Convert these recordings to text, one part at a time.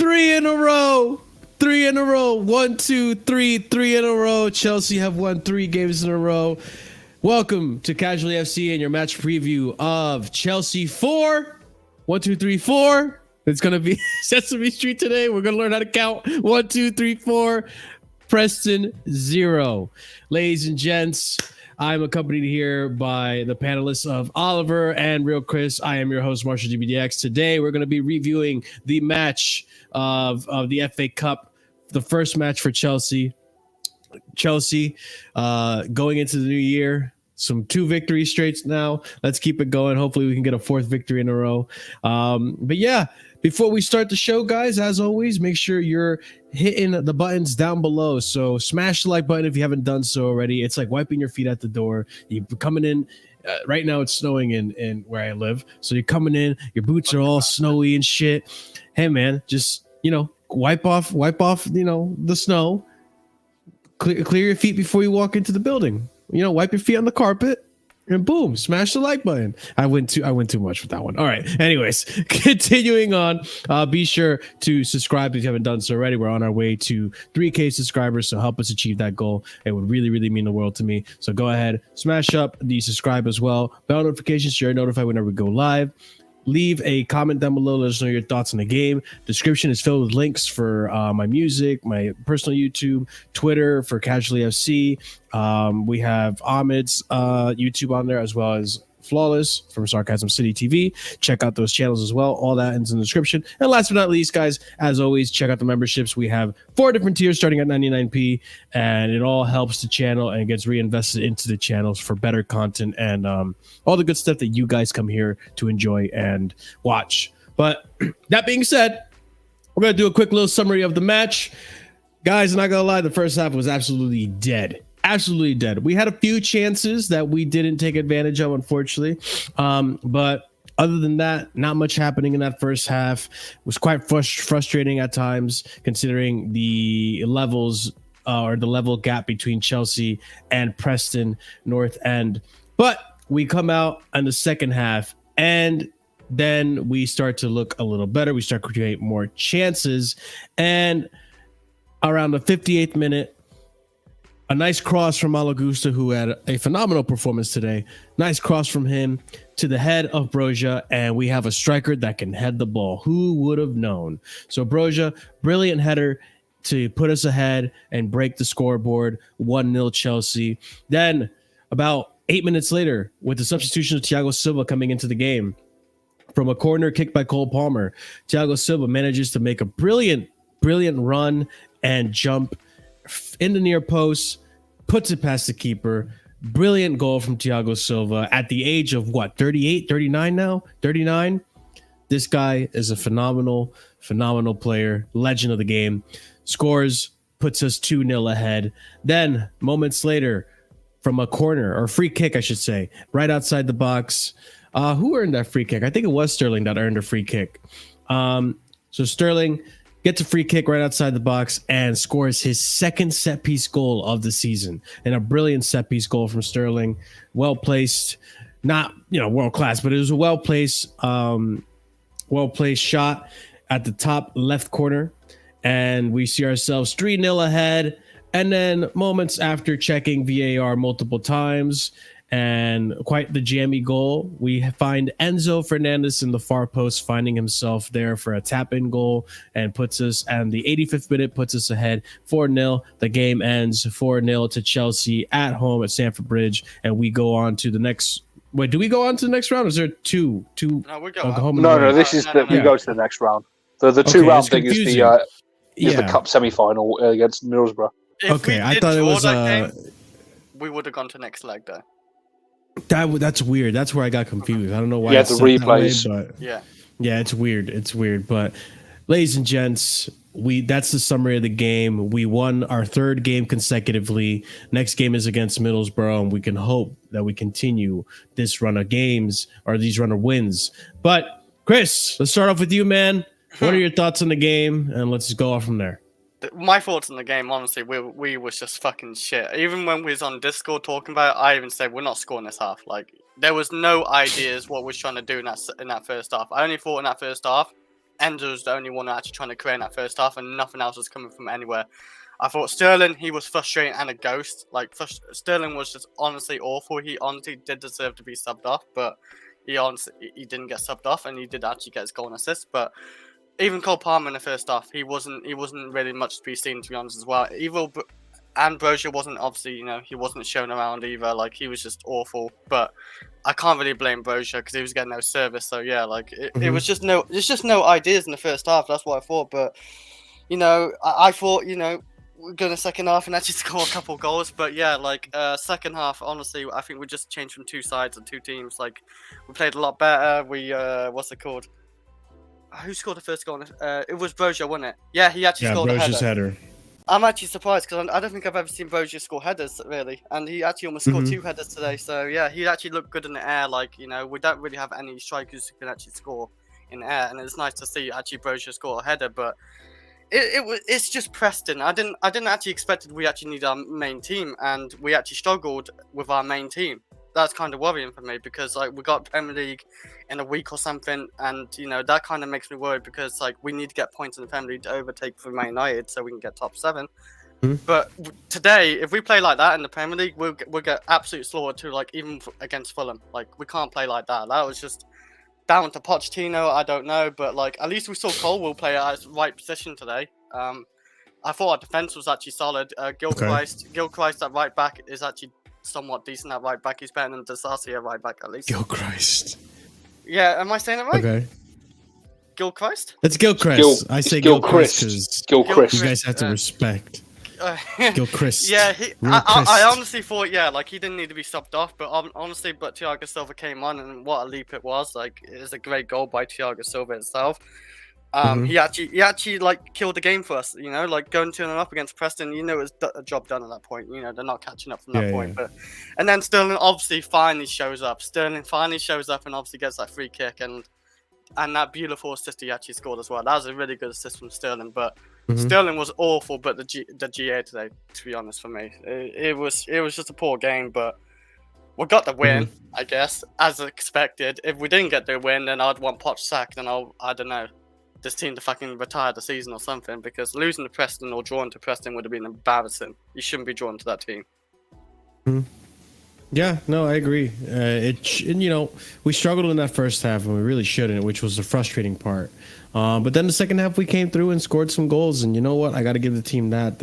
Three in a row. 3 in a row. 1, 2, 3. 3 in a row. Chelsea have won 3 games in a row. Welcome to Casually FC and your match preview of Chelsea 4. 1, 2, 3, 4. It's going to be Sesame Street today. We're going to learn how to count. 1, 2, 3, 4. Preston 0. Ladies and gents, I'm accompanied here by the panelists of Oliver and Real Chris. I am your host, Marshalldbdx. Today, we're going to be reviewing the match of the FA Cup, the first match for Chelsea. Chelsea going into the new year. 2 victory straights now. Let's keep it going. Hopefully, we can get a 4th victory in a row. But yeah, before we start the show, guys, as always, make sure you're hitting the buttons down below. So smash the like button if you haven't done so already. It's like wiping your feet at the door. You're coming in. Right now, it's snowing in where I live. So you're coming in. Your boots are all snowy and shit. Hey, man, just, wipe off, the snow. Clear your feet before you walk into the building. Wipe your feet on the carpet. And boom, smash the like button. I went too much with that one. All right. Anyways, continuing on. Be sure to subscribe if you haven't done so already. We're on our way to 3K subscribers, so help us achieve that goal. It would really, really mean the world to me. So go ahead, smash up the subscribe as well. Bell notifications so you're notified whenever we go live. Leave a comment down below. Let us know your thoughts on the game. Description is filled with links for my music, my personal YouTube, Twitter for Casually FC. We have Ahmed's YouTube on there, as well as Flawless from Sarcasm City TV. Check out those channels as well. All that is in the description. And last but not least, guys, as always, check out the memberships. We have 4 different tiers starting at 99p, and it all helps the channel and gets reinvested into the channels for better content and all the good stuff that you guys come here to enjoy and watch. But that being said, we're going to do a quick little summary of the match. Guys, I'm not going to lie, the first half was absolutely dead. Absolutely dead. We had a few chances that we didn't take advantage of, unfortunately. But other than that, not much happening in that first half. It was quite frustrating at times, considering the levels or the level gap between Chelsea and Preston North End. But we come out in the second half, and then we start to look a little better. We start to create more chances. And around the 58th minute, a nice cross from Malagusta, who had a phenomenal performance today. Nice cross from him to the head of Broja, and we have a striker that can head the ball. Who would have known? So Broja, brilliant header to put us ahead and break the scoreboard. 1-0 Chelsea. Then about 8 minutes later, with the substitution of Thiago Silva coming into the game, from a corner kick by Cole Palmer, Thiago Silva manages to make a brilliant run and jump in the near post, puts it past the keeper. Brilliant goal from Thiago Silva at the age of 38, 39 now? 39? This guy is a phenomenal player, legend of the game. Scores, puts us 2-0 ahead. Then, moments later, from a corner, or free kick, I should say, right outside the box. Who earned that free kick? I think it was Sterling that earned a free kick. So Sterling gets a free kick right outside the box and scores his second set-piece goal of the season. And a brilliant set-piece goal from Sterling. Well-placed, not, world-class, but it was a well-placed shot at the top left corner. And we see ourselves 3-0 ahead. And then moments after checking VAR multiple times and quite the jammy goal, we find Enzo Fernandez in the far post, finding himself there for a tap-in goal, and puts us, and the 85th minute puts us ahead 4-0. The game ends 4-0 to Chelsea at home at Stamford Bridge, and we go on to the next. Wait, do we go on to the next round? Or is there two? No, we go home. No, this is we go to the next round. The 2-round thing is the cup semi-final against Middlesbrough. Okay, I thought it was. We would have gone to next leg though. That's weird. That's where I got confused. I don't know why. Yeah, the replays. But yeah, it's weird. It's weird. But ladies and gents, that's the summary of the game. We won our 3rd game consecutively. Next game is against Middlesbrough, and we can hope that we continue this run of games or these run of wins. But Chris, let's start off with you, man. What are your thoughts on the game? And let's go off from there. My thoughts on the game, honestly, we was just fucking shit. Even when we was on Discord talking about it, I even said we're not scoring this half. Like, there was no ideas what we was trying to do in that first half. I only thought in that first half Enzo was the only one actually trying to create in that first half, and nothing else was coming from anywhere. I thought Sterling, he was frustrating and a ghost. Like, Sterling was just honestly awful. He honestly did deserve to be subbed off, but he didn't get subbed off, and he did actually get his goal and assist. But even Cole Palmer in the first half, he wasn't really much to be seen, to be honest, as well. And Broja wasn't, obviously, he wasn't shown around either. Like, he was just awful. But I can't really blame Broja because he was getting no service. So yeah, like it was just no ideas in the first half. That's what I thought. But I thought we're going to second half and actually score a couple goals. But yeah, like second half, honestly, I think we just changed from two sides and two teams. Like, we played a lot better. We what's it called? Who scored the first goal? It was Broja, wasn't it? Yeah, he actually scored Broja's a header. header. I'm actually surprised because I don't think I've ever seen Broja score headers, really. And he actually almost scored 2 headers today. So, yeah, he actually looked good in the air. Like, we don't really have any strikers who can actually score in the air. And it's nice to see actually Broja score a header. But it's just Preston. I didn't actually expect we actually need our main team. And we actually struggled with our main team. That's kind of worrying for me because, like, we got Premier League in a week or something, and that kind of makes me worried because, like, we need to get points in the Premier League to overtake for Man United so we can get top 7. But today, if we play like that in the Premier League, we'll get absolute slaughtered too. Like, even against Fulham, like, we can't play like that. That was just down to Pochettino. I don't know, but like, at least we saw Colwell play at his right position today. I thought our defense was actually solid. Gilchrist at right back is actually somewhat decent at right back. He's better than Desasi at right back, at least. Gilchrist. Yeah, am I saying it right? Okay. Gilchrist? It's Gilchrist. I say Gilchrist because Gilchrist. you guys have to respect. Gilchrist. Yeah, I honestly thought, like, he didn't need to be subbed off, but honestly, Thiago Silva came on, and what a leap it was. Like, it was a great goal by Thiago Silva itself. He actually like killed the game for us, like going 2-0 up against Preston. It was a job done at that point. They're not catching up from that point. But and then Sterling obviously finally shows up. And obviously gets that free kick and that beautiful assist he actually scored as well. That was a really good assist from Sterling. But Sterling was awful. But the GA today, to be honest, for me, it was just a poor game. But we got the win, I guess, as expected. If we didn't get the win, then I'd want Poch sacked, and I don't know, this team to fucking retire the season or something, because losing to Preston or drawing to Preston would have been embarrassing. You shouldn't be drawn to that team. Yeah, no, I agree. We struggled in that first half, and we really shouldn't, which was the frustrating part. But then the second half, we came through and scored some goals. And you know what? I got to give the team that.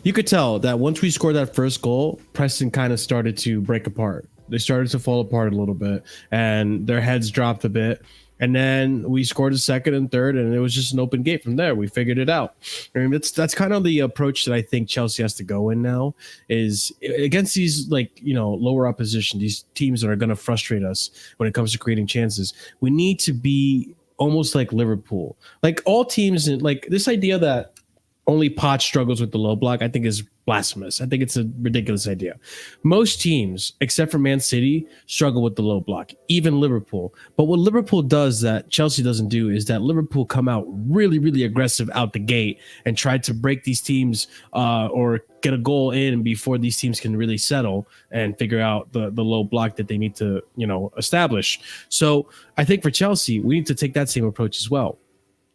You could tell that once we scored that first goal, Preston kind of started to break apart. They started to fall apart a little bit, and their heads dropped a bit. And then we scored a second and third, and it was just an open gate from there. We figured it out. I mean, that's kind of the approach that I think Chelsea has to go in now, is against these, lower opposition, these teams that are going to frustrate us when it comes to creating chances. We need to be almost like Liverpool. Like, all teams, like, this idea that only Poch struggles with the low block, I think is blasphemous. I think it's a ridiculous idea. Most teams, except for Man City, struggle with the low block, even Liverpool. But what Liverpool does that Chelsea doesn't do is that Liverpool come out really, really aggressive out the gate and try to break these teams or get a goal in before these teams can really settle and figure out the low block that they need to, establish. So I think for Chelsea, we need to take that same approach as well,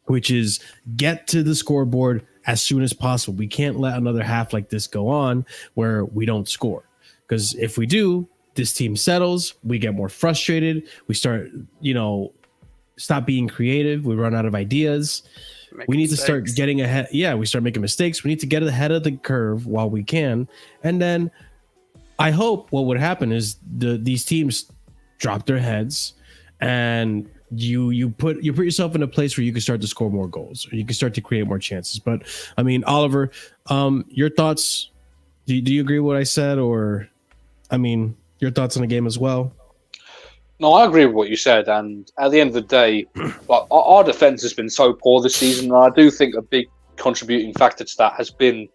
which is get to the scoreboard as soon as possible. We can't let another half like this go on where we don't score. Because if we do, this team settles, we get more frustrated, we start, stop being creative, we run out of ideas. We need to start getting ahead. Yeah, we start making mistakes. We need to get ahead of the curve while we can. And then I hope what would happen is these teams drop their heads, and you put yourself in a place where you can start to score more goals, or you can start to create more chances. But I mean, Oliver, your thoughts? Do you agree with what I said, or your thoughts on the game as well? No, I agree with what you said. And at the end of the day, our defense has been so poor this season. And I do think a big contributing factor to that has been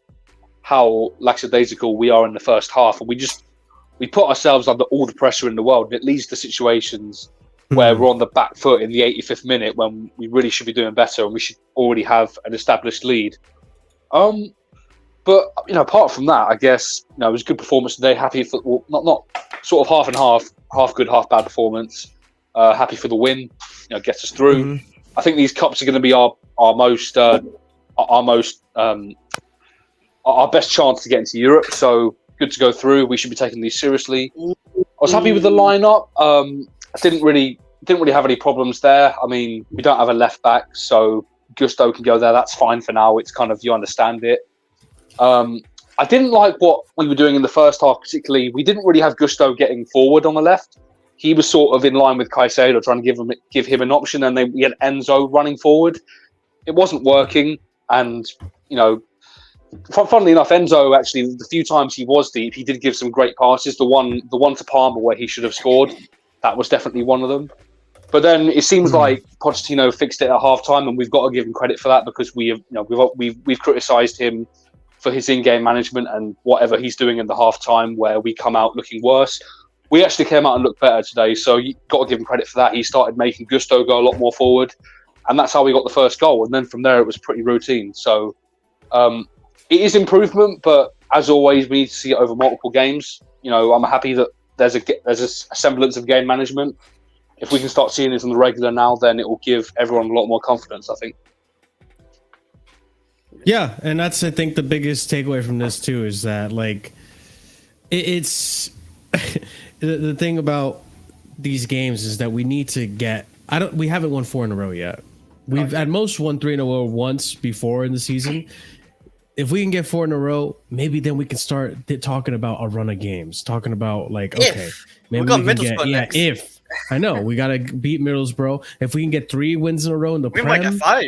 how lackadaisical we are in the first half, and we put ourselves under all the pressure in the world, and it leads to situations where we're on the back foot in the 85th minute when we really should be doing better and we should already have an established lead. But apart from that, I guess it was a good performance today. Happy for not sort of half and half good, half bad performance. Happy for the win. Gets us through. I think these cups are going to be our best chance to get into Europe. So good to go through. We should be taking these seriously. I was happy with the lineup. I didn't really have any problems there. I mean, we don't have a left back, so Gusto can go there. That's fine for now. It's kind of, you understand it. I didn't like what we were doing in the first half, particularly. We didn't really have Gusto getting forward on the left. He was sort of in line with Caicedo, trying to give him an option, and then we had Enzo running forward. It wasn't working, and funnily enough, Enzo actually, the few times he was deep, he did give some great passes. The one to Palmer where he should have scored, that was definitely one of them. But then it seems like Pochettino fixed it at halftime, and we've got to give him credit for that because we've criticised him for his in-game management and whatever he's doing in the halftime, where we come out looking worse. We actually came out and looked better today, so you got to give him credit for that. He started making Gusto go a lot more forward, and that's how we got the first goal. And then from there, it was pretty routine. So it is improvement, but as always, we need to see it over multiple games. I'm happy that there's a semblance of game management. If we can start seeing this on the regular now, then it will give everyone a lot more confidence, I think. Yeah, and that's, I think, the biggest takeaway from this too is that it's the thing about these games is that we need to get. We haven't won 4 in a row yet. We've at most won 3 in a row once before in the season. If we can get 4 in a row, maybe then we can start talking about a run of games. Talking about okay, maybe we got can Middlesbrough next. If I know we gotta beat Middlesbrough. If we can get 3 wins in a row in the we Prem, might get 5.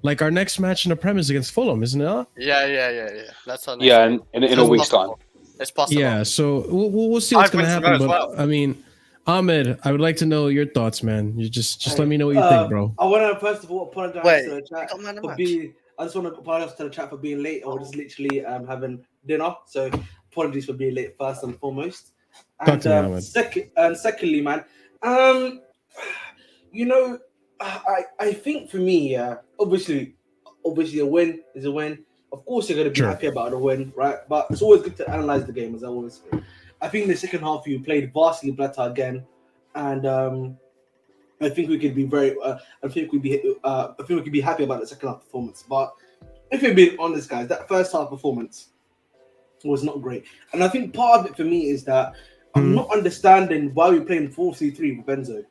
Like our next match in the Prem is against Fulham, isn't it? Yeah. That's our next game. in a week's time. It's possible. Yeah, so we'll see what's 5 gonna wins in a happen. row But as well. I mean, Ahmed, I would like to know your thoughts, man. You just let me know what you think, bro. I want to first of all apologize to the chat got man of for match. being. I just want to apologize to the chat for being late. I was just literally having dinner, so apologies for being late first and foremost. Talk to me, Ahmed. Secondly, man, I think for me, obviously a win is a win. Of course, you're going to be happy about the win, right? But it's always good to analyze the game, as I always say. I think in the second half you played vastly better again, and I think we could be I think we could be happy about the second half performance. But if we're being honest, guys, that first half performance was not great, and I think part of it for me is that I'm not understanding why we're playing 4-3-3 with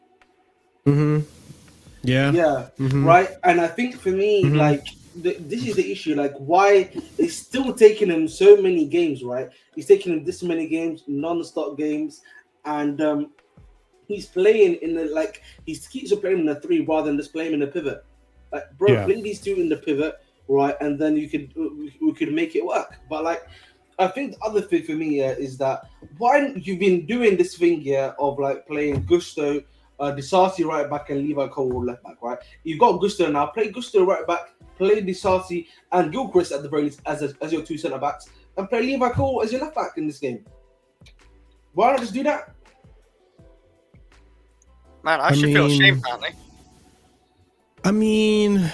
Enzo. Yeah. Right. And I think for me, this is the issue. Why it's still taking him so many games, right? He's taking him this many games, non-stop games, and he's playing in the he keeps playing in the 3 rather than just playing in the pivot. Play these 2 in the pivot, right? And then we could make it work. But I think the other thing for me is that why you've been doing this thing here of playing Gusto, Disasi right back and Levi Cole left back, right? You've got Gusto now. Play Gusto right back. Play Disasi and Gilchrist at the very least as your 2 centre backs, and play Levi Cole as your left back in this game. Why not just do that? Man, I should feel ashamed, apparently. I mean,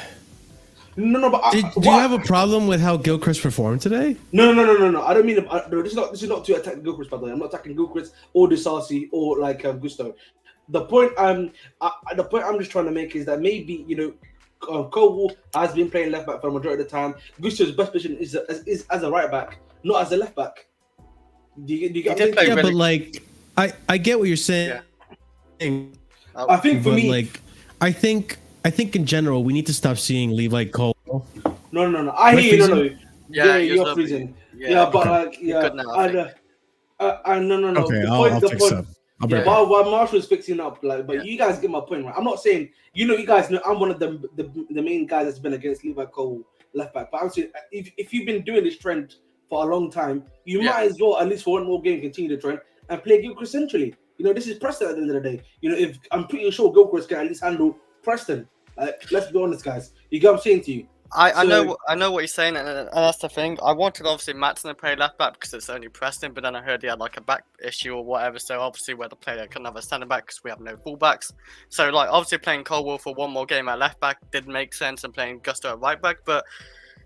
no. But do you have a problem with how Gilchrist performed today? No. I don't mean. This is not to attack Gilchrist, by the way. I'm not attacking Gilchrist or Disasi or Gusto. The point I'm just trying to make is that maybe Cole has been playing left back for the majority of the time. Gusto's best position is as a right back, not as a left back. Do you get what I'm saying? But I get what you're saying. Yeah. I think for me, I think in general we need to stop seeing Levi Cole. No. I hear you. No. Yeah, you're freezing. Yeah, but no. Okay, I'll fix up. While Marshall's fixing up, but you guys get my point, right? I'm not saying, you guys know I'm one of the main guys that's been against Levi Cole left back. But I'm saying, if you've been doing this trend for a long time, you might as well, at least for one more game, continue the trend and play Gilchrist centrally. This is Preston at the end of the day. If I'm pretty sure Gilchrist can at least handle Preston. Let's be honest, guys. You get what I'm saying to you? I know what you're saying, and that's the thing. I wanted obviously Matson to play left back because it's only Preston, but then I heard he had a back issue or whatever. So obviously, where the player couldn't have a centre back because we have no fullbacks. So obviously playing Colwell for one more game at left back didn't make sense, and playing Gusto at right back. But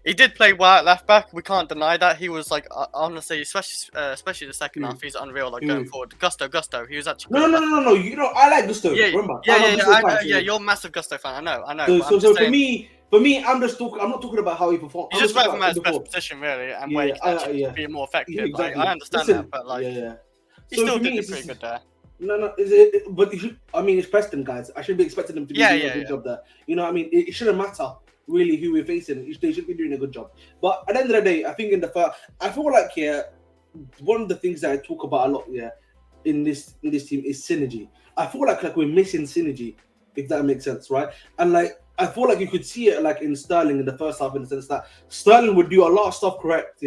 He did play well at left back. We can't deny that. He was like, honestly, especially the second half, he's unreal. Like going forward, Gusto. He was actually good. No. You know, I like Gusto. Yeah, remember? yeah. You're a massive Gusto fan. I know. So for me, I'm not talking about how he performed. He's just better from his best position, really, and where he can actually be more effective. Yeah, exactly. I understand that, but like, he still did pretty good there. No, but it's Preston, guys. I should be expecting them to be doing a good job there. You know what I mean? It shouldn't matter really who we're facing. They should be doing a good job. But at the end of the day, I think I feel like one of the things that I talk about a lot in this team is synergy. I feel like we're missing synergy, if that makes sense, right? And like I feel like you could see it like in Sterling in the first half, in the sense that Sterling would do a lot of stuff correct,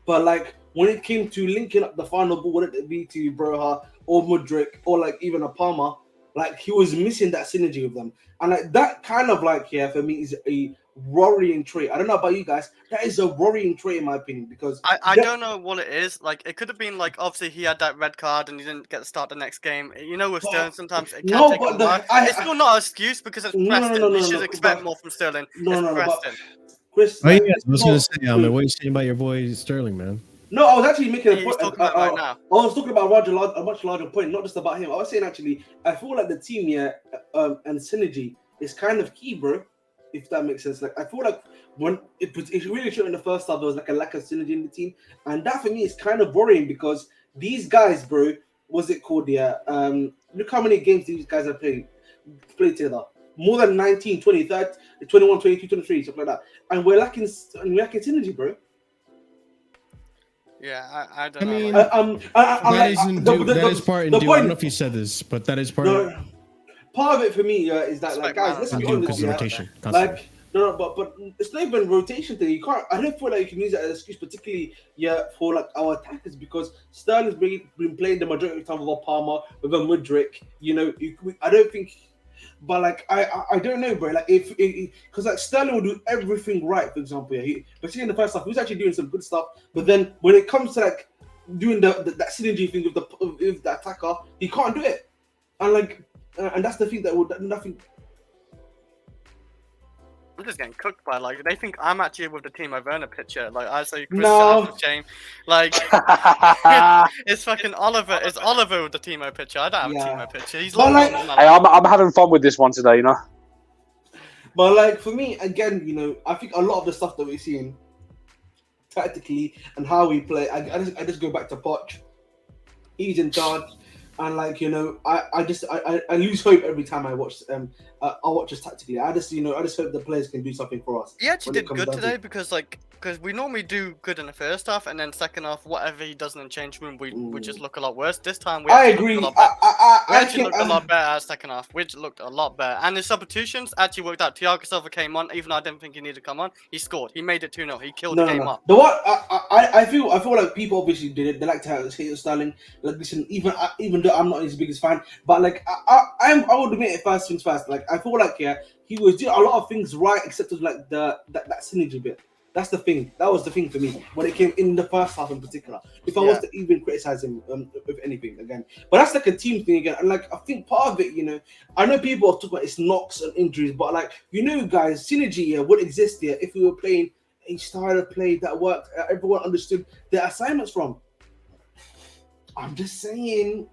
but like when it came to linking up the final ball, whether it be to Broja or Mudryk or like even a Palmer, like he was missing that synergy with them. And like that kind of like for me is a worrying trait. I don't know about you guys. That is a worrying trait in my opinion, because I don't know what it is. Like it could have been like obviously he had that red card and he didn't get to start the next game. You know, with Sterling sometimes it can take a while. It's still not an excuse because it's Preston. You should expect more from Sterling. Preston. Chris, I was gonna say, what are you saying about your boy Sterling, man? No, I was actually making a point. Talking about right now. I was talking about a much larger point, not just about him. I was saying actually, I feel like the team and synergy is kind of key, bro. If that makes sense. Like I feel like when it really showed in the first half, there was like a lack of synergy in the team, and that for me is kind of worrying because these guys, bro, what's it called? Look how many games these guys have played together. More than 19, 20, 30, 21, 22, 23, something like that. And we're lacking synergy, bro. Yeah, I don't know. That is part in due. I don't know if you said this, but that is part of it. Part of it for me is that, like, guys, let's be honest, rotation. Like, but it's not even rotation thing. You can't. I don't feel like you can use that as an excuse, particularly for like our attackers, because Sterling's been playing the majority of the time with a Palmer, with a Mudryk. You know, I don't think. But like I don't know, bro. Like if because like Sterling will do everything right, for example, particularly in the first half, he was actually doing some good stuff. But then when it comes to like doing that synergy thing with the attacker, he can't do it. And like and that's the thing that nothing. I'm just getting cooked by like they think I'm actually with the team over in a picture. Like I say, Chris shame. Like it's fucking Oliver. It's Oliver with the Timo picture. I don't have a Timo picture. He's like, hey, I'm having fun with this one today, you know. But like for me, again, you know, I think a lot of the stuff that we're seeing tactically and how we play, I just go back to Poch. He's in charge. And like, you know, I lose hope every time I watch us tactically. I just hope the players can do something for us. He actually did good today because we normally do good in the first half, and then second half, whatever he does in the change room, we just look a lot worse. This time we agree. Looked a lot better at second half. We looked a lot better, and his substitutions actually worked out. Thiago Silva came on, even though I didn't think he needed to come on. He scored. He made it 2-0. He killed the game up. The what I feel like people obviously did it. They like to hate Sterling. Like listen, even though I'm not his biggest fan, but like I would admit it first things first. Like I feel like he was doing a lot of things right, except for like that synergy bit. That's the thing. That was the thing for me when it came in the first half in particular. If I was to even criticize him, if anything, again, but that's like a team thing again. And like I think part of it, you know, I know people are talking about it's knocks and injuries, but like you know, guys, synergy would exist here if we were playing a style of play that worked. Everyone understood their assignments from. I'm just saying,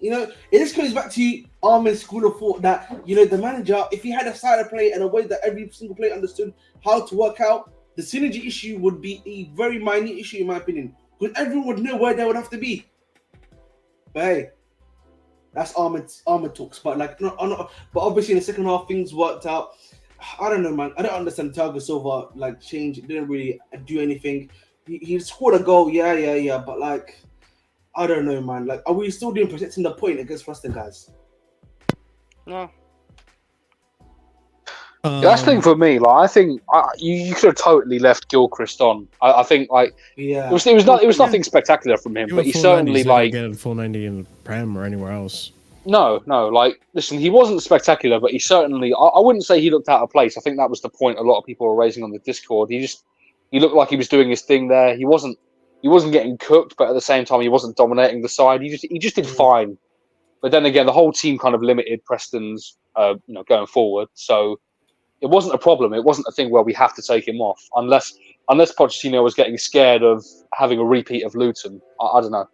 you know, it just goes back to Ahmed's school of thought that, you know, the manager, if he had a style of play and a way that every single player understood how to work out, the synergy issue would be a very minute issue, in my opinion, because everyone would know where they would have to be. But hey, that's Ahmed talks. But like, but obviously in the second half, things worked out. I don't know, man. I don't understand Thiago Silva like change. It didn't really do anything. He scored a goal, yeah. But like, I don't know, man. Like, are we still doing protecting the point against Preston, guys? No. That's the thing for me. Like, I think you could have totally left Gilchrist on. I think like it was nothing spectacular from him, but he certainly like getting full 90 in the Prem or anywhere else. No. Like, listen, he wasn't spectacular, but he certainly. I wouldn't say he looked out of place. I think that was the point a lot of people were raising on the Discord. He looked like he was doing his thing there. He wasn't getting cooked, but at the same time, he wasn't dominating the side. He just did fine. But then again, the whole team kind of limited Preston's, going forward. So it wasn't a problem. It wasn't a thing where we have to take him off unless Pochettino was getting scared of having a repeat of Luton. I don't know.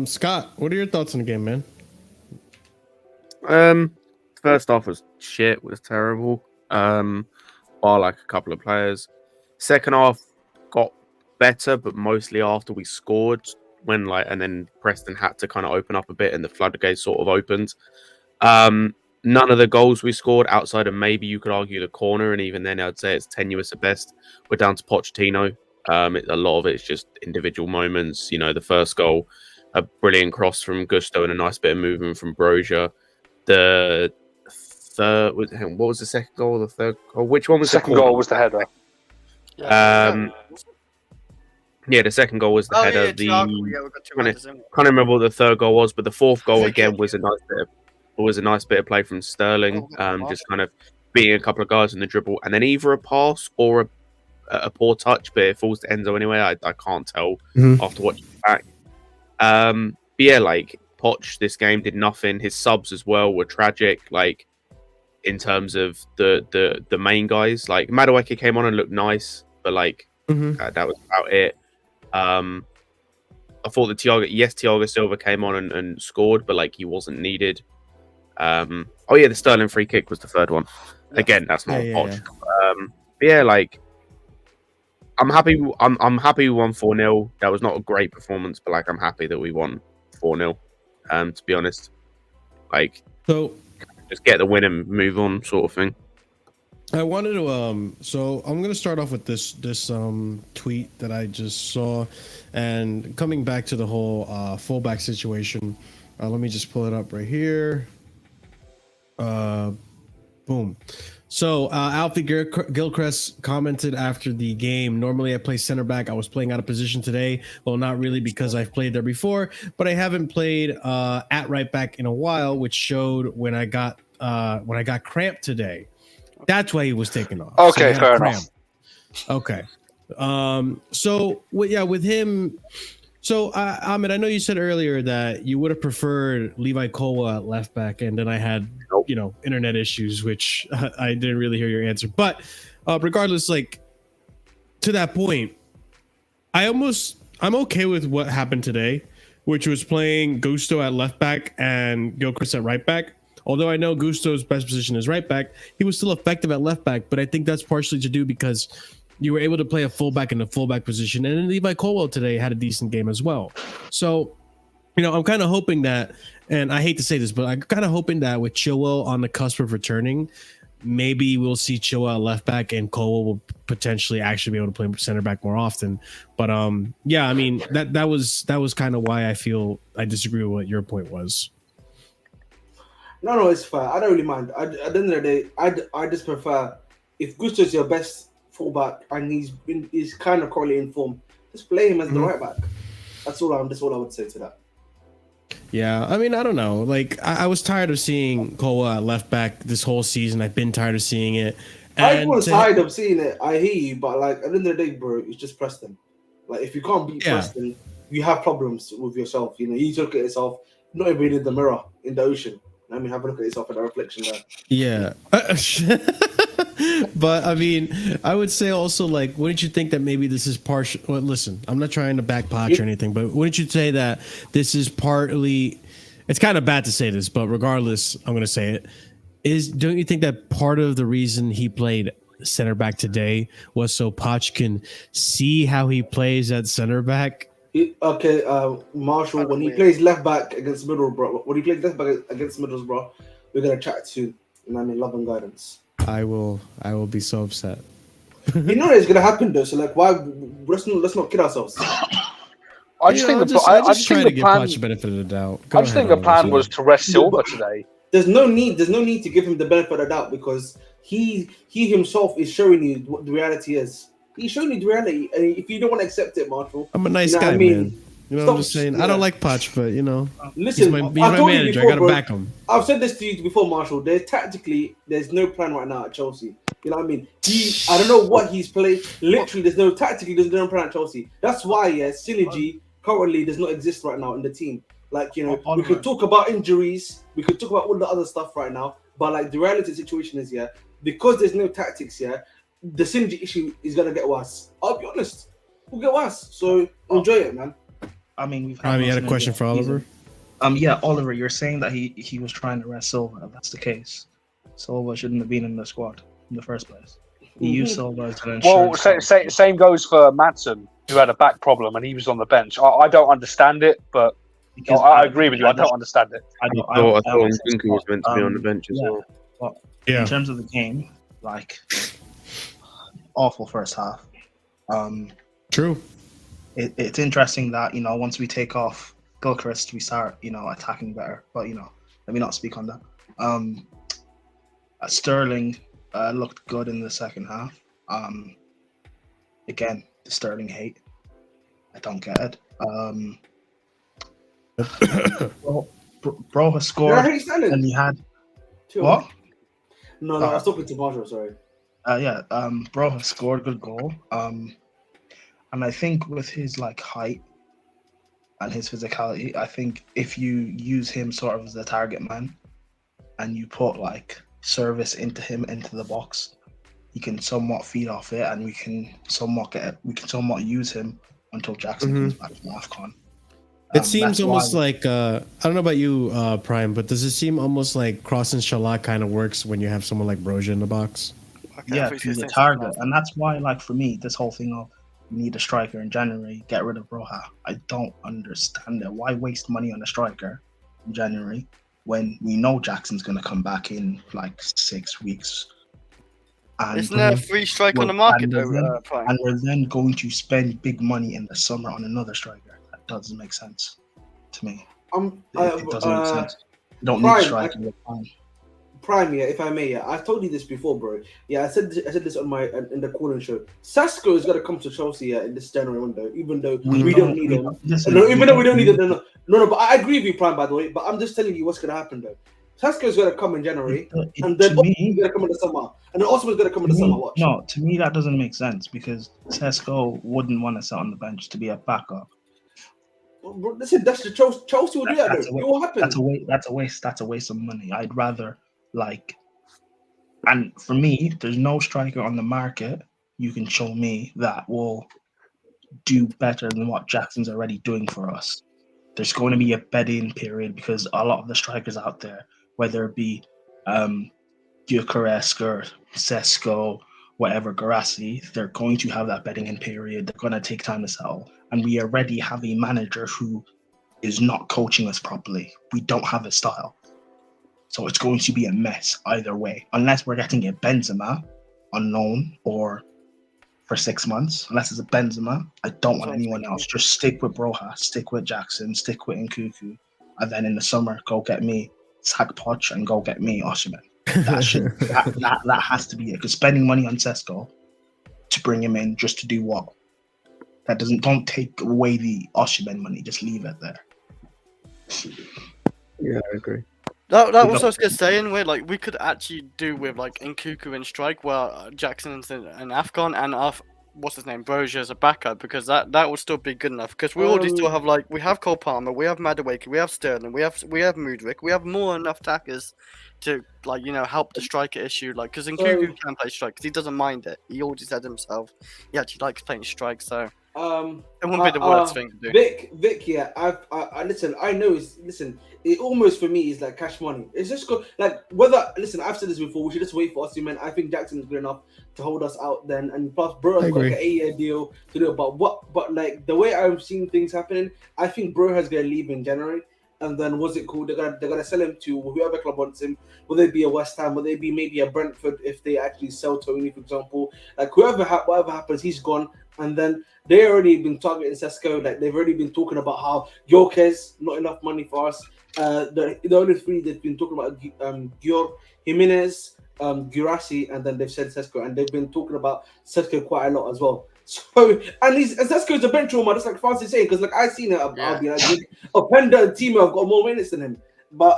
Scott, what are your thoughts on the game, man? First half was shit, was terrible. Bar like a couple of players. Second half got better, but mostly after we scored, and then Preston had to kind of open up a bit, and the floodgates sort of opened. None of the goals we scored, outside of maybe you could argue the corner, and even then I'd say it's tenuous at best, we're down to Pochettino. A lot of it's just individual moments. The first goal, a brilliant cross from Gusto and a nice bit of movement from Broja. The third, what was the second goal? The third goal? Which one was the second goal? Was the header. The second goal was the header. Yeah, Can't remember what the third goal was, but the fourth goal again was a nice bit of play from Sterling. Just kind of beating a couple of guys in the dribble, and then either a pass or a poor touch, but it falls to Enzo anyway. I can't tell after watching it back. But yeah, like Poch, this game did nothing. His subs as well were tragic. Like in terms of the main guys, like Madueke came on and looked nice, but like that was about it. I thought that Thiago Silva came on and scored, but like he wasn't needed. The Sterling free kick was the third one. Again, that's not Poch. But yeah, like I'm happy. I'm happy we won 4-0. That was not a great performance, but like I'm happy that we won 4-0. To be honest, like so, just get the win and move on, sort of thing. I wanted to so I'm gonna start off with this tweet that I just saw, and coming back to the whole fullback situation. Let me just pull it up right here. Boom. So Alfie Gilchrist commented after the game, normally I play center back. I was playing out of position today. Well, not really, because I've played there before, but I haven't played at right back in a while, which showed when I got cramped today. That's why he was taken off. Okay, so fair enough. Okay. With him. So, Ahmed, I know you said earlier that you would have preferred Levi Colwell at left back, and then I had, internet issues, which I didn't really hear your answer. But regardless, like, to that point, I'm okay with what happened today, which was playing Gusto at left back and Gilchrist at right back. Although I know Gusto's best position is right back, he was still effective at left back, but I think that's partially to do because you were able to play a fullback in the fullback position. And then Levi Colwell today had a decent game as well. So, I'm kind of hoping that, and I hate to say this, but I'm kind of hoping that with Chilwell on the cusp of returning, maybe we'll see Chilwell at left back and Colwell will potentially actually be able to play center back more often. But that was kind of why I feel I disagree with what your point was. No, it's fair. I don't really mind. At the end of the day, I just prefer, if Gusto's your best fullback and he's kind of currently in form, just play him as the right back. That's all I would say to that. Yeah, I mean, I don't know. Like, I was tired of seeing Colwell at left back this whole season. I've been tired of seeing it. I was tired of seeing it. I hear you, but like at the end of the day, bro, it's just Preston. Like, if you can't beat Preston, you have problems with yourself. You need to look at yourself, not even in the mirror, in the ocean. I mean, have a look at yourself at the reflection there. Yeah. But I mean, I would say also, like, wouldn't you think that maybe this is partial? Well, listen, I'm not trying to back Poch or anything, but wouldn't you say that this is partly? It's kind of bad to say this, but regardless, I'm going to say it. Don't you think that part of the reason he played center back today was so Poch can see how he plays at center back? Marshall, when he plays left back against Middlesbrough, we're gonna chat soon. And I mean, love and guidance. I will be so upset. You know it's gonna happen though. So like, why? Let's not kid ourselves. I just think the plan. Benefit of the doubt. I just think the plan was to rest Silva today. There's no need to give him the benefit of the doubt because he himself is showing you what the reality is. He's showing you the reality, and if you don't want to accept it, Marshall, I'm a nice guy, man. I'm just saying. I don't like Poch, but listen, he's my manager. I gotta back him. I've said this to you before, Marshall. There's no plan right now at Chelsea. You know what I mean? I don't know what he's played. Literally, there's no plan at Chelsea. That's why, synergy currently does not exist right now in the team. Like, we could talk about injuries, we could talk about all the other stuff right now, But like the reality of the situation is, because there's no tactics, the synergy issue is gonna get worse. I'll be honest, we'll get worse. So enjoy it, man. I mean, we've You had a question for Oliver? Yeah, Oliver, you're saying that he was trying to rest Silva. If that's the case, Silva shouldn't have been in the squad in the first place. He used Silva as an insurance. Well, same goes for Madsen, who had a back problem and he was on the bench. I don't understand it, but I agree with you. I don't understand it. I thought Nkunku was meant to be on the bench as well. But in terms of the game, like, awful first half. True. It's interesting that, once we take off Gilchrist, we start, attacking better. But, let me not speak on that. Sterling looked good in the second half. Again, the Sterling hate. I don't get it. Broja scored, and he had what? No, I was talking to Broja. Sorry. Broja scored a good goal. And I think with his height and his physicality, I think if you use him sort of as the target man, and you put service into the box, he can somewhat feed off it, and we can somewhat use him until Jackson comes back from AFCON. It seems almost like I don't know about you, Prime, but does it seem almost like Cross and Shalah kind of works when you have someone like Broja in the box? Okay, to the target, and that's why, for me, this whole thing of we need a striker in January, get rid of Broja. I don't understand it. Why waste money on a striker in January when we know Jackson's going to come back in 6 weeks? And isn't there a free striker on the market though? Prime? And we're then going to spend big money in the summer on another striker. That doesn't make sense to me. It doesn't make sense. You don't need striker. Prime, if I may, I've told you this before, bro. I said this on my in the corner show. Sasko is gonna come to Chelsea in this January window, even though we don't need him. Even though we don't need him. No. But I agree with you, Prime. By the way, but I'm just telling you what's gonna happen though. Sasko is gonna come in January, and then he's gonna come in the summer, and then Osman's gonna come in the summer. Watch. No, to me that doesn't make sense because Sasko wouldn't want to sit on the bench to be a backup. Bro, listen, that's the Chelsea will do that. It will happen. That's a waste. That's a waste of money. I'd rather. And for me, there's no striker on the market you can show me that will do better than what Jackson's already doing for us. There's going to be a bedding period because a lot of the strikers out there, whether it be Gyökeres or Sesko, whatever, Garassi, they're going to have that bedding in period. They're going to take time to settle. And we already have a manager who is not coaching us properly. We don't have a style. So it's going to be a mess either way, unless we're getting a Benzema on loan or for 6 months. Unless it's a Benzema, I don't want anyone else. Just stick with Broja, stick with Jackson, stick with Nkunku, and then in the summer, go get me sack Poch and go get me Osimhen. That has to be it. Because spending money on Sesko to bring him in just to do what? Don't take away the Osimhen money. Just leave it there. Yeah, I agree. That was what I was gonna say. And we could actually do with Nkunku and strike, while Jackson's in AFCON and what's his name, Broja as a backup, because that would still be good enough. Because we already still have we have Cole Palmer, we have Madueke, we have Sterling, we have Mudryk, we have more than enough attackers to help the striker issue. Because Nkunku can play strike because he doesn't mind it. He already said himself he actually likes playing strike. So it wouldn't be the worst thing to do. Vic, yeah, I listen. I know it almost for me is like cash money. It's just whether I've said this before. We should just wait for Osimhen. I think Jackson is good enough to hold us out then, and plus, bro, has got an 8-year deal to do. But the way I'm seeing things happening, I think bro has gonna leave in January, and then what's it called? They're gonna sell him to whoever club wants him. Will they be a West Ham? Will they be maybe a Brentford if they actually sell Tony, for example? Whatever happens, he's gone, and then. They already been targeting Sesko. They've already been talking about how Gyökeres not enough money for us. The only three they've been talking about Gior, Jimenez, Gurasi, and then they've said Sesko, and they've been talking about Sesko quite a lot as well. So and Sesko's a bench trauma, just like Francis saying, because I seen it. I'll be Openda and Timo have got more minutes than him. But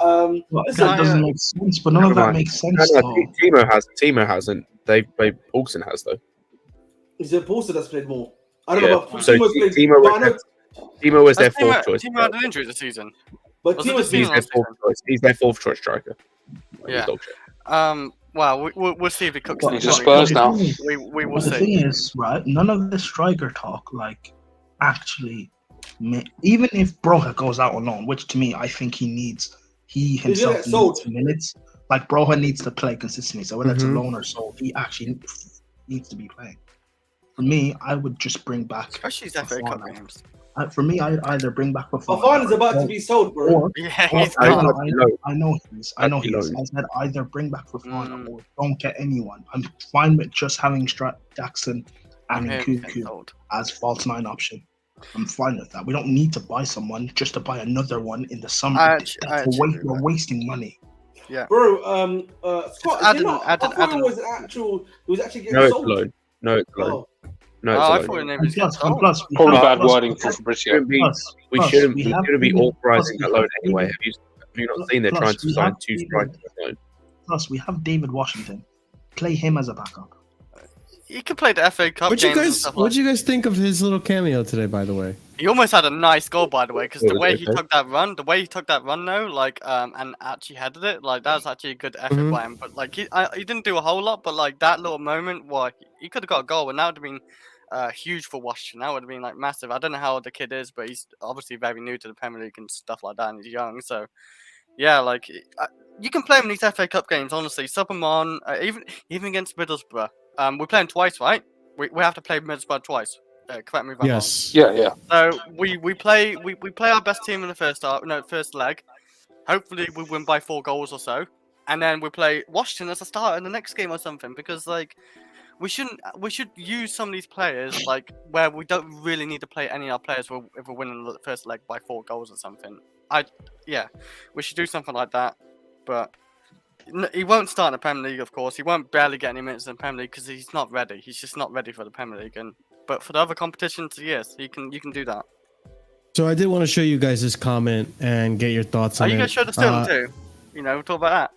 that doesn't make sense. But none of that makes sense. Timo hasn't. Paulson has though. Is it Paulson that's played more? I don't know about so Timo was their fourth choice. Timo had an injury this season. But he's their fourth choice striker. Yeah. Well, we'll see if it cooks. He's a Spurs now. We will The see. thing is, right? None of this striker talk, like, actually, even if Broja goes out on loan, which to me, I think he himself needs minutes. Like, Broja needs to play consistently. So whether it's a loan or sold, he actually needs to be playing. For me, I would just bring back. Especially his FA Cup games. For me, I'd either bring back Fofana is about to be sold, bro. Yeah, I know he's. I said either bring back Fofana or don't get anyone. I'm fine with just having Jackson and Nkunku as false 9 option. I'm fine with that. We don't need to buy someone just to buy another one in the summer. We're wasting money. Yeah, bro. Scott, Adam was actually getting sold. No, it's loan. Oh, I thought your name was plus, probably bad wording for Fabrizio. We shouldn't be authorizing that loan anyway. Have you not seen they're trying to sign 2 strikers? Plus, we have David Washington. Play him as a backup. He could play the FA Cup games. What'd you guys think of his little cameo today? By the way, he almost had a nice goal, by the way, because the way he took that run, though, like, and actually headed it, like, that was actually a good effort by him. But like, he didn't do a whole lot, but like that little moment, he could have got a goal, and that would have been huge for Washington. That would have been like massive. I don't know how old the kid is, but he's obviously very new to the Premier League and stuff like that, and he's young. So yeah, like you can play him in these FA Cup games. Honestly, sub him on, even against Middlesbrough. We're playing twice, right? We have to play Middlesbrough twice. Correct me if I'm wrong. Yeah. So we play our best team in the first leg. Hopefully we win by 4 goals or so, and then we play Washington as a starter in the next game or something, because like. We should use some of these players like where we don't really need to play any of our players if we're winning the first leg by 4 goals or something. We should do something like that. But he won't start in the Premier League, of course. He won't barely get any minutes in the Premier League because he's not ready. He's just not ready for the Premier League. But for the other competitions, yes, you can do that. So I did want to show you guys this comment and get your thoughts on it. Are you gonna show the Sterling too? We'll talk about that.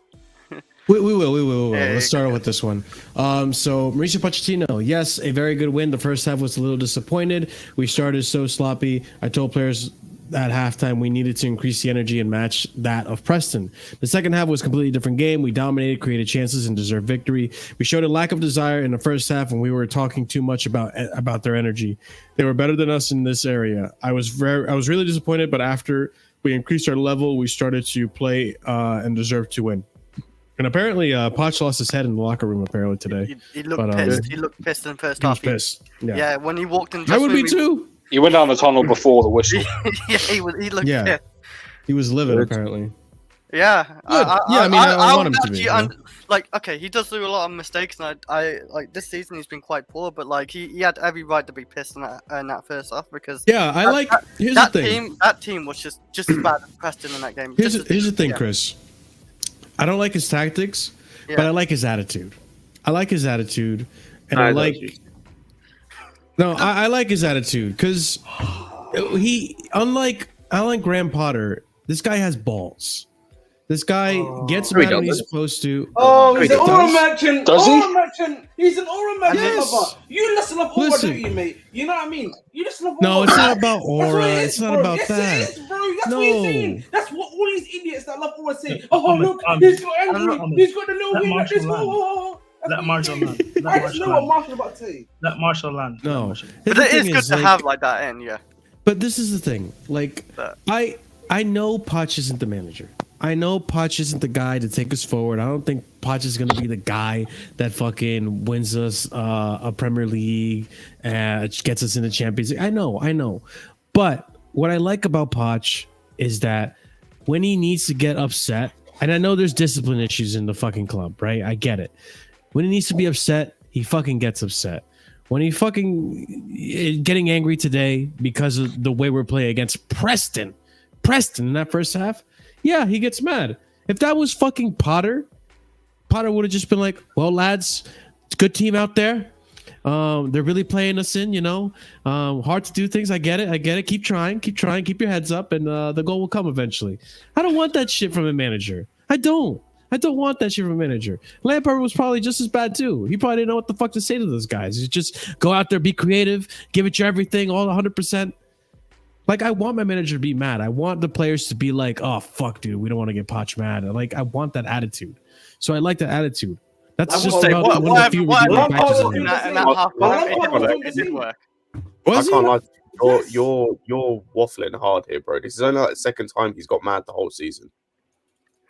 We will. Yeah, Let's start with this one. So Mauricio Pochettino, yes, a very good win. The first half was a little disappointed. We started so sloppy. I told players at halftime we needed to increase the energy and match that of Preston. The second half was a completely different game. We dominated, created chances, and deserved victory. We showed a lack of desire in the first half, and we were talking too much about their energy. They were better than us in this area. I was really disappointed, but after we increased our level, we started to play and deserved to win. And apparently, Poch lost his head in the locker room apparently today. He looked pissed. He looked pissed in the first half. He was pissed. Yeah, when he walked in. I would be too. He went down the tunnel before the whistle. Yeah, he looked pissed. He was livid apparently. Yeah. I want him to be. Okay, he does do a lot of mistakes, and I like this season he's been quite poor, but like he had every right to be pissed in that first half because here's the thing. That team was just as bad as Preston in that game. Here's the thing, Chris. I don't like his tactics, but I like his attitude. I like his attitude, and I like his attitude because unlike Graham Potter, this guy has balls. This guy gets mad when he's supposed to. Oh, he's an aura merchant. Does he? Aura merchant. He's an aura merchant. Yes. You listen up aura, don't you, mate? You know what I mean? You listen up aura. No, it's not about aura. It's not about that. Yes, it is, bro. That's what he's saying. That's what all these idiots that love aura say. Oh, look, he's got angry. He's got the little wing like this. Let Marshall land. I just know what Marshall about to say. Let Marshall land. No, but it is good to have like that in, yeah. But this is the thing. Like, I know Poch isn't the manager. I know Poch isn't the guy to take us forward. I don't think Poch is going to be the guy that fucking wins us a Premier League and gets us in the Champions League. I know. But what I like about Poch is that when he needs to get upset, and I know there's discipline issues in the fucking club, right? I get it. When he needs to be upset, he fucking gets upset. When he fucking getting angry today because of the way we're playing against Preston in that first half, yeah, he gets mad. If that was fucking Potter would have just been like, well, lads, it's a good team out there. They're really playing us in, hard to do things. I get it. Keep trying. Keep your heads up, and the goal will come eventually. I don't want that shit from a manager. I don't want that shit from a manager. Lampard was probably just as bad too. He probably didn't know what the fuck to say to those guys. You just go out there, be creative, give it your everything, all 100%. Like, I want my manager to be mad. I want the players to be like, "Oh fuck, dude, we don't want to get Poch mad." Like, I want that attitude. So I like that attitude. That's I'm just saying, about one of the few redeeming factors in in him. that half Well, time, Lampard it did work. Was I can't he? lie. Yes. You're waffling hard here, bro. This is only like the second time he's got mad the whole season.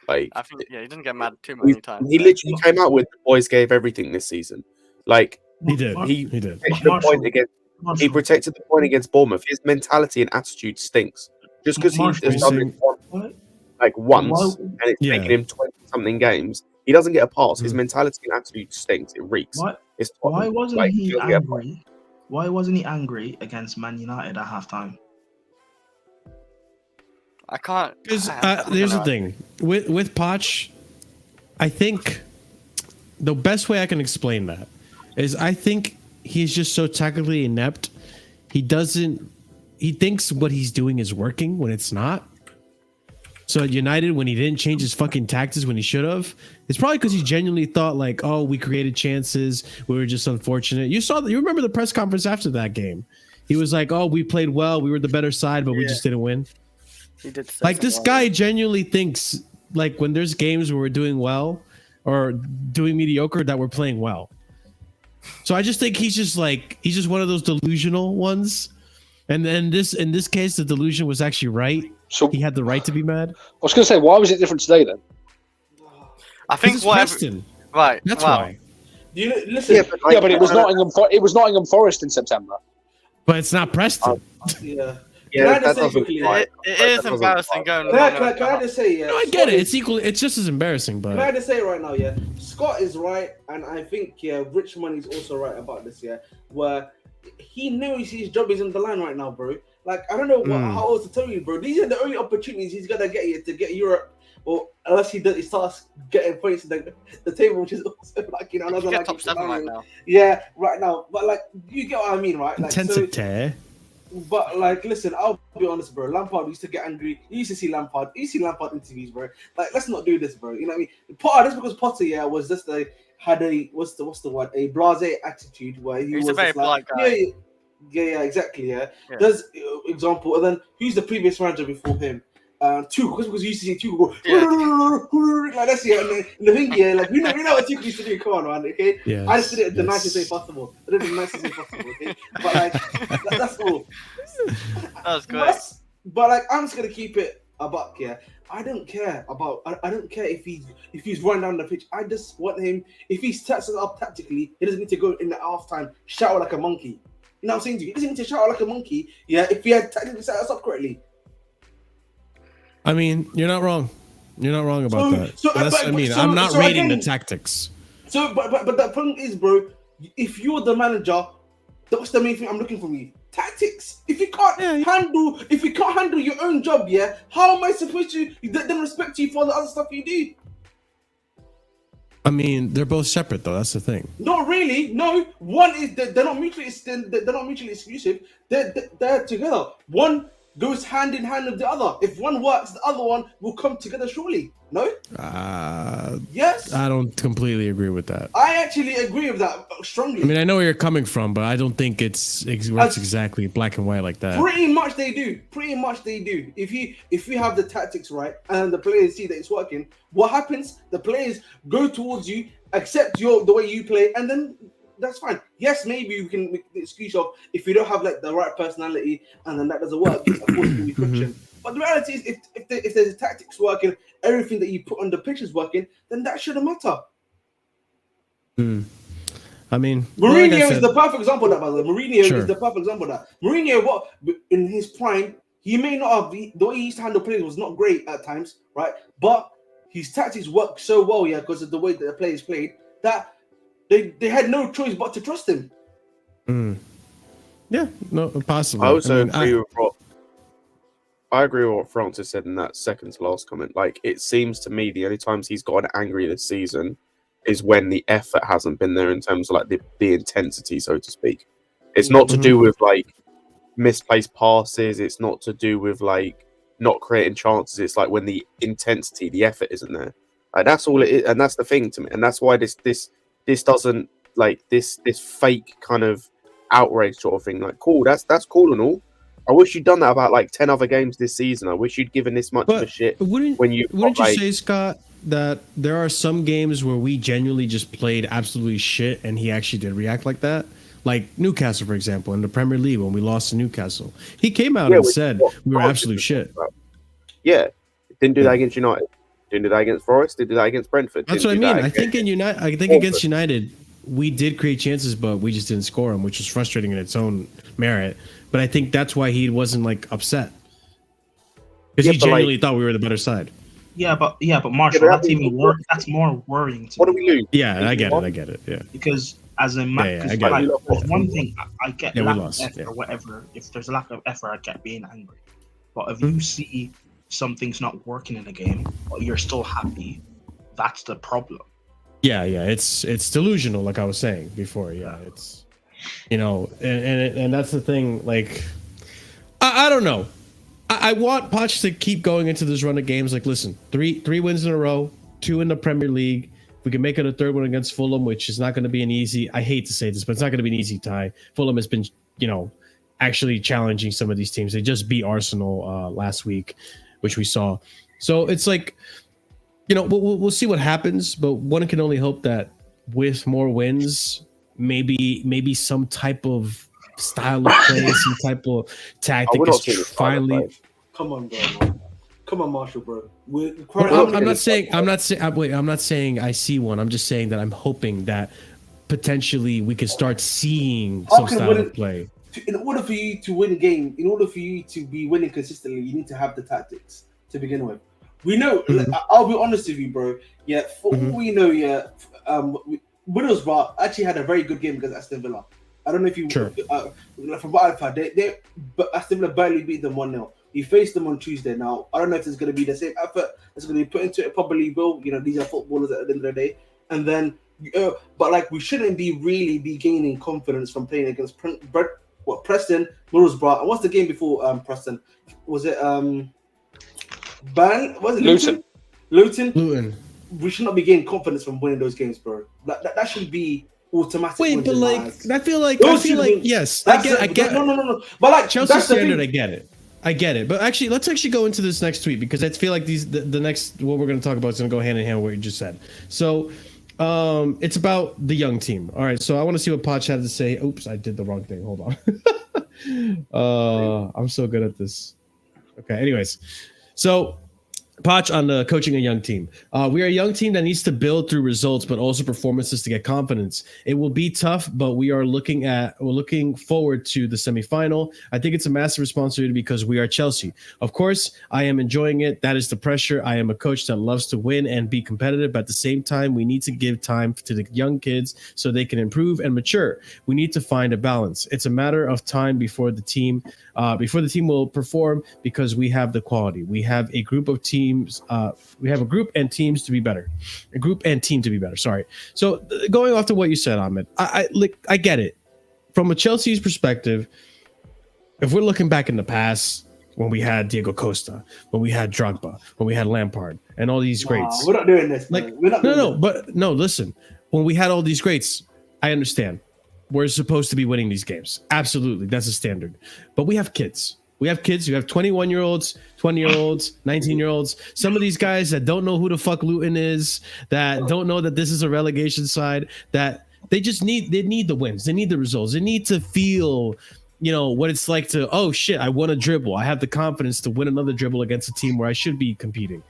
Like, I think, yeah, he didn't get mad too he many times. he literally came out with the boys gave everything this season. Like, He did. He- He did. protected the point against, he Marshall, protected the point against Bournemouth. His mentality and attitude stinks. Just because he Marshall, has done it what? once, and it's Yeah. taken him 20-something games, he doesn't get a pass. His mentality and attitude stinks. It reeks. What? It's Why wasn't like, he doesn't get a pass. angry? Why wasn't he angry against Man United at halftime? I can't. Because I don't here's the know. thing with Poch, I think the best way I can explain that is I think he's just so technically inept. He thinks what he's doing is working when it's not. So at United, when he didn't change his fucking tactics when he should have, it's probably because he genuinely thought like, "Oh, we created chances. We were just unfortunate." You remember the press conference after that game? He was like, "Oh, we played well. We were the better side, but we just didn't win." He did say Like, this something guy genuinely thinks like when there's games where we're doing well or doing mediocre that we're playing well. So I just think he's just one of those delusional ones. And then in this case, the delusion was actually right. So He had the right to be mad. I was going to say, why was it different today then? I Because think it's whatever. Preston. Right. That's wow. why. You know, listen. Yeah, but it was Nottingham. It was Nottingham Forest in September. But it's not Preston. Yeah. Yeah, Can I just that say doesn't quickly? It is doesn't embarrassing apply. going. Can I just say, yeah? No, I get it. It's equal. It's just as embarrassing, Can I but just say it right now, yeah? Scott is right, and I think, yeah, Rich Money's also right about this, yeah? Where he knows his job is on the line right now, bro. Like, I don't know how else to tell you, bro. These are the only opportunities he's gonna get here to get Europe, or unless he starts getting points in the table, which is also like, you know, another Get like top 7 right now. Yeah, right now. But like, you get what I mean, right? Like, so, intensity. but like, listen, I'll be honest, bro. Lampard used to get angry. You used to see Lampard. You see Lampard interviews, bro. Like, let's not do this, bro. You know what I mean? Potter, just because Potter, yeah, was just had a what's the word? A blasé attitude where he He's was a very just like, polite guy. yeah, exactly, yeah. Yeah. Does example, and then who's the previous manager before him? Tuchel, because you used to see Tuchel go like that's it. And the thing, yeah, like we know what Tuchel used to do. Come on, man, okay? Yes, I just did it the yes. nicest way possible. I did it the nicest way possible, okay? But like, that's all. That was great. But like, I'm just gonna keep it a buck, yeah. I don't care about. I don't care if he's running down the pitch. I just want him. If he sets us up tactically, he doesn't need to go in the halftime shout like a monkey. You know what I'm saying to you? He doesn't need to shout like a monkey. Yeah, if he had tactically set us up correctly. I mean, you're not wrong. You're not wrong about that. I'm not reading the tactics. So, but the point is, bro, if you're the manager, that's the main thing I'm looking for you. Tactics. If you can't handle your own job, yeah, how am I supposed to then respect you for the other stuff you do? I mean, they're both separate, though. That's the thing. Not really. No, one is they're not mutually exclusive. They're together. One goes hand in hand with the other. If one works, the other one will come together surely. No? Yes? I don't completely agree with that. I actually agree with that strongly. I mean, I know where you're coming from, but I don't think it's exactly black and white like that. Pretty much they do. If you have the tactics right and the players see that it's working, what happens? The players go towards you, accept the way you play, and then that's fine. Yes, maybe you can make the excuse of if you don't have like the right personality and then that doesn't work, of course it will be friction. But the reality is if there's tactics working, everything that you put on the pitch is working, then that shouldn't matter. I mean, Mourinho is the perfect example of that, by the way. Mourinho is the perfect example of that. Mourinho, in his prime, he may not have the way he used to handle players was not great at times, right? But his tactics worked so well, yeah, because of the way that the players played, that they had no choice but to trust him. Yeah, no, possibly. I also agree with what I agree with what Francis said in that second to last comment. Like, it seems to me the only times he's gotten angry this season is when the effort hasn't been there in terms of like the intensity, so to speak. It's not to do with like misplaced passes. It's not to do with like not creating chances. It's like when the intensity, the effort isn't there. Like, that's all it is, and that's the thing to me. And that's why this doesn't like this fake kind of outrage sort of thing. Like, cool, that's cool and all, I wish you'd done that about like 10 other games this season. I wish you'd given this much of a shit. Wouldn't when you say, Scott, that there are some games where we genuinely just played absolutely shit and he actually did react like that? Like Newcastle, for example, in the Premier League when we lost to Newcastle. He came out and said we were absolute shit. Yeah. Didn't do that against United. Didn't do that against Forest. Didn't do that against Brentford. That's what I mean. I think against United, we did create chances, but we just didn't score them, which was frustrating in its own merit. But I think that's why he wasn't like upset. Because he genuinely thought we were the better side. Yeah, but Marshall, that's more worrying to me. What do we lose? Yeah, I get it. Yeah. Because as a one thing I get lack of effort or whatever. If there's a lack of effort, I get being angry. But if you see something's not working in a game, but you're still happy, that's the problem. Yeah, it's delusional, like I was saying before. Yeah, it's and that's the thing. Like, I don't know. I want Poch to keep going into this run of games. Like, listen, three wins in a row, 2 in the Premier League. We can make it a third one against Fulham, which is not going to be an easy. I hate to say this, but it's not going to be an easy tie. Fulham has been, actually challenging some of these teams. They just beat Arsenal last week, which we saw. So it's like, we'll see what happens. But one can only hope that with more wins, maybe some type of style of play, some type of tactic is finally. Come on, bro. Come on, Marshall, bro. I'm not saying I see one. I'm just saying that I'm hoping that potentially we could start seeing some style of play. In order for you to win a game, in order for you to be winning consistently, you need to have the tactics to begin with. We know. I'll be honest with you, bro. Yeah, for all we know, Middlesbrough actually had a very good game against Aston Villa. I don't know if you from what I've heard, but Aston Villa barely beat them 1-0. We faced them on Tuesday. Now I don't know if there's going to be the same effort that's going to be put into it. Probably will. These are footballers at the end of the day. And then, but like we shouldn't be gaining confidence from playing against Preston, Middlesbrough, and what's the game before Preston? Was it Luton? We should not be gaining confidence from winning those games, bro. That should be automatic. Wait, but I feel like yes, I get. No. But like Chelsea standard, I get it. But actually, let's go into this next tweet because I feel like the next what we're going to talk about is going to go hand in hand with what you just said. So, it's about the young team. All right, so I want to see what Poch had to say. Oops, I did the wrong thing. Hold on. I'm so good at this. Okay. Anyways, so. Poch on the coaching a young team. We are a young team that needs to build through results, but also performances to get confidence. It will be tough, but we're looking forward to the semifinal. I think it's a massive responsibility because we are Chelsea. Of course, I am enjoying it. That is the pressure. I am a coach that loves to win and be competitive. But at the same time, we need to give time to the young kids so they can improve and mature. We need to find a balance. It's a matter of time before the team will perform because we have the quality. We have a group of teams. We have a group and teams to be better. A group and team to be better. Sorry. So going off to what you said, Ahmed, I get it. From a Chelsea's perspective, if we're looking back in the past, when we had Diego Costa, when we had Drogba, when we had Lampard, and all these greats, we're not doing this. Listen. When we had all these greats, I understand. We're supposed to be winning these games. Absolutely, that's a standard. But we have kids. We have kids who have 21-year-olds, 20-year-olds, 19-year-olds. Some of these guys that don't know who the fuck Luton is, that don't know that this is a relegation side, that they need the wins. They need the results. They need to feel, what it's like to, oh shit, I won a dribble. I have the confidence to win another dribble against a team where I should be competing.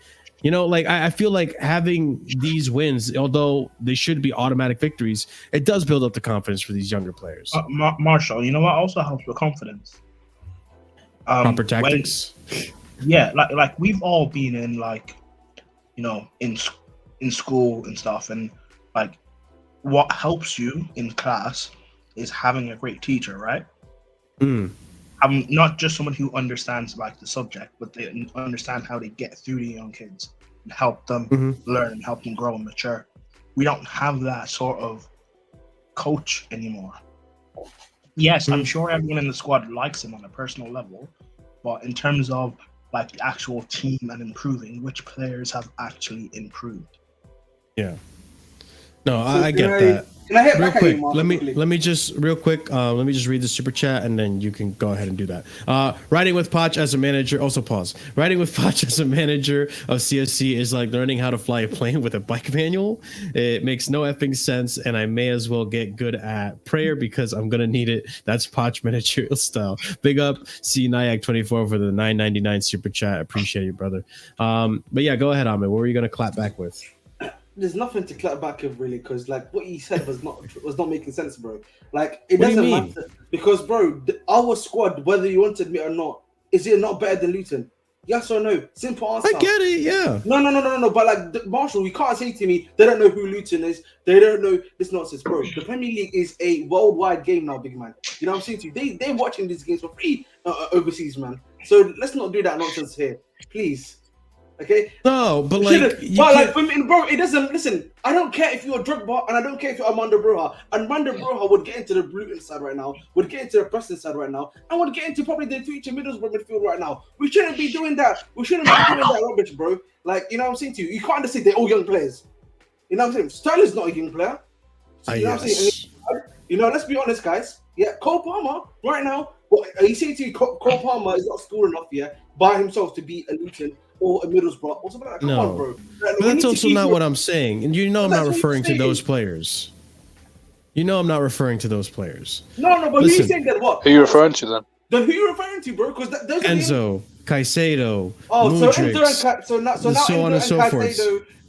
I feel like having these wins, although they should be automatic victories, it does build up the confidence for these younger players. Marshall, you know what also helps with confidence? Proper tactics. Like we've all been in in school and stuff, and like what helps you in class is having a great teacher, right? I'm not just someone who understands like the subject, but they understand how they get through the young kids and help them learn and help them grow and mature. We don't have that sort of coach anymore. Yes, I'm sure everyone in the squad likes him on a personal level, but in terms of like the actual team and improving, which players have actually improved? Yeah. No, So I get can that. Can I hit Real back at quick, you, Mark, let quickly? me just read the super chat and then you can go ahead and do that. Writing with Poch as a manager. Also pause. Writing with Poch as a manager of CSC is like learning how to fly a plane with a bike manual. It makes no effing sense, and I may as well get good at prayer because I'm gonna need it. That's Poch managerial style. Big up, C Nyack 24 for the $9.99 super chat. Appreciate you, brother. But yeah, go ahead, Ahmed. What were you gonna clap back with? There's nothing to clap back of really, because like what he said was not making sense, bro. Like it What do you doesn't mean? matter because, bro, our squad, whether you want to admit or not, is it not better than Luton? Yes or no? Simple answer. I get it, yeah. No. But like Marshall, you can't say to me they don't know who Luton is. They don't know this nonsense, bro. The Premier League is a worldwide game now, big man. You know what I'm saying to you? They're watching these games for free overseas, man. So let's not do that nonsense here, please. Okay. No, but like, for me, bro, it doesn't. Listen, I don't care if you're Drogba, and I don't care if you're Armando Broja. Armando Broja would get into the Luton side right now, would get into the Preston side right now, and would get into probably the future Middlesbrough midfield right now. We shouldn't be doing that. We shouldn't be doing that rubbish, bro. Like, you know what I'm saying to you? You can't just say they're all young players. You know what I'm saying? Sterling's not a young player. So, you know what I'm saying? You know, let's be honest, guys. Yeah, Cole Palmer right now. What are you saying to you? Cole Palmer is not scoring enough, yeah, by himself to beat a Luton or a Middlesbrough or something like that. Come on, bro. But that's also not what I'm saying. And you know I'm not referring to those players. You know I'm not referring to those players. No, but who's saying that? What? Who are you referring to then? Then who are you referring to, bro? Because those Enzo, Caicedo, Mudryk, so now so on and so forth.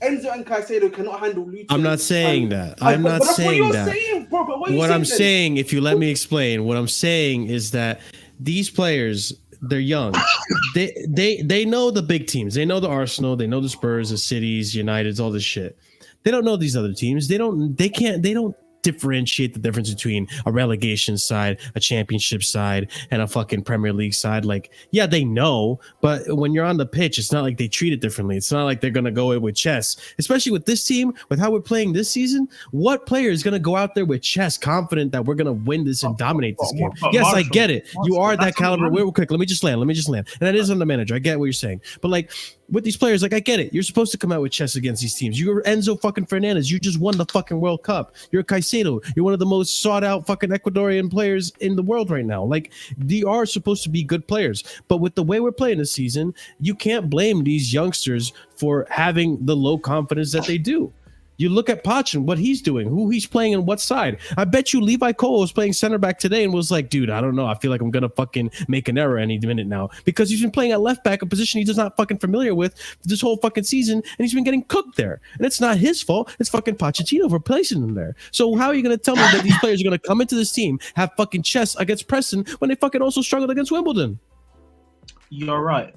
Enzo and Caicedo cannot handle Luton. I'm not saying that. I'm not saying that. Saying, bro, but what I'm saying, if you let me explain, what I'm saying is that these players, they're young. They know the big teams. They know the Arsenal. They know the Spurs, the Cities, Uniteds, all this shit. They don't know these other teams. They don't differentiate the difference between a relegation side, a championship side, and a fucking Premier League side. Like, yeah, they know, but when you're on the pitch, it's not like they treat it differently. It's not like they're gonna go in with chess, especially with this team, with how we're playing this season. What player is gonna go out there with chess, confident that we're gonna win this and dominate this game? Yes, I get it. You are that caliber. Real quick, let me just land. And that is on the manager. I get what you're saying, but like with these players, like I get it. You're supposed to come out with chess against these teams. You're Enzo fucking Fernandez. You just won the fucking World Cup. You're Caicedo. You're one of the most sought out fucking Ecuadorian players in the world right now. Like, they are supposed to be good players. But with the way we're playing this season, you can't blame these youngsters for having the low confidence that they do. You look at Poch and what he's doing, who he's playing on what side. I bet you Levi Cole was playing center back today and was like, dude, I don't know. I feel like I'm going to fucking make an error any minute now, because he's been playing at left back, a position he's not fucking familiar with this whole fucking season, and he's been getting cooked there. And it's not his fault. It's fucking Pochettino for placing him there. So how are you going to tell me that these players are going to come into this team, have fucking chess against Preston when they fucking also struggled against Wimbledon? You're right.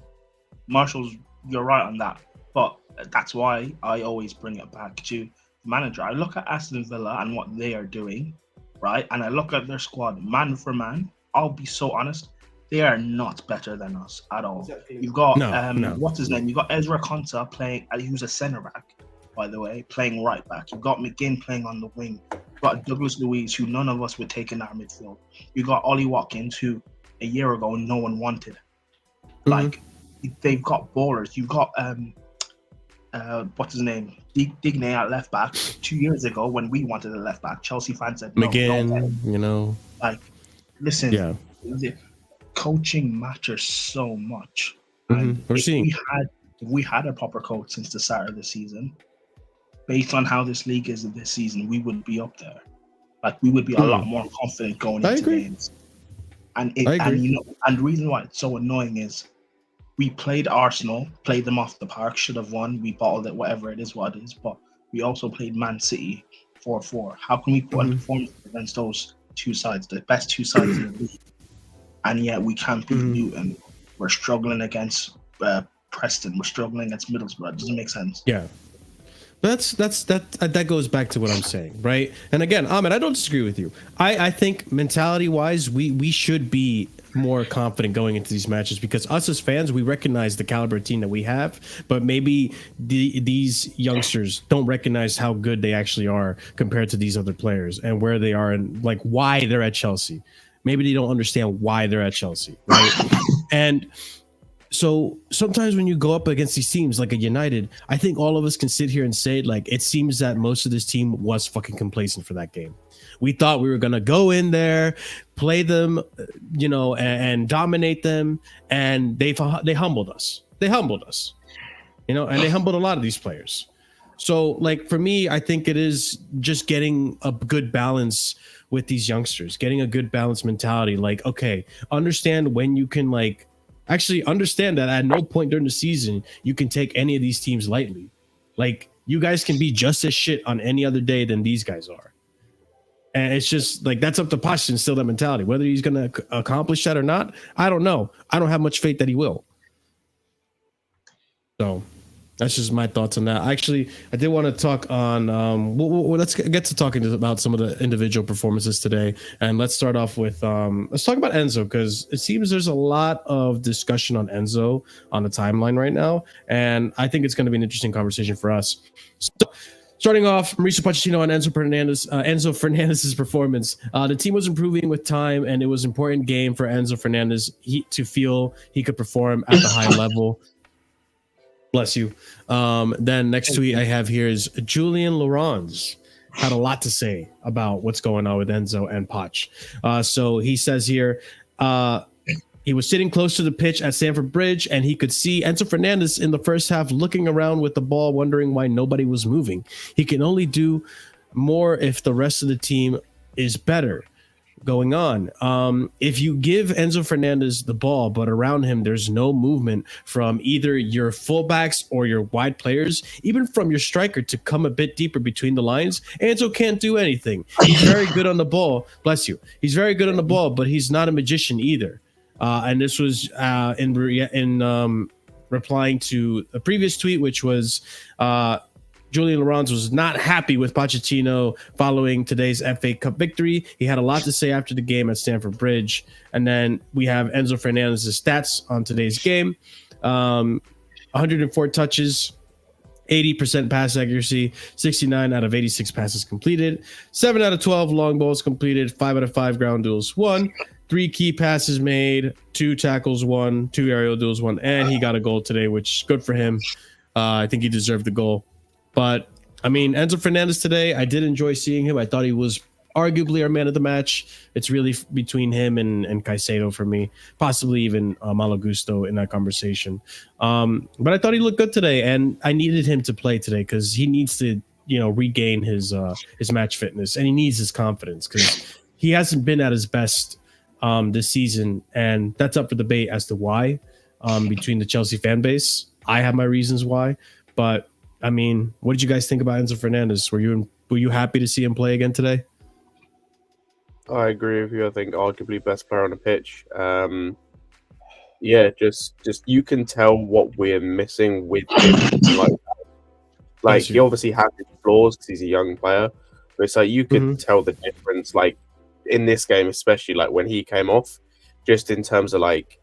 Marshall's, you're right on that. But that's why I always bring it back to the manager. I look at Aston Villa and what they are doing, right? And I look at their squad man for man. I'll be so honest, they are not better than us at all. Exactly. You've got what's his name? You've got Ezra Konsa playing. Who's a centre back, by the way, playing right back. You've got McGinn playing on the wing. You've got Douglas Luiz, who none of us would take in our midfield. You got Ollie Watkins, who a year ago no one wanted. Like, they've got ballers. You've got what's his name? Digne at left back. 2 years ago, when we wanted a left back, Chelsea fans said no. McGinn, you know. Like, listen, the coaching matters so much. And if we had a proper coach since the start of the season, based on how this league is this season, we would be up there. Like, we would be a lot more confident going into games. And the reason why it's so annoying is we played Arsenal, played them off the park, should have won. We bottled it, whatever it is, what it is. But we also played Man City 4-4. How can we put a performance against those two sides, the best two sides in the league? And yet we can't beat Luton. We're struggling against Preston. We're struggling against Middlesbrough. It doesn't make sense. Yeah. That goes back to what I'm saying, right? And again, Ahmed, I don't disagree with you. I think mentality-wise, we should be more confident going into these matches, because us as fans, we recognize the caliber of team that we have, but maybe these youngsters don't recognize how good they actually are compared to these other players and where they are and like why they're at Chelsea. Maybe they don't understand why they're at Chelsea, right? And So sometimes when you go up against these teams like a United, I think all of us can sit here and say, like, it seems that most of this team was fucking complacent for that game. We thought we were going to go in there, play them, and dominate them. And they humbled us. They humbled us, and they humbled a lot of these players. So, like, for me, I think it is just getting a good balance with these youngsters, getting a good balanced mentality. Like, okay, understand when you can, like, actually understand that at no point during the season you can take any of these teams lightly. Like, you guys can be just as shit on any other day than these guys are. And it's just like, that's up to Poch to instill that mentality. Whether he's going to accomplish that or not, I don't know. I don't have much faith that he will. So that's just my thoughts on that. Actually, I did want to talk on, let's get to talking about some of the individual performances today. And let's start off with, let's talk about Enzo, because it seems there's a lot of discussion on Enzo on the timeline right now. And I think it's going to be an interesting conversation for us. So, starting off, Mauricio Pochettino and Enzo Fernandez's performance. The team was improving with time, and it was an important game for Enzo Fernandez to feel he could perform at the high level. Bless you. Then next tweet I have here is Julian Laurens had a lot to say about what's going on with Enzo and Poch. So he says here, he was sitting close to the pitch at Stamford Bridge, and he could see Enzo Fernandez in the first half looking around with the ball, wondering why nobody was moving. He can only do more if the rest of the team is better. Going on, if you give Enzo Fernandez the ball, but around him there's no movement from either your fullbacks or your wide players, even from your striker to come a bit deeper between the lines, Enzo can't do anything. He's very good on the ball. Bless you. He's very good on the ball, but he's not a magician either. And this was in replying to a previous tweet, which was Julian Laurens was not happy with Pochettino following today's FA Cup victory. He had a lot to say after the game at Stamford Bridge. And then we have Enzo Fernandez's stats on today's game. 104 touches, 80% pass accuracy, 69 out of 86 passes completed, 7 out of 12 long balls completed, 5 out of 5 ground duels won, 3 key passes made, 2 tackles won, 2 aerial duels won, and he got a goal today, which is good for him. I think he deserved the goal. But, I mean, Enzo Fernandez today, I did enjoy seeing him. I thought he was arguably our man of the match. It's really between him and Caicedo for me, possibly even Malo Gusto in that conversation. But I thought he looked good today, and I needed him to play today because he needs to, regain his match fitness, and he needs his confidence because he hasn't been at his best this season, and that's up for debate as to why between the Chelsea fan base. I have my reasons why, but I mean, what did you guys think about Enzo Fernandez? Were you happy to see him play again today? I agree with you. I think arguably best player on the pitch. Just you can tell what we're missing with him. Like he obviously has his flaws because he's a young player, but it's like you could tell the difference. Like in this game, especially like when he came off, just in terms of like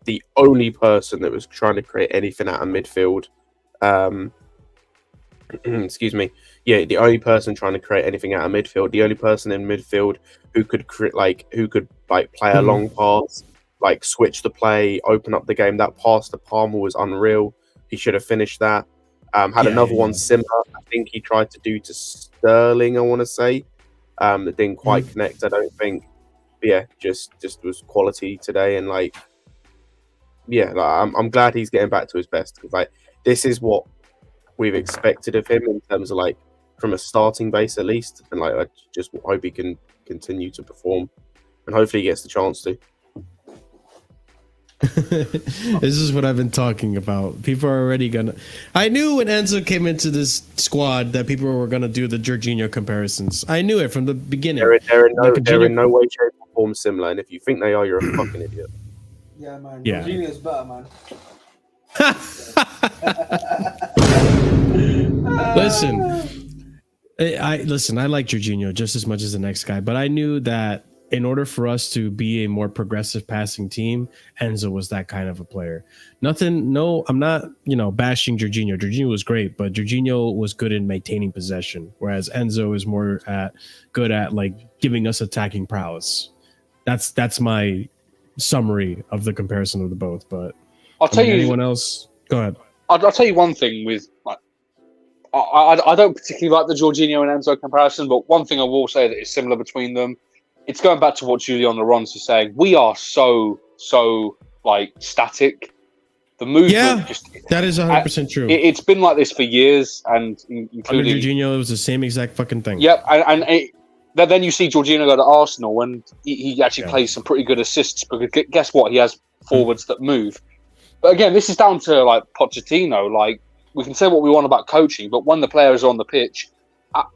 the only person that was trying to create anything out of midfield. Excuse me. Yeah, the only person trying to create anything out of midfield, the only person in midfield who could play a long pass, like switch the play, open up the game. That pass to Palmer was unreal. He should have finished that. Had another one similar. I think he tried to do to Sterling, I want to say. That didn't quite connect, I don't think. But yeah, just was quality today, and I'm glad he's getting back to his best because this is what we've expected of him in terms of from a starting base at least, and I just hope he can continue to perform, and hopefully he gets the chance to. This is what I've been talking about. People are already gonna. I knew when Enzo came into this squad that people were gonna do the Jorginho comparisons. I knew it from the beginning. They're in no way, shape, or form similar, and if you think they are, you're a fucking idiot. Yeah, man. Yeah. Jorginho's better, man. Listen, I like Jorginho just as much as the next guy, but I knew that in order for us to be a more progressive passing team, Enzo was that kind of a player. I'm not, bashing Jorginho. Jorginho was great, but Jorginho was good in maintaining possession, whereas Enzo is more good at giving us attacking prowess. That's my summary of the comparison of the both, but I'll tell you. Anyone else? Go ahead. I'll tell you one thing with like, I don't particularly like the Jorginho and Enzo comparison, but one thing I will say that is similar between them. It's going back to what Julian Laurence was saying. We are so like static. The movement, that is 100% true. It's been like this for years, and Under including Jorginho, it was the same exact fucking thing. Yep, then you see Jorginho go to Arsenal, and he actually plays some pretty good assists. Because guess what? He has forwards that move. But again, this is down to like Pochettino. Like we can say what we want about coaching, but when the players are on the pitch,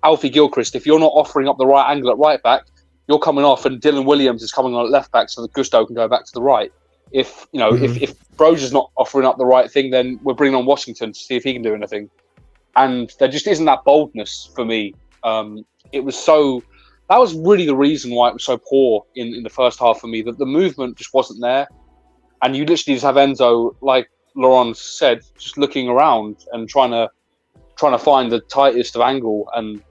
Alfie Gilchrist, if you're not offering up the right angle at right back, you're coming off, and Dylan Williams is coming on at left back, so that Gusto can go back to the right. If if Broja's not offering up the right thing, then we're bringing on Washington to see if he can do anything. And there just isn't that boldness for me. That was really the reason why it was so poor in the first half for me. That the movement just wasn't there, and you literally just have Enzo, like Laurent said, just looking around and trying to find the tightest of angle, and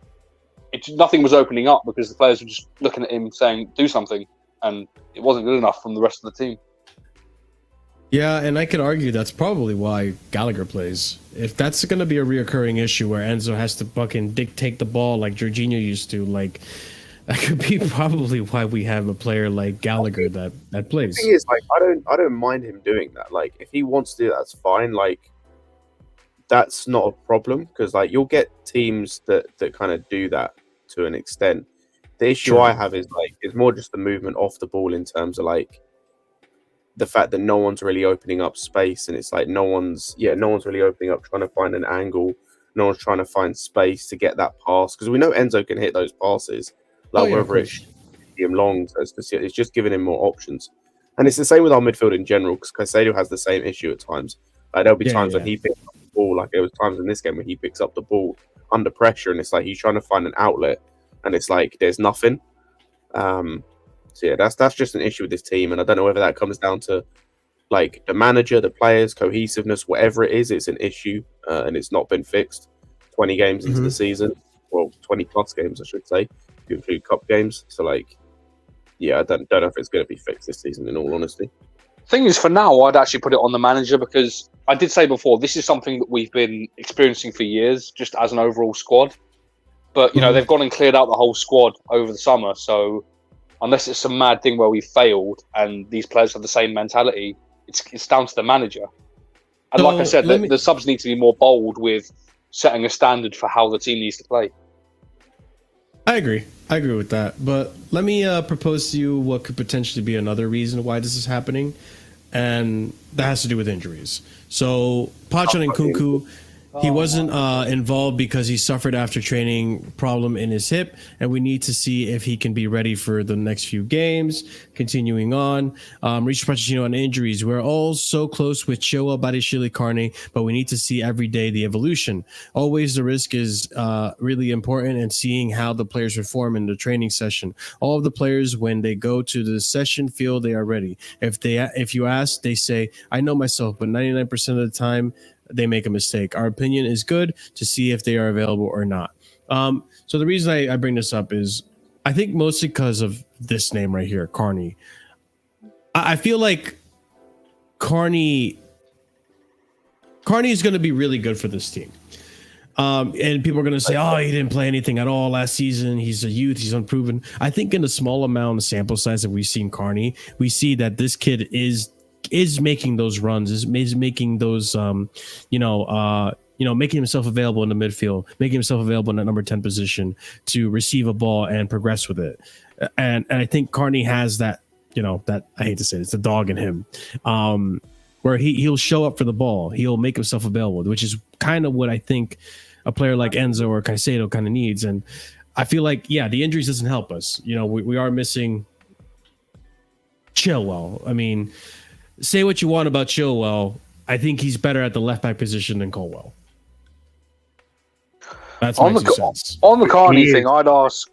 nothing was opening up because the players were just looking at him saying, "Do something," and it wasn't good enough from the rest of the team. Yeah, and I could argue that's probably why Gallagher plays. If that's going to be a reoccurring issue where Enzo has to fucking dictate the ball like Jorginho used to, like that could be probably why we have a player like Gallagher that plays. The thing is, like, I don't mind him doing that. Like, if he wants to do that, that's fine. Like, that's not a problem because, like, you'll get teams that kind of do that to an extent. The issue I have is like it's more just the movement off the ball in terms of like the fact that no one's really opening up space, and it's like no one's really opening up, trying to find an angle. No one's trying to find space to get that pass because we know Enzo can hit those passes, like whether it's medium long. So it's just giving him more options, and it's the same with our midfield in general because Caicedo has the same issue at times. Like there'll be times when he picks up the ball, like there was times in this game where he picks up the ball under pressure, and it's like he's trying to find an outlet, and it's like there's nothing. So yeah, that's just an issue with this team, and I don't know whether that comes down to like the manager, the players, cohesiveness, whatever it is. It's an issue, and it's not been fixed. 20 games into the season, well, 20 plus games, I should say, if you include cup games. So like, yeah, I don't know if it's going to be fixed this season. In all honesty, thing is, for now, I'd actually put it on the manager because I did say before this is something that we've been experiencing for years, just as an overall squad. But they've gone and cleared out the whole squad over the summer, so. Unless it's some mad thing where we failed and these players have the same mentality, it's down to the manager. And like I said, the subs need to be more bold with setting a standard for how the team needs to play. I agree with that. But let me propose to you what could potentially be another reason why this is happening, and that has to do with injuries. So Pochettino and Kunku, he wasn't involved because he suffered after training problem in his hip, and we need to see if he can be ready for the next few games. Continuing on, Mauricio Pochettino on injuries. We're all so close with Chilwell, Badiashile, Carney, but we need to see every day the evolution. Always the risk is really important, and seeing how the players perform in the training session. All of the players, when they go to the session, feel they are ready. If you ask, they say, "I know myself," but 99% of the time, they make a mistake. Our opinion is good to see if they are available or not. So the reason I bring this up is I think mostly because of this name right here, Carney. I feel like Carney is going to be really good for this team. And people are going to say, "Oh, he didn't play anything at all last season. He's a youth. He's unproven." I think in the small amount of sample size that we've seen Carney, we see that this kid is making those runs, is making those, making himself available in the midfield, making himself available in that number 10 position to receive a ball and progress with it. And I think Carney has that, that I hate to say it, it's the dog in him, where he'll show up for the ball. He'll make himself available, which is kind of what I think a player like Enzo or Caicedo kind of needs. And I feel like, the injuries doesn't help us. We are missing Chilwell. I mean, say what you want about Chilwell, I think he's better at the left back position than Colwell. That's my 2 cents. On the Carney thing, I'd ask.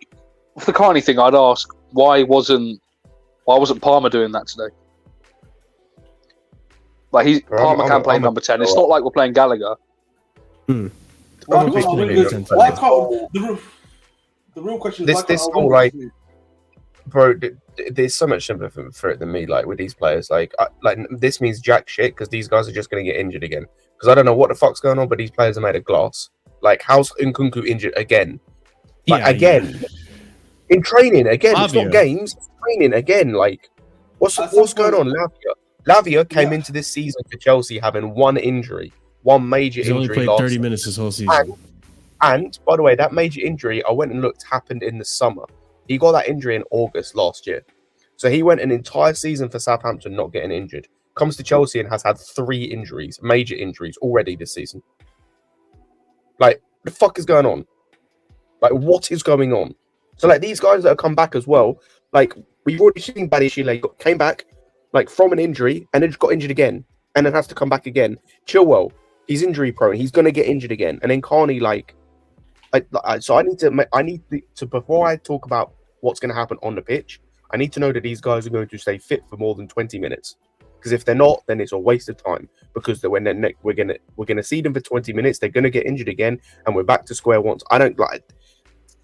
For the Carney thing, I'd ask why wasn't Palmer doing that today? Like Palmer can't play number 10. It's not like we're playing Gallagher. The real question is, bro, there's so much sympathy for it than me. Like with these players, like this means jack shit because these guys are just gonna get injured again. Because I don't know what the fuck's going on, but these players are made of glass. Like, how's Nkunku injured again? Like again in training again. It's not games. It's training again. Like, what's going on? Lavia came into this season for Chelsea having one injury, one major injury. He's only played 30 minutes this whole season. And by the way, that major injury, I went and looked, happened in the summer. He got that injury in August last year. So he went an entire season for Southampton not getting injured. Comes to Chelsea and has had 3 injuries, major injuries already this season. Like, the fuck is going on? Like, what is going on? So, like, these guys that have come back as well, like, we've already seen Badiashile came back, like, from an injury and then just got injured again and then has to come back again. Chilwell, he's injury prone. He's going to get injured again. And then Carney, so I need to before I talk about what's going to happen on the pitch, I need to know that these guys are going to stay fit for more than 20 minutes. Because if they're not, then it's a waste of time. Because when they're we're gonna see them for 20 minutes, they're gonna get injured again, and we're back to square one. I don't like.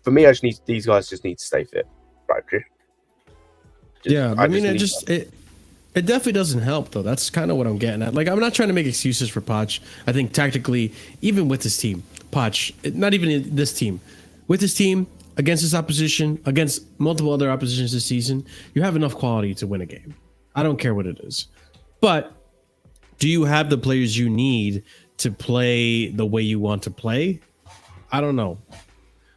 For me, these guys just need to stay fit. Right, it definitely doesn't help though. That's kind of what I'm getting at. Like, I'm not trying to make excuses for Poch. I think tactically, even with this team, Poch, not even in this team, with this team against this opposition, against multiple other oppositions this season, you have enough quality to win a game. I don't care what it is. But do you have the players you need to play the way you want to play? I don't know.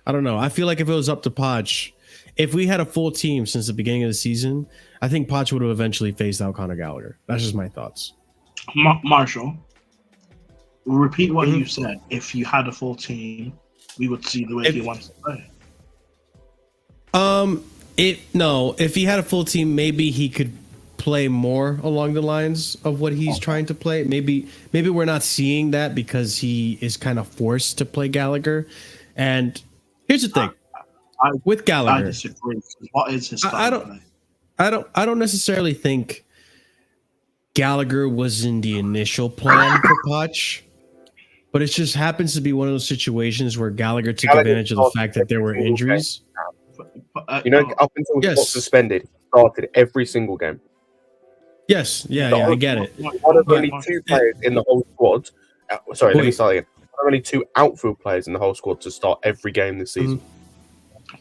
I feel like if it was up to Poch, if we had a full team since the beginning of the season, I think Poch would have eventually phased out Conor Gallagher. That's just my thoughts. Marshall, repeat what you said. If you had a full team, we would see the way he wants to play. If he had a full team, maybe he could play more along the lines of what he's trying to play. Maybe we're not seeing that because he is kind of forced to play Gallagher. And here's the thing with Gallagher, I disagree. What is his style? I don't necessarily think Gallagher was in the initial plan for Poch, but it just happens to be one of those situations where Gallagher took advantage of the fact that there were injuries. Up until he got suspended, he started every single game. Yes, I get it. One of only 2 players in the whole squad. Let me start again. Only 2 outfield players in the whole squad to start every game this season.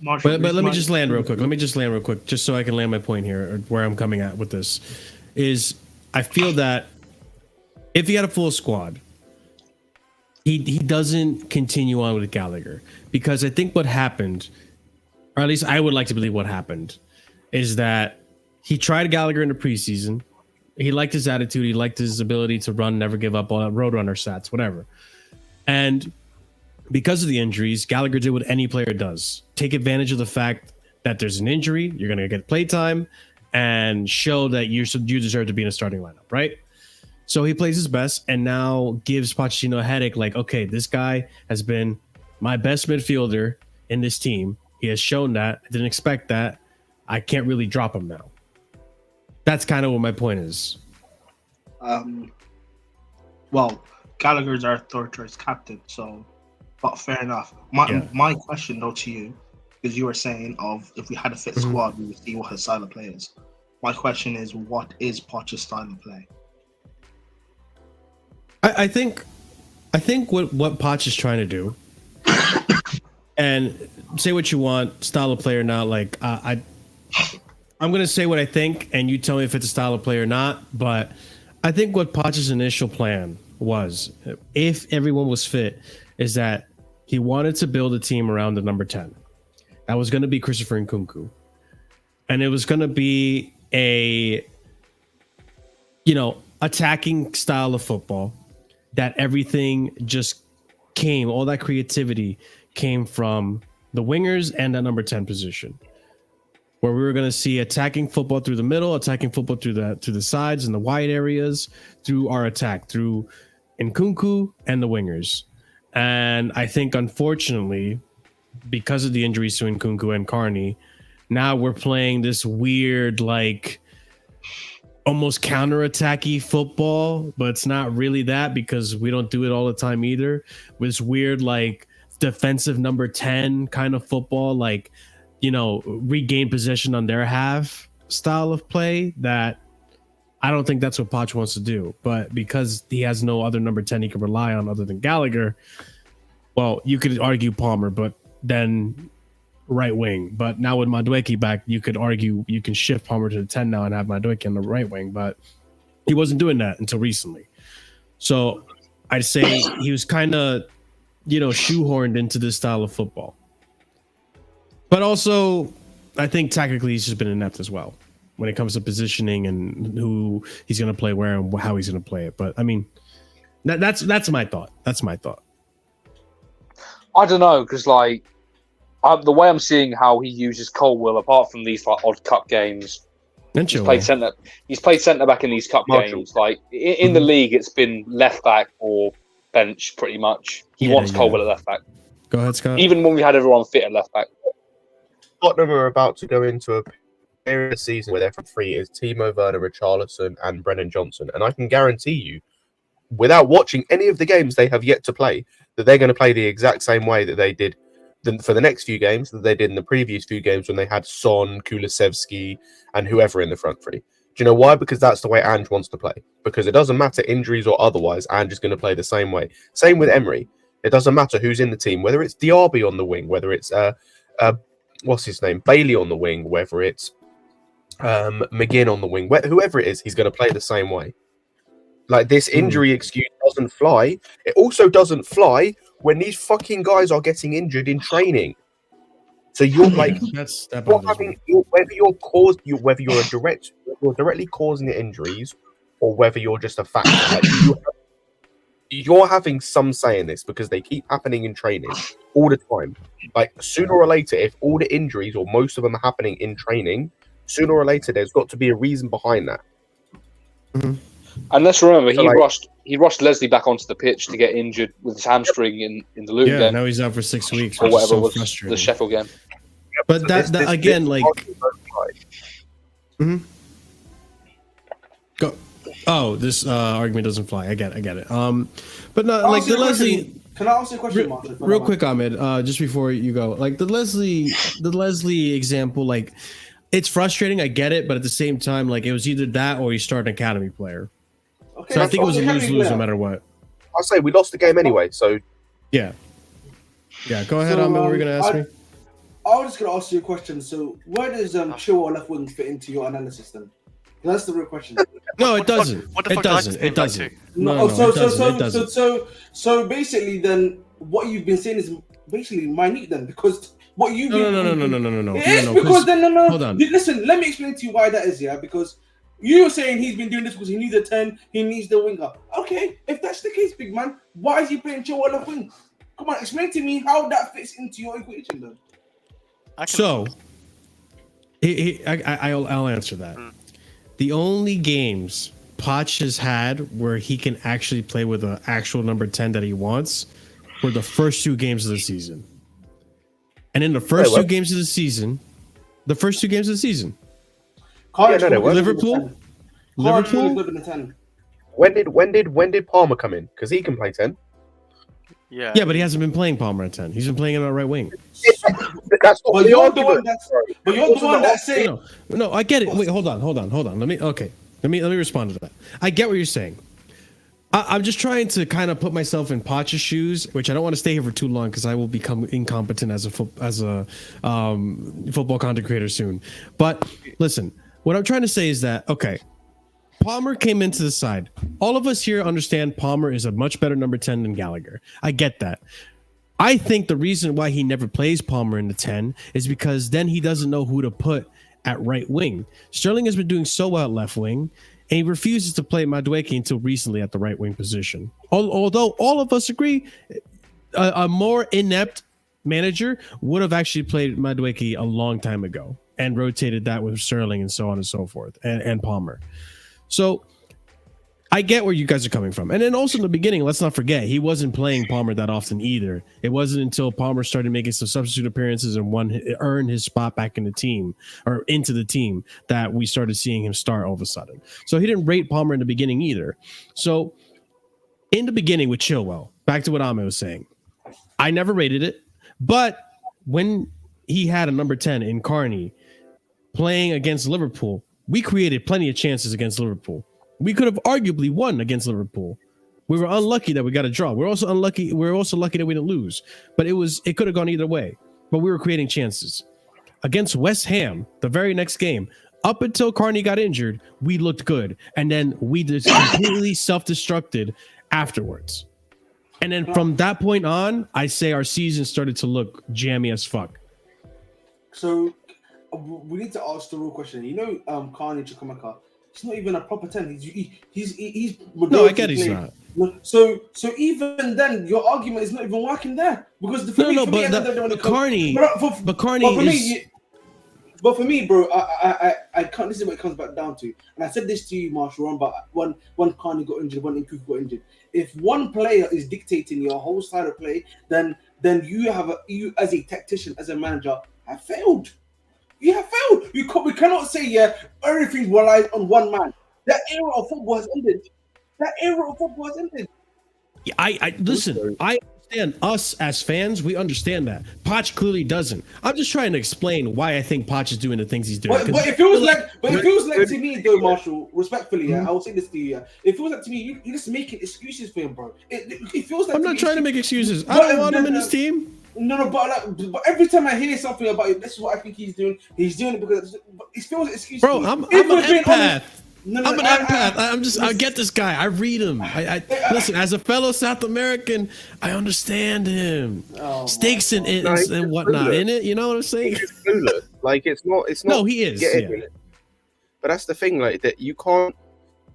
But let me just land real quick. Just so I can land my point here, or where I'm coming at with this, is I feel that if he had a full squad, he doesn't continue on with Gallagher, because I think what happened, or at least I would like to believe what happened, is that he tried Gallagher in the preseason. He liked his attitude. He liked his ability to run, never give up, all that roadrunner stats, whatever. And because of the injuries, Gallagher did what any player does. Take advantage of the fact that there's an injury, you're going to get playtime, and show that you deserve to be in a starting lineup, right? So he plays his best and now gives Pochettino a headache like, okay, this guy has been my best midfielder in this team. He has shown that. I didn't expect that. I can't really drop him now. That's kind of what my point is. Well, Gallagher's our third choice captain, so, but fair enough. My question though to you, because you were saying if we had a fit squad, we would see what his style of play is. My question is, what is Poch's style of play? I think what Poch is trying to do, and say what you want, style of play or not, like I'm going to say what I think, and you tell me if it's a style of play or not. But I think what Poch's initial plan was, if everyone was fit, is that he wanted to build a team around the number 10. That was going to be Christopher Nkunku. And it was going to be a, attacking style of football that everything just came, all that creativity came from the wingers and that number 10 position, where we were going to see attacking football through the middle, attacking football through the sides and the wide areas, through our attack, through Nkunku and the wingers. And I think, unfortunately, because of the injuries to Nkunku and Carney, now we're playing this weird, like, almost counter-attacky football, but it's not really that, because we don't do it all the time either. With this weird, like, defensive number 10 kind of football, like regain possession on their half style of play, that I don't think that's what Poch wants to do. But because he has no other number 10 he can rely on other than Gallagher, well, you could argue Palmer, but then right wing. But now with Madueke back, you could argue you can shift Palmer to the 10 now and have Madueke on the right wing. But he wasn't doing that until recently. So I'd say he was kind of, shoehorned into this style of football. But also, I think tactically he's just been inept as well when it comes to positioning and who he's going to play where and how he's going to play it. But I mean, that's my thought. That's my thought. I don't know, because the way I'm seeing how he uses Colwell, apart from these odd cup games, he's played centre back in these cup games. In the league, it's been left back or bench pretty much. He wants Colwell at left back. Go ahead, Scott. Even when we had everyone fit at left back. Tottenham are about to go into a period of season where their front three is Timo Werner, Richarlison, and Brennan Johnson, and I can guarantee you, without watching any of the games they have yet to play, that they're going to play the exact same way that they did for the next few games that they did in the previous few games when they had Son, Kulusevski, and whoever in the front three. Do you know why? Because that's the way Ange wants to play. Because it doesn't matter injuries or otherwise, Ange is going to play the same way. Same with Emery. It doesn't matter who's in the team, whether it's Diaby on the wing, whether it's what's his name, Bailey on the wing, whether it's McGinn on the wing, whoever it is, he's going to play the same way. This injury excuse doesn't fly. It also doesn't fly when these fucking guys are getting injured in training. So you're whether you're directly causing the injuries, or whether you're just a factor. You're having some say in this because they keep happening in training all the time. Sooner or later, if all the injuries or most of them are happening in training, sooner or later there's got to be a reason behind that. Mm-hmm. And let's remember, he rushed Leslie back onto the pitch to get injured with his hamstring in the Luton game. Now he's out for 6 weeks or whatever was frustrating. the Sheffield game. But that again, mm-hmm. Go. Oh, this argument doesn't fly. I get it. But no, the Leslie. Can I ask you a question, Martin? Real quick, Ahmed, just before you go, the Leslie example, it's frustrating. I get it, but at the same time, it was either that or you start an academy player. Okay, so I think it was a lose-lose no matter what. I'll say we lost the game anyway, so yeah. Go ahead, Ahmed. What were you gonna ask me? I was just gonna ask you a question. So where does Chilwell left wing fit into your analysis then? That's the real question. No, it doesn't. It doesn't. No, it doesn't. So basically, then what you've been saying is basically minute then, because what you've been no. It is because then no. Hold on. Listen, let me explain to you why that is. Yeah, because you're saying he's been doing this because he needs a 10, he needs the winger. Okay, if that's the case, big man, why is he playing Chilwell left wing? Come on, explain to me how that fits into your equation then. So, I'll answer that. The only games Poch has had where he can actually play with an actual number 10 that he wants were the first 2 games of the season. And in the first 2 games of the season, Liverpool. When did Palmer come in? Because he can play 10. Yeah, but he hasn't been playing Palmer at 10. He's been playing it on right wing. That's not the argument. But you're the one that's saying. No, I get it. Wait, hold on. Let me respond to that. I get what you're saying. I'm just trying to kind of put myself in Poch's shoes, which I don't want to stay here for too long because I will become incompetent as a football content creator soon. But listen, what I'm trying to say is that Palmer came into the side. All of us here understand Palmer is a much better number 10 than Gallagher. I get that. I think the reason why he never plays Palmer in the 10 is because then he doesn't know who to put at right wing. Sterling has been doing so well at left wing, and he refuses to play Madueke until recently at the right wing position. Although all of us agree, a more inept manager would have actually played Madueke a long time ago and rotated that with Sterling and so on and so forth, and Palmer. So I get where you guys are coming from. And then also in the beginning, let's not forget, he wasn't playing Palmer that often either. It wasn't until Palmer started making some substitute appearances and earned his spot back in the team or into the team that we started seeing him start all of a sudden. So he didn't rate Palmer in the beginning either. So in the beginning with Chilwell, back to what Ahmed was saying, I never rated it. But when he had a number 10 in Carney playing against Liverpool, we created plenty of chances against Liverpool. We could have arguably won against Liverpool. We were unlucky that we got a draw. We're also lucky that we didn't lose. But it could have gone either way. But we were creating chances. Against West Ham, the very next game, up until Carney got injured, we looked good. And then we just completely self-destructed afterwards. And then from that point on, I say our season started to look jammy as fuck. So we need to ask the real question. You know, Carney Chukwuemeka, he's not even a proper 10. He's no, I get he's not. So even then, your argument is not even working there because Carney, but for me, bro, I can't. This is what it comes back down to, and I said this to you, Marshall, but when Carney got injured, when Nkuku got injured, if one player is dictating your whole style of play, then you as a tactician, as a manager, have failed. You have failed. We cannot say everything relies on one man. That era of football has ended. I listen. I understand us as fans. We understand that. Poch clearly doesn't. I'm just trying to explain why I think Poch is doing the things he's doing. But it feels like to me, though, Marshall. Respectfully, I will say this to you. It feels like to me you're just making excuses for him, bro. It feels like I'm not trying to make excuses. I don't want him in this team. No, but every time I hear something about it, this is what I think he's doing. He's doing it because it feels like excuses. Bro, I'm an empath. I'm an empath. I get this guy. I read him. I listen, as a fellow South American, I understand him. Stakes and whatnot in it. You know what I'm saying? He's clueless. Like it's not. No, he is. Yeah. But that's the thing. Like that, you can't.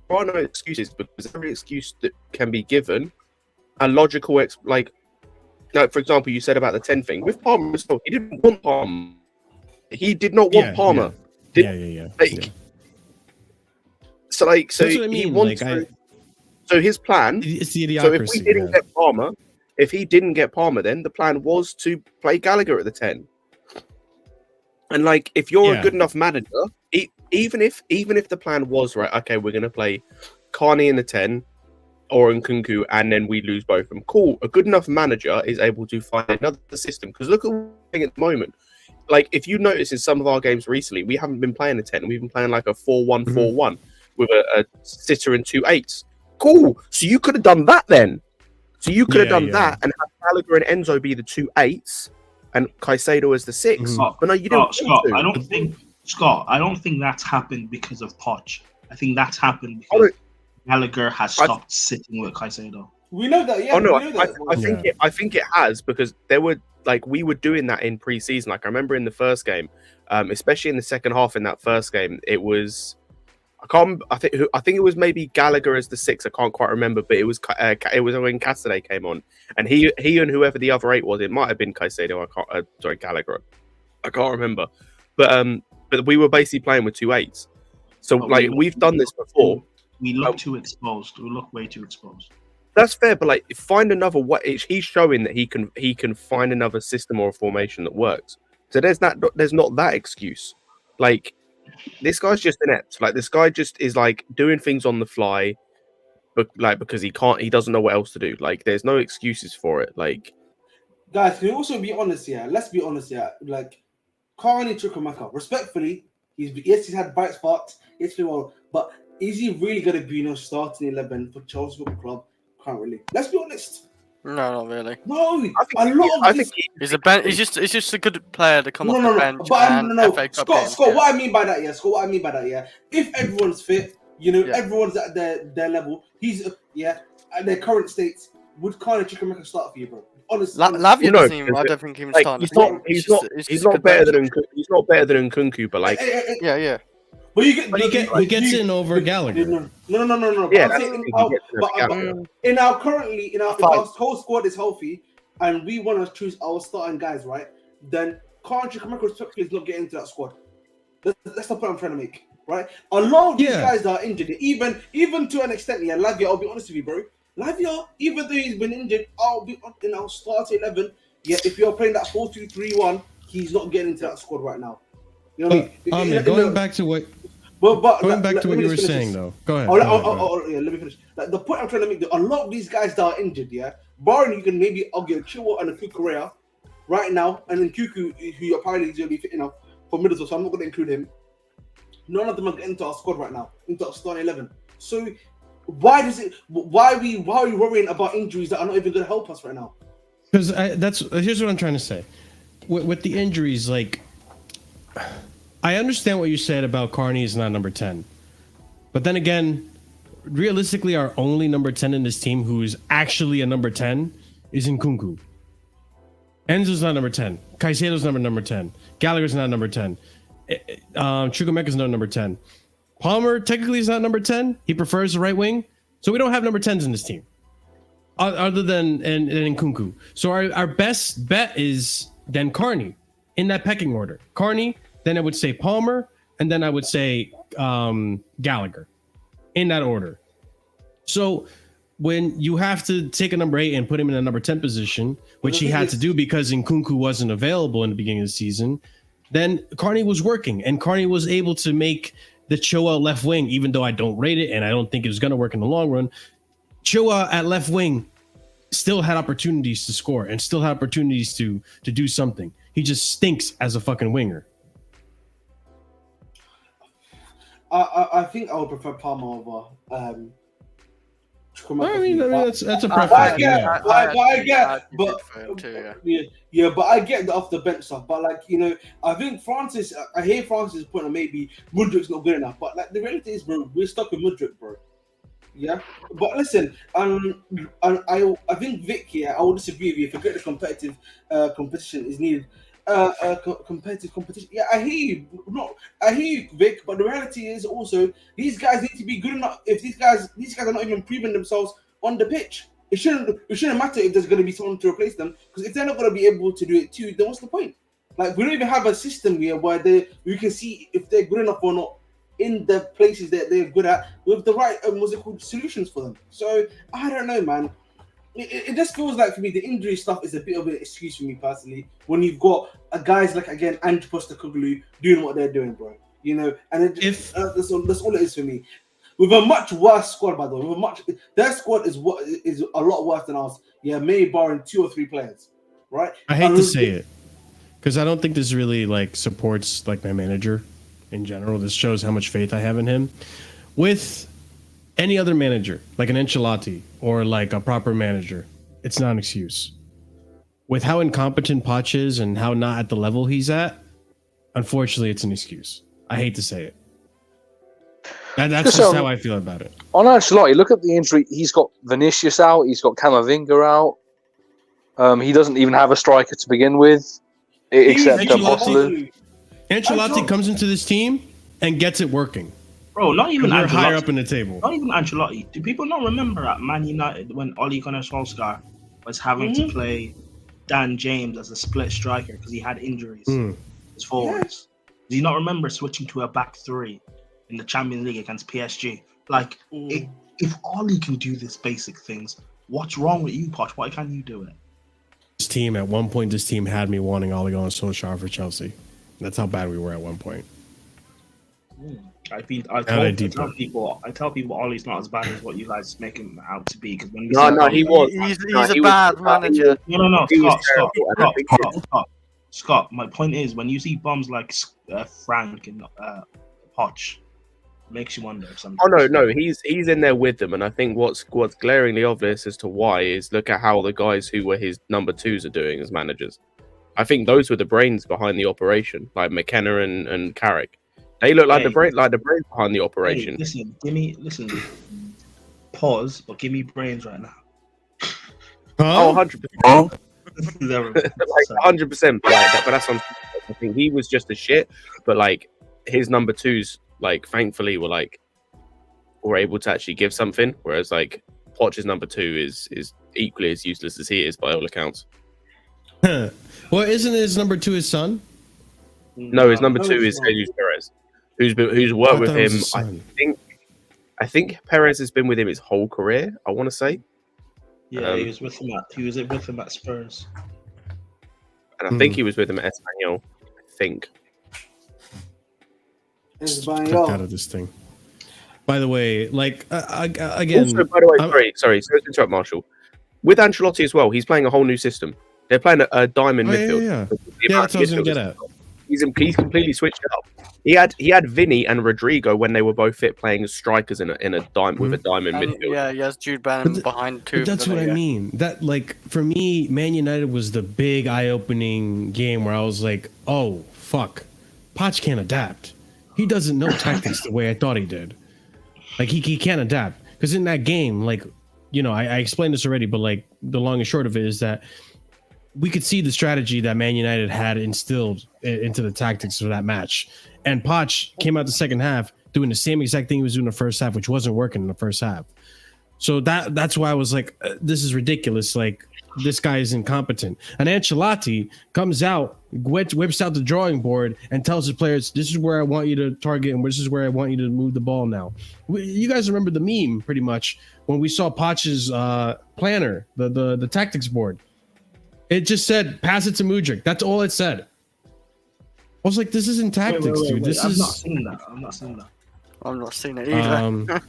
There are no excuses because every excuse that can be given, a logical for example, you said about the 10 thing with Palmer. He didn't want Palmer. He did not want Palmer. Yeah. So he wants. So his plan. It's the idiocracy. So if we didn't get Palmer, if he didn't get Palmer, then the plan was to play Gallagher at the 10. And if you're a good enough manager, even if the plan was right, okay, we're gonna play Carney in the 10. Or Nkunku, and then we lose both of them. Cool. A good enough manager is able to find another system. Because look at what we're playing at the moment. If you notice in some of our games recently, we haven't been playing a 10. We've been playing a 4-1-4-1 with a sitter and 2 8s. Cool. So you could have done that then. So you could have done that and have Gallagher and Enzo be the 2 8s and Caicedo as the 6. But no, you didn't. Scott, I don't think that's happened because of Poch. I think that's happened because Gallagher has stopped sitting with Caicedo. We know that, yeah. Oh no, I think it has because there were we were doing that in pre-season. I remember in the first game, especially in the second half in that first game, it was I think it was maybe Gallagher as the 6. I can't quite remember, but it was when Cassidy came on, and he and whoever the other 8 was, it might have been Caicedo. Gallagher. I can't remember, but we were basically playing with 2 8s. So we've done this before. We look too exposed. We look way too exposed. That's fair, but find another way. He's showing that he can find another system or a formation that works. So there's not that excuse. This guy's just inept. This guy just is doing things on the fly, but because he doesn't know what else to do. There's no excuses for it. Guys, can we also be honest here? Let's be honest here. Carney Chukwuemeka, respectfully, he's had bright spots. But is he really going to be starting 11 for Chelsea Football Club? Can't really. Let's be honest. No, not really. No, he's just a good player to come off the bench. Scott, what I mean by that, yeah. If everyone's fit, everyone's at their level. He's at their current states. Would Carney Chukwuemeka start for you, bro? Honestly, Lavia doesn't even. I don't think he was starting. He's not better than Nkunku, but yeah. But he gets in over Gallagher. No. Yeah, if our whole squad is healthy and we want to choose our starting guys, right? Then Carney Chukwuemeka is not getting into that squad. That's the point I'm trying to make, right? A lot of these guys that are injured, even to an extent, Lavia, I'll be honest with you, bro. Lavia, even though he's been injured, I'll be in our starting 11. Yeah, if you're playing that 4-2-3-1, he's not getting into that squad right now. You know what I mean? Going back to what you were saying, though. Go ahead. Let me finish. The point I'm trying to make, a lot of these guys that are injured, barring you can maybe argue Chilwell and a Kukurea, right now, and then Cuckoo, who apparently is going to be fit enough for Middlesbrough, so I'm not going to include him. None of them are getting into our squad right now, into our starting 11. So why are we worrying about injuries that are not even going to help us right now? Because here's what I'm trying to say. With the injuries, like, I understand what you said about Carney is not number 10. But then again, realistically, our only number 10 in this team who's actually a number 10 is Nkunku. Enzo's not number 10. Caicedo's not number 10. Gallagher's not number 10. Chukwuemeka's not number 10. Palmer technically is not number 10. He prefers the right wing. So we don't have number 10s in this team. Other than Nkunku. So our best bet is then Carney in that pecking order. Carney, then I would say Palmer, and then I would say Gallagher in that order. So when you have to take a number 8 and put him in a number 10 position, which he had to do because Nkunku wasn't available in the beginning of the season, then Carney was working, and Carney was able to make the Chua left wing, even though I don't rate it and I don't think it was going to work in the long run. Chua at left wing still had opportunities to score and still had opportunities to do something. He just stinks as a fucking winger. I think I would prefer Palmer over I mean that's a preference. I get, but I get the off the bench stuff. But like, you know, I think I hear Francis' point of maybe Mudryk's not good enough. But like the reality is, bro, we're stuck with Mudryk, bro. Yeah, but listen, I think Vic here, I will disagree with you. If a greater competitive competition is needed, competitive competition. Yeah, I hear you, Vic. But the reality is also these guys need to be good enough. If these guys are not even proving themselves on the pitch, it shouldn't matter if there's going to be someone to replace them. Because if they're not going to be able to do it too, then what's the point? Like, we don't even have a system here where we can see if they're good enough or not in the places that they're good at with the right solutions for them. So I don't know, man. It just feels like for me the injury stuff is a bit of an excuse for me personally. When you've got guys like again Ange Postecoglou doing what they're doing, bro. You know, and that's all it is for me. With a much worse squad, by the way, their squad is a lot worse than ours. Yeah, maybe barring 2 or 3 players, right? I hate to say it because I don't think this really like supports like my manager. In general, this shows how much faith I have in him. With any other manager, like an Ancelotti or like a proper manager, it's not an excuse. With how incompetent Poch is and how not at the level he's at, unfortunately, it's an excuse. I hate to say it. That's just how I feel about it. On Ancelotti, look at the injury. He's got Vinicius out. He's got Camavinga out. He doesn't even have a striker to begin with, except Postecoglou. Ancelotti comes into this team and gets it working. Bro, not even Ancelotti. Ancelotti. Higher up in the table. Not even Ancelotti. Do people not remember at Man United when Ole Gunnar Solskjaer was having to play Dan James as a split striker because he had injuries as forwards? Do you not remember switching to a back 3 in the Champions League against PSG? Like, if Ole can do these basic things, what's wrong with you, Poch? Why can't you do it? This team had me wanting Ole Gunnar Solskjaer for Chelsea. That's how bad we were at one point. I tell people Ollie's not as bad as what you guys make him out to be. Because when he was. He's a bad manager. No. Scott. My point is, when you see bums like Frank and Poch, it makes you wonder something. Oh no, he's in there with them, and I think what's glaringly obvious as to why is look at how the guys who were his number 2s are doing as managers. I think those were the brains behind the operation, like McKenna and Carrick. They look like the brains behind the operation. Hey, listen. Pause, but give me brains right now. Oh, 100%. 100%. But that's on. I think he was just a shit. But like his number 2s, like thankfully were able to actually give something. Whereas like Poch's number 2 is equally as useless as he is by all accounts. Well, isn't his number 2 his son? No, his number 2 is Jesus Perez, who's worked with him. I think Perez has been with him his whole career. I want to say. Yeah, he was with him at Spurs, and I think he was with him at Espanyol. I think. Out of this thing. By the way, like again. Also, by the way, sorry to interrupt, Marshall. With Ancelotti as well, he's playing a whole new system. They're playing a diamond Oh, midfield. yeah. The Yeah, amount that's what I was of gonna get midfielders- at. He's completely switched it up. He had Vinny and Rodrigo when they were both fit playing as strikers with a diamond And, midfield. yeah, yes, Jude Bellingham behind two. But that's what I mean. That, like, for me, Man United was the big eye-opening game where I was like, oh, fuck. Poch can't adapt. He doesn't know tactics the way I thought he did. Like, he can't adapt. Because in that game, like, you know, I explained this already, but, like, the long and short of it is that we could see the strategy that Man United had instilled into the tactics of that match. And Poch came out the second half doing the same exact thing he was doing in the first half, which wasn't working in the first half. So that's why I was like, this is ridiculous. Like, this guy is incompetent. And Ancelotti comes out, whips out the drawing board and tells his players, this is where I want you to target and this is where I want you to move the ball now. You guys remember the meme pretty much when we saw Poch's planner, the tactics board. It just said, pass it to Mudryk. That's all it said. I was like, this isn't tactics, dude. This I've is... not seen that. I'm not seeing that. I'm not seeing it either.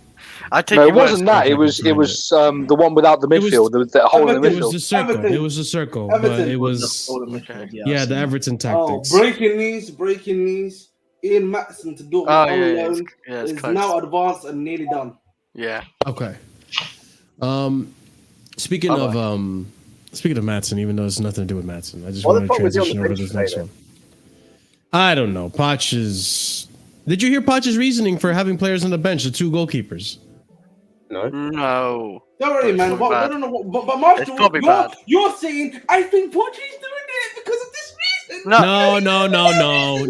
I take No, it it wasn't that. It was the one without the midfield. The hole in the It was midfield. the circle. Everton. It was the circle. Everton. But it was... Yeah, the Everton tactics. Breaking news. Ian Maatson to Dortmund Oh, on yeah, loan it's is close. now advanced and nearly done. Yeah. Okay. Speaking of Maatson, even though it's nothing to do with Maatson, I just What the want to fuck was he on the transition over to bench this next today, one. I don't know. Poch is... Did you hear Poch's reasoning for having players on the bench, the two goalkeepers? No. No. Don't worry, man. probably bad. No. But Marshall, It's probably bad. you're saying, I think Pochettino's doing it because of this reason.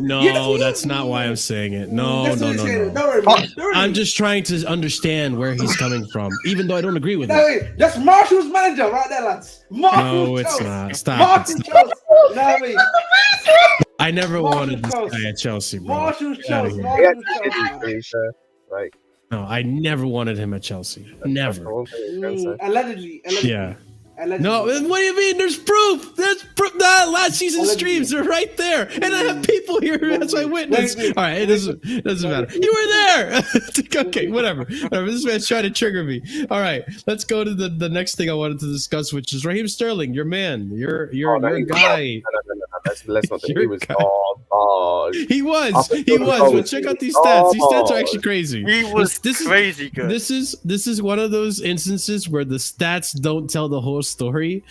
No, that's not why I'm saying it. No. That's what I'm saying. Don't worry, man. Don't worry. I'm just trying to understand where he's coming from, even though I don't agree with No, it. wait, that's Marshall's manager right there, lads. No, it's not. Stop. Martin Chose. No, wait. I never Marshall wanted this Chose. guy at Chelsea, bro. Marshall Get outta Chose. here. Marshall Yeah, Chose. pretty sure. Like, No, I never wanted him at Chelsea. that's the Never. one thing you can say. Allegedly. Yeah. No, what do you mean? There's proof. There's proof. That last season's streams are right there, and I have people here as my witness. All right, it doesn't matter. You were there. Okay, whatever. This man's trying to trigger me. All right, let's go to the next thing I wanted to discuss, which is Raheem Sterling, your man, your guy. No. Let's not do it. Your He was guy. garbage. He was. Up until the But goal. check out these stats. These stats are actually Oh. crazy. He was This is- crazy good. This is one of those instances where the stats don't tell the whole story.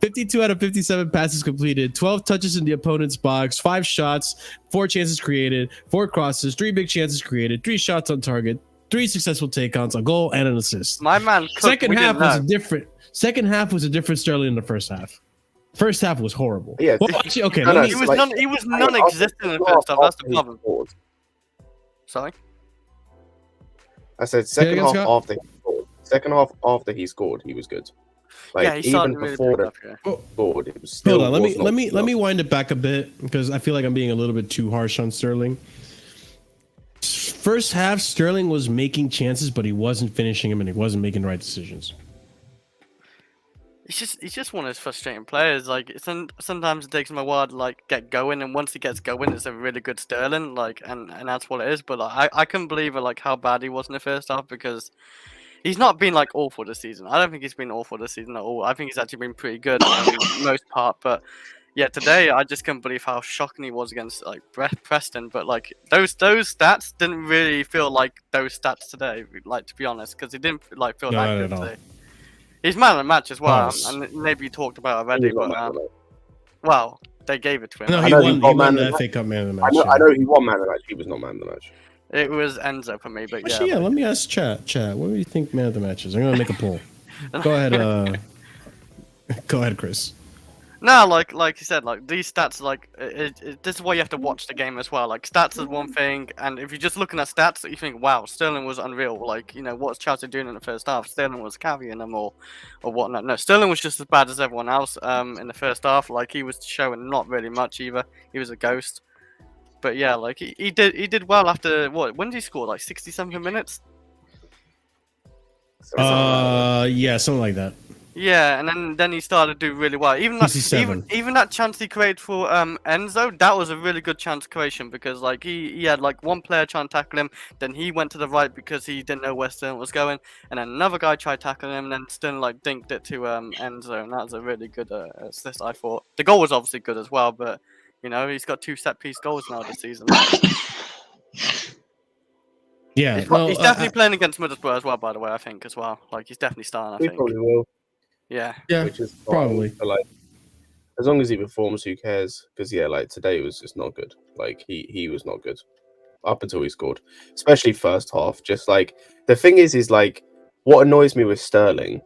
52 out of 57 passes completed, 12 touches in the opponent's box, 5 shots, 4 chances created, 4 crosses, 3 big chances created, 3 shots on target, 3 successful take-ons, a goal and an assist. My man cooked. Second We half didn't was know. a different. Second half was a different Sterling than the first half. First half was horrible. Yeah. Well, actually, okay. No, let no, me- He was like- he was non-existent in the first half. That's the problem. Sorry. I said second again, half Scott? after he scored. Second half after he scored, he was good. Like Yeah, he even started really before big the up here. scored, it was still. Hold on, was not let enough. me wind it back a bit because I feel like I'm being a little bit too harsh on Sterling. First half, Sterling was making chances, but he wasn't finishing them and he wasn't making the right decisions. He's just one of those frustrating players. Like sometimes it takes him a while to like get going, and once he gets going, it's a really good Sterling. Like and that's what it is. But like I couldn't believe it, like how bad he was in the first half because he's not been like awful this season. I don't think he's been awful this season at all. I think he's actually been pretty good for the most part. But yeah, today I just couldn't believe how shocking he was against like Preston. But like those stats didn't really feel like those stats today. Like to be honest, because he didn't like feel No, that not good at all. today. He's man of the match as well, Pause. and maybe you talked about it He already, was but not man of the match. well, they gave it to him. No, I he know he won. He got won man the of the FA Cup man of the I match. know, yeah. I know he won man of the match. He was not man of the match. It was Enzo for me, but yeah. Actually, yeah. Let me ask chat. What do you think man of the match is? I'm gonna make a poll. Go ahead. Go ahead, Chris. No, like you said, like these stats, like this is why you have to watch the game as well. Like stats is one thing, and if you're just looking at stats, you think, wow, Sterling was unreal. Like what's Chelsea doing in the first half? Sterling was carrying them or whatnot. No, Sterling was just as bad as everyone else. In the first half, like he was showing not really much either. He was a ghost. But yeah, like he did well after what? When did he score? Like 60-something minutes. Yeah, something like that. Yeah, and then he started to do really well. Even that, 67. even that chance he created for Enzo, that was a really good chance creation because like he had like one player trying to tackle him, then he went to the right because he didn't know where Sterling was going, and then another guy tried tackling him, and then Sterling like dinked it to Enzo, and that was a really good assist. I thought the goal was obviously good as well, but you know he's got 2 set piece goals now this season. Yeah, He's definitely playing against Middlesbrough as well, by the way. I think as well, like he's definitely starting. I He think. probably will. Yeah. yeah, Which is fine, probably. but, like, as long as he performs, who cares? Because yeah, like today was just not good. Like he was not good up until he scored, especially first half. Just like the thing is like what annoys me with Sterling,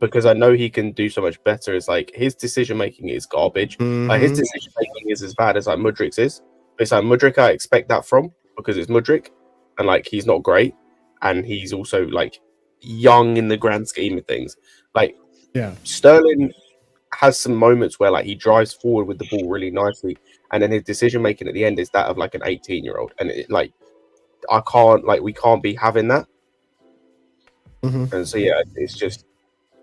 because I know he can do so much better. Is like his decision making is garbage. Like his decision making is as bad as like Mudrik's is. But it's like Mudrik, I expect that from because it's Mudrik, and like he's not great, and he's also like young in the grand scheme of things. Like Yeah. Sterling has some moments where like he drives forward with the ball really nicely, and then his decision making at the end is that of like an 18-year-old, and it, like we can't be having that. And so yeah, it's just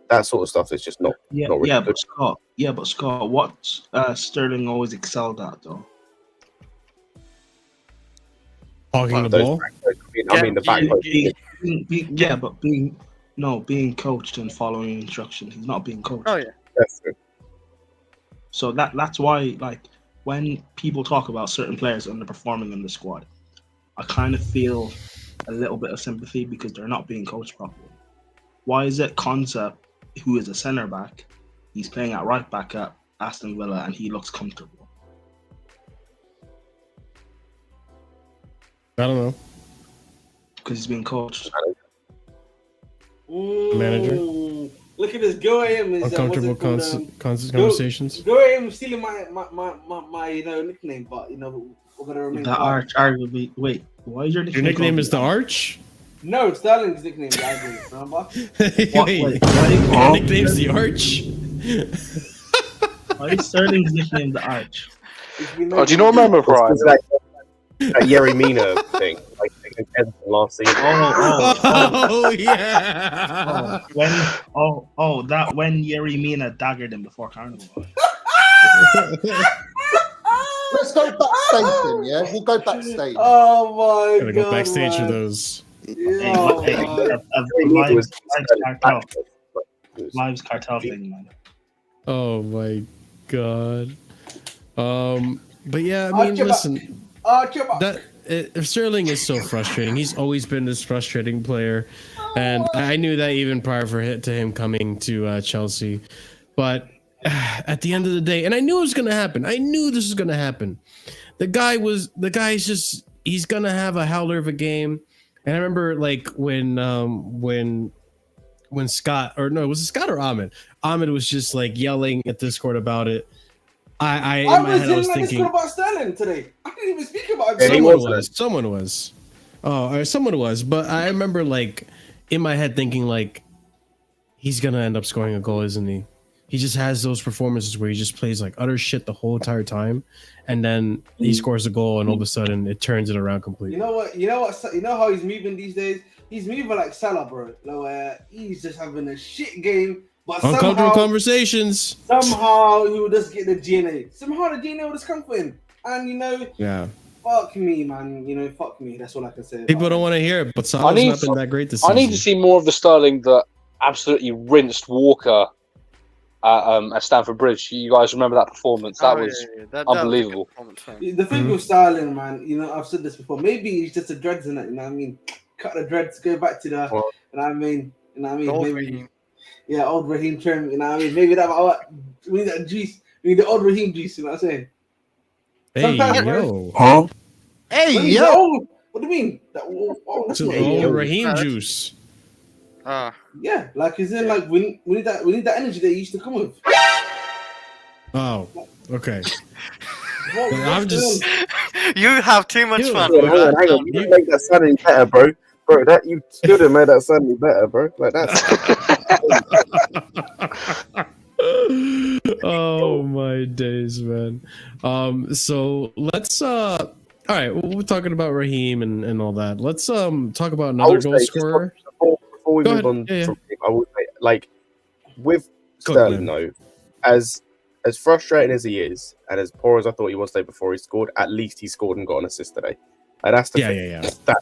that sort of stuff is just not really good. But Scott, what Sterling always excelled at though? Hogging the Those ball. back posts, I mean the back post. Being coached and following instructions. He's not being coached. Oh yeah. That's true. So that's why, like, when people talk about certain players underperforming in the squad, I kind of feel a little bit of sympathy because they're not being coached properly. Why is it Konsa, who is a centre back, he's playing at right back at Aston Villa and he looks comfortable? I don't know. Because he's being coached. Manager. Look at this. Go AM is Uncomfortable conversations. Go AM stealing my nickname, but we're gonna remain. The Arch arguably. Wait, why is your nickname? Your nickname is the Arch? No, Sterling's nickname. Remember? Wait, your nickname's the Arch? Why is Sterling's nickname the Arch? Oh, do you not remember, Brian? It's like that Yerry Mina thing, like against last season. Oh yeah. When Yerry Mina daggered him before Carnival. Let's go backstage then, yeah? We'll go backstage. Oh my Gotta god. go backstage for man. those. Lives cartel thing, man. Oh my god. But yeah, I mean, listen. Sterling is so frustrating. He's always been this frustrating player, and I knew that even prior to him coming to Chelsea. But at the end of the day, and I knew it was gonna happen. I knew this was gonna happen. The guy's just he's gonna have a howler of a game. And I remember like when Scott, or no, was it Scott or Ahmed? Ahmed was just like yelling at Discord about it. I was thinking about Sterling today. I didn't even speak about it. it. Someone was. Oh, someone was. But I remember like in my head thinking like he's gonna end up scoring a goal, isn't he? He just has those performances where he just plays like utter shit the whole entire time, and then he scores a goal, and all of a sudden it turns it around completely. You know what? You know how he's moving these days. He's moving like Salah, bro. He's just having a shit game, but uncomfortable conversations. Somehow he will just get the DNA. Somehow the DNA will just come for him, and yeah. Fuck me, man. Fuck me. That's all I can say. People don't want to hear it, but Salah's not been that great this season. I need to see more of the Sterling that absolutely rinsed Walker at Stamford Bridge. You guys remember that performance? That was unbelievable. The thing with Sterling, man, I've said this before. Maybe he's just a dreads in it. You know what I mean? Cut the dreads, go back to the. You know what I mean? Old maybe. Raheem. Yeah, old Raheem trim. You know what I mean? Maybe we need that juice. We need the old Raheem juice. You know what I'm saying? Hey yo. Huh? Hey yo. What do you mean? That's old Raheem juice. Yeah, like is in like we need that energy that he used to come with. Oh, okay. I'm just. You have too much fun. Hang on. You didn't make that sound any better, bro. Bro, that you still didn't make that sound any better, bro. Like that's. Oh my days, man. So let's all right, we're talking about Raheem and all that. Let's talk about another goal scorer. Before we move on from him, I would say, like, with Cook, Sterling man. though, as frustrating as he is, and as poor as I thought he was today before he scored, at least he scored and got an assist today. And that's the thing. Yeah. That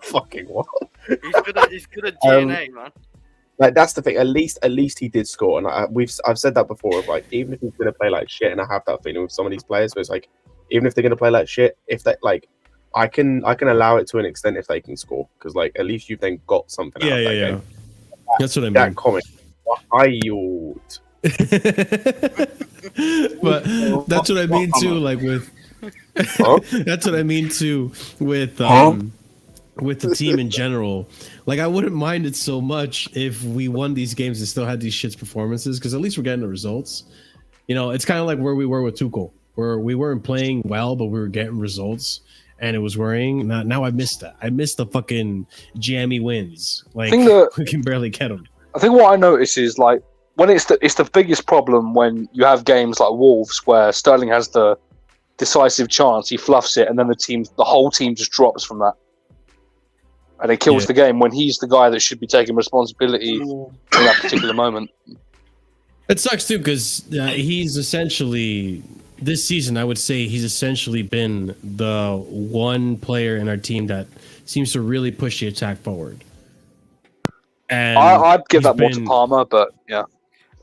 fucking what? He's good at DNA, man. Like that's the thing. At least he did score, and I've said that before. Of like, even if he's gonna play like shit, and I have that feeling with some of these players, where it's like, even if they're gonna play like shit, if they like, I can allow it to an extent if they can score, because like at least you've then got something out of that game. That's what I mean. That comment, wild. But that's what I mean too. Like with, that's what I mean too with the team in general. Like I wouldn't mind it so much if we won these games and still had these shits performances, because at least we're getting the results. You know, it's kind of like where we were with Tuchel, where we weren't playing well, but we were getting results, and it was worrying. Now I missed that. I missed the fucking jammy wins. Like we can barely get them. I think what I notice is like when it's the biggest problem when you have games like Wolves where Sterling has the decisive chance, he fluffs it, and then the whole team just drops from that, and it kills the game when he's the guy that should be taking responsibility in that particular moment. It sucks too, because he's essentially this season. I would say he's essentially been the one player in our team that seems to really push the attack forward. And I'd give that more to Palmer, but yeah.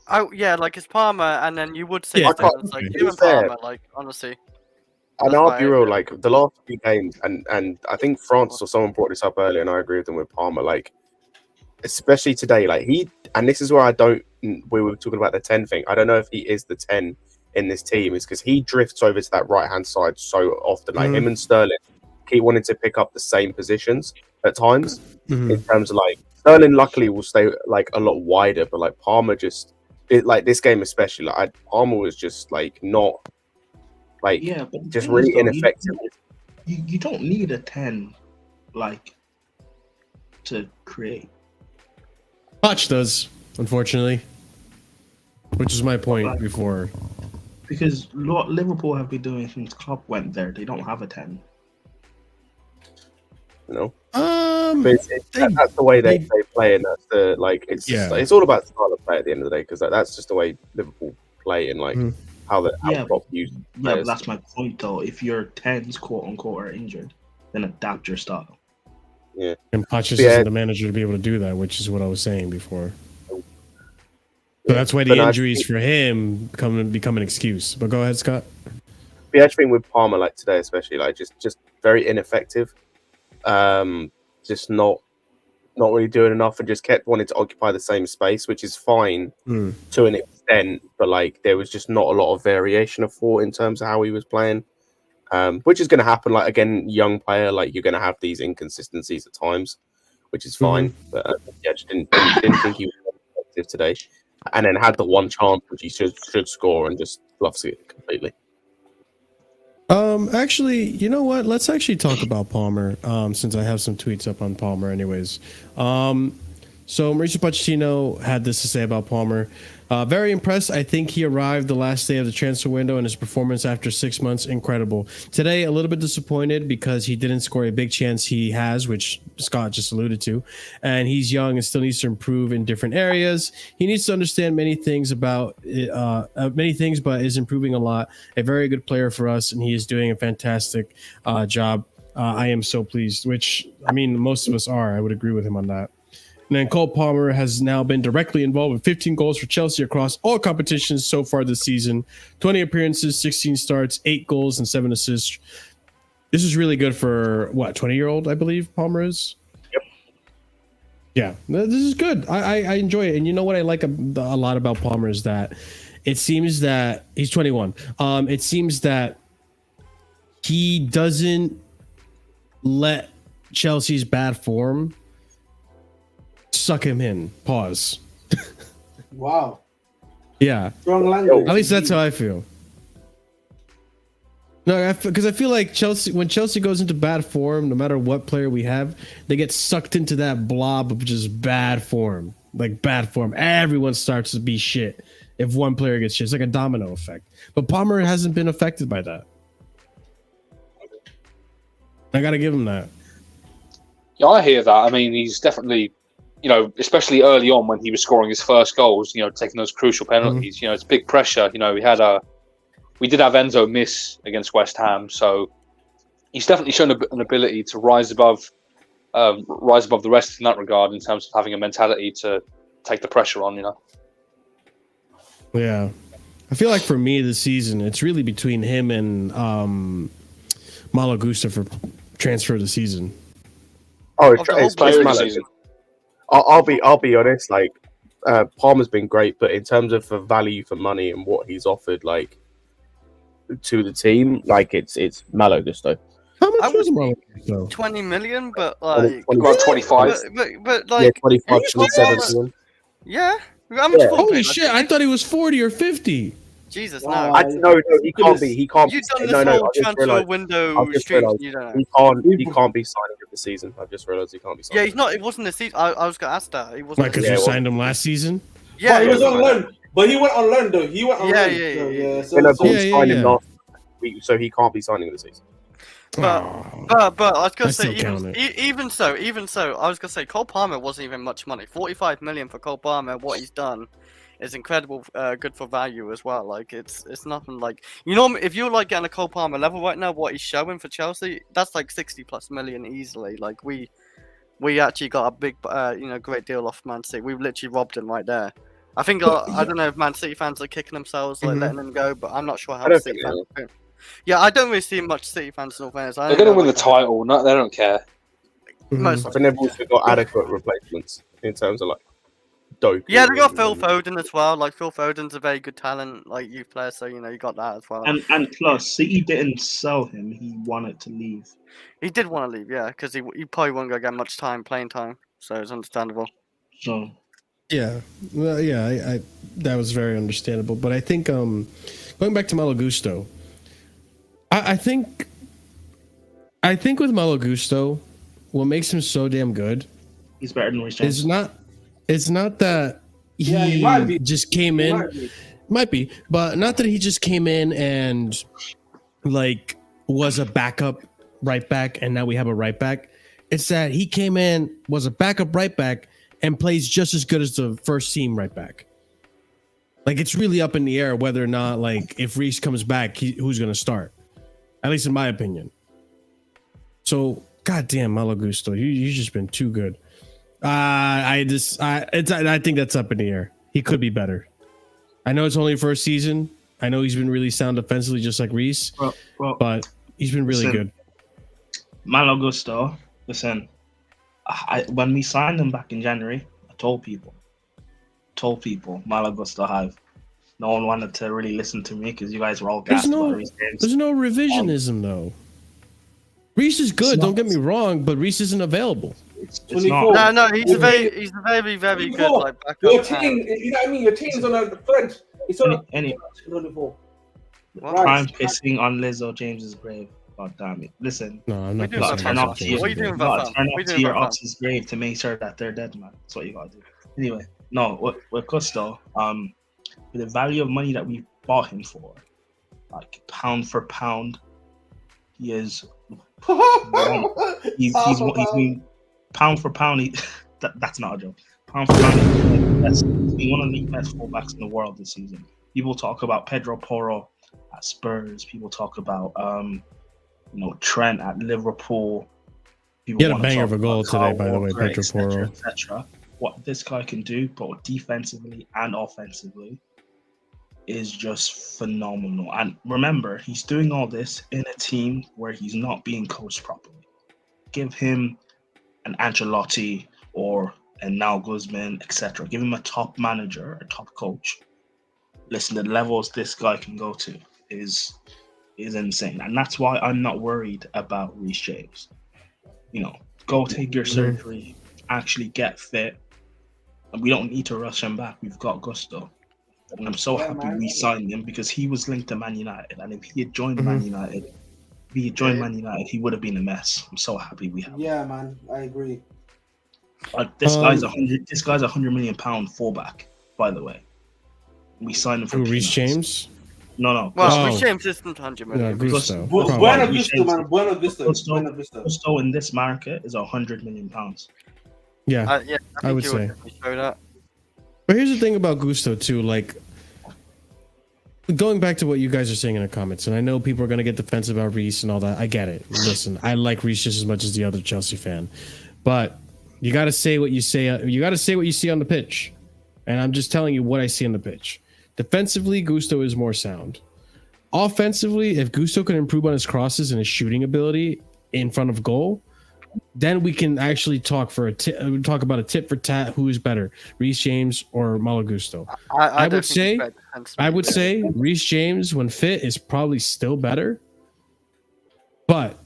Oh yeah, like it's Palmer, and then you would say Yeah, Sterling. Like give him Palmer, like honestly. And I'll be real, like the last few games, and I think France or someone brought this up earlier, and I agree with them with Palmer. Like, especially today, like and this is where we were talking about the 10 thing. I don't know if he is the 10 in this team, is because he drifts over to that right hand side so often. Like him and Sterling keep wanting to pick up the same positions at times. In terms of like Sterling, luckily will stay like a lot wider, but like Palmer like this game especially, like Palmer was just like not. Like, but just really ineffective. You don't need a 10, like, to create. Poch does, unfortunately, which is my point before. Because what Liverpool have been doing since Klopp went there, they don't have a 10. You know, that's the way they play, and that's the like. It's all about style of play at the end of the day, because that's just the way Liverpool play, and like. How Klopp uses but that's my point though. If your 10s quote unquote are injured, then adapt your style. Yeah, and Poch isn't the manager to be able to do that, which is what I was saying before. So that's why the injuries for him become an excuse. But go ahead, Scott. The edge thing with Palmer, like today, especially, like just very ineffective. Just not really doing enough, and just kept wanting to occupy the same space, which is fine to an extent, but like there was just not a lot of variation of thought in terms of how he was playing, which is going to happen. Like again, young player, like you're going to have these inconsistencies at times, which is fine. But I just didn't think he was effective today, and then had the one chance which he should score and just fluffs it completely. Actually, you know what? Let's actually talk about Palmer. Since I have some tweets up on Palmer, anyways. So Mauricio Pochettino had this to say about Palmer. Very impressed. I think he arrived the last day of the transfer window, and his performance after 6 months, incredible. Today, a little bit disappointed because he didn't score a big chance he has, which Scott just alluded to. And he's young and still needs to improve in different areas. He needs to understand many things, but is improving a lot. A very good player for us, and he is doing a fantastic job. I am so pleased, which, I mean, most of us are. I would agree with him on that. And then Cole Palmer has now been directly involved with 15 goals for Chelsea across all competitions so far this season. 20 appearances, 16 starts, 8 goals, and 7 assists. This is really good for, 20-year-old, I believe Palmer is? Yep. Yeah, this is good. I enjoy it. And you know what I like a lot about Palmer is that it seems that he's 21. It seems that he doesn't let Chelsea's bad form suck him in. Pause. Wow. Yeah. Strong language. At least that's how I feel. No, because I feel like when Chelsea goes into bad form, no matter what player we have, they get sucked into that blob of just bad form. Like bad form. Everyone starts to be shit if one player gets shit. It's like a domino effect. But Palmer hasn't been affected by that. I got to give him that. Yeah, I hear that. I mean, he's definitely you know, especially early on when he was scoring his first goals, you know, taking those crucial penalties. You know, it's big pressure. You know, we did have Enzo miss against West Ham, so he's definitely shown an ability to rise above the rest in that regard in terms of having a mentality to take the pressure on. You know. Yeah, I feel like for me this season, it's really between him and Malo Gusto for transfer of the season. Oh, Of the whole it's player of the Malo. season. I'll be honest. Like, Palmer's been great, but in terms of the value for money and what he's offered, like, to the team, like it's Malo Gusto. How I much was Malo Gusto? 20 million, but like, About 25. but Yeah, like, 25, he's 27 not- million. yeah. How much Yeah. Fullback? Holy shit! I thought he was 40 or 50. Jesus, Wow. no. No, he can't be. He can't. You've done be, this no, whole I just transfer realised. window I've just streak. realised You don't know. He can't be signing of the season. I've just realised he can't be signing. Yeah, he's not. It wasn't a season. I was gonna ask that. He wasn't. Like, because Yeah, you well- signed him last season. Yeah, But he was yeah. on loan. But he went on loan though. He went on Yeah, loan. yeah, So, yeah, yeah. So, Yeah, no, so- but we Yeah, signed him yeah. last week, so he can't be signing of the season. But Oh. but I was gonna I say still count even so, I was gonna say Cole Palmer wasn't even much money. 45 million for Cole Palmer. What he's done is incredible, good for value as well. Like it's nothing like, you know, if you're like getting a Cole Palmer level right now, what he's showing for Chelsea, that's like 60+ million easily. Like we actually got a big, great deal off Man City. We literally robbed him right there. I think I don't know if Man City fans are kicking themselves like letting him go, but I'm not sure I how don't City think fans. Yeah, I don't really see much City fans in all fairness. They're going to win the title. No, they don't care. Most I think they've also got adequate replacements in terms of like dope. Yeah, they got Phil Foden as well. Like Phil Foden's a very good talent, like youth player. So you know you got that as well. And plus, City didn't sell him. He wanted to leave. He did want to leave, yeah, because he probably won't go get much playing time. So it's understandable. So Yeah, well, yeah, I that was very understandable. But I think going back to Malo Gusto, I think with Malo Gusto, what makes him so damn good he's better than Reece James. it's not that Yeah, he he might be. just came He in, might be, but not that he just came in and like was a backup right back, and now we have a right back. It's that he came in, was a backup right back, and plays just as good as the first team right back. Like it's really up in the air whether or not, like, if Reece comes back, who's going to start. At least in my opinion. So, goddamn, Malo Gusto, you've just been too good. I think that's up in the air. He could be better. I know it's only first season. I know he's been really sound offensively, just like Reece, but he's been really good. Malo Gusto, listen, when we signed him back in January, I told people, Malo Gusto Hive. No one wanted to really listen to me because you guys were all gassed about Reece James. There's no revisionism, though. Know is good, don't get me wrong, but Reece isn't available. It's 24. not. No, he's a very good like backup. Your team, you know what I mean? Your team's on a thread. It's on Any 24. I'm pissing on Lizzo James's grave. God damn it. Listen, No, I'm not. doing gotta that turn fun. up to your, What are you doing you about gotta fun? turn What are you up to doing your about fun? ox's grave to make sure that they're dead, man. That's what you gotta do. Anyway, no, with Gusto, the value of money that we bought him for, like pound for pound, he is he's been pound for pound. That's not a joke. Pound for pound, he's been one of the best fullbacks in the world this season. People talk about Pedro Porro at Spurs. People talk about Trent at Liverpool. People He had a wanna banger talk of a goal about today, Kyle by the way, Walker, Pedro etc., Porro. etc. What this guy can do, both defensively and offensively, is just phenomenal. And remember, he's doing all this in a team where he's not being coached properly. Give him an Ancelotti or a Now Guzman, etc. Give him a top manager, a top coach. Listen, the levels this guy can go to is insane. And that's why I'm not worried about Reece James. Go take your surgery, actually get fit. And we don't need to rush him back. We've got Gusto. And I'm so happy we signed him because he was linked to Man United. And if he had joined Man United, he would have been a mess. I'm so happy we have him. Yeah, man, I agree. This guy's £100 million fullback, by the way. We signed him for Reece James? No. Well, Reece James isn't 100 million. Yeah, Gusto. Buena Vista, man. Buena Vista. Gusto in this market is £100 million. Yeah, Yeah, I would he will say. definitely show that. But here's the thing about Gusto too, like going back to what you guys are saying in the comments, and I know people are gonna get defensive about Reece and all that. I get it. Listen, I like Reece just as much as the other Chelsea fan, but you got to say what you say. You got to say what you see on the pitch, and I'm just telling you what I see on the pitch. Defensively, Gusto is more sound. Offensively, if Gusto can improve on his crosses and his shooting ability in front of goal, then we can actually talk about a tit for tat. Who is better, Reece James or Malo Gusto? I would say Reece James, when fit, is probably still better, but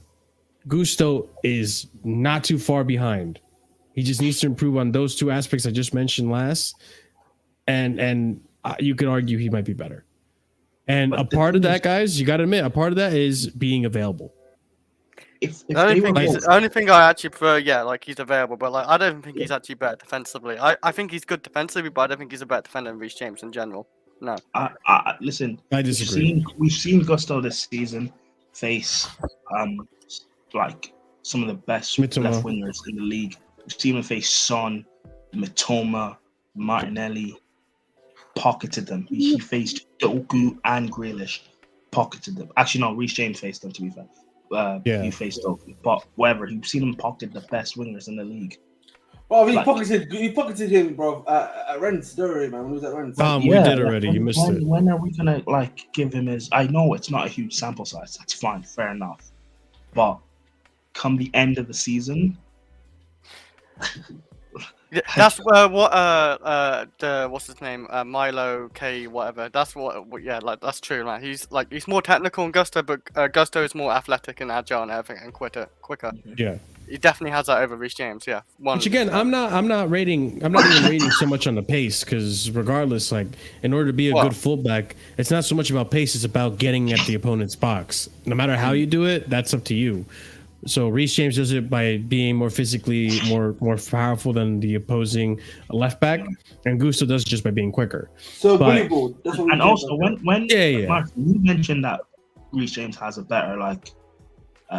Gusto is not too far behind. He just needs to improve on those two aspects I just mentioned last, and you could argue he might be better. And But a the part of thing that, is- guys, you got to admit, a part of that is being available. If The they were both, only thing I actually prefer, yeah, like he's available, but like I don't think he's actually better defensively. I think he's good defensively, but I don't think he's a better defender than Reece James in general. No. listen, I disagree. we've seen Gusto this season face like some of the best Mitoma. left wingers in the league. We've seen him face Son, Mitoma, Martinelli, pocketed them. He faced Doku and Grealish, pocketed them. Actually, no, Reece James faced them, to be fair. Yeah. He faced Doku, but whatever. You've seen him pocket the best wingers in the league. Bro, he Like- pocketed him, bro, at Rennes. Don't worry, man. When he was at Rennes. We did already. You missed it. When are we gonna like give him his? I know it's not a huge sample size. That's fine, fair enough. But come the end of the season, Yeah, that's what's his name, Milo K whatever. That's what yeah, like that's true, man. He's more technical than Gusto, but Gusto is more athletic and agile and everything and quicker. Yeah. He definitely has that over Reece James. Yeah. Which again, I'm not even rating so much on the pace, because regardless, like in order to be a good fullback, it's not so much about pace, it's about getting at the opponent's box. No matter how you do it, that's up to you. So Reece James does it by being more physically more powerful than the opposing left back, and Gusto does it just by being quicker. So But- bully ball. That's what we and talk also about. when Yeah. Mark, you mentioned that Reece James has a better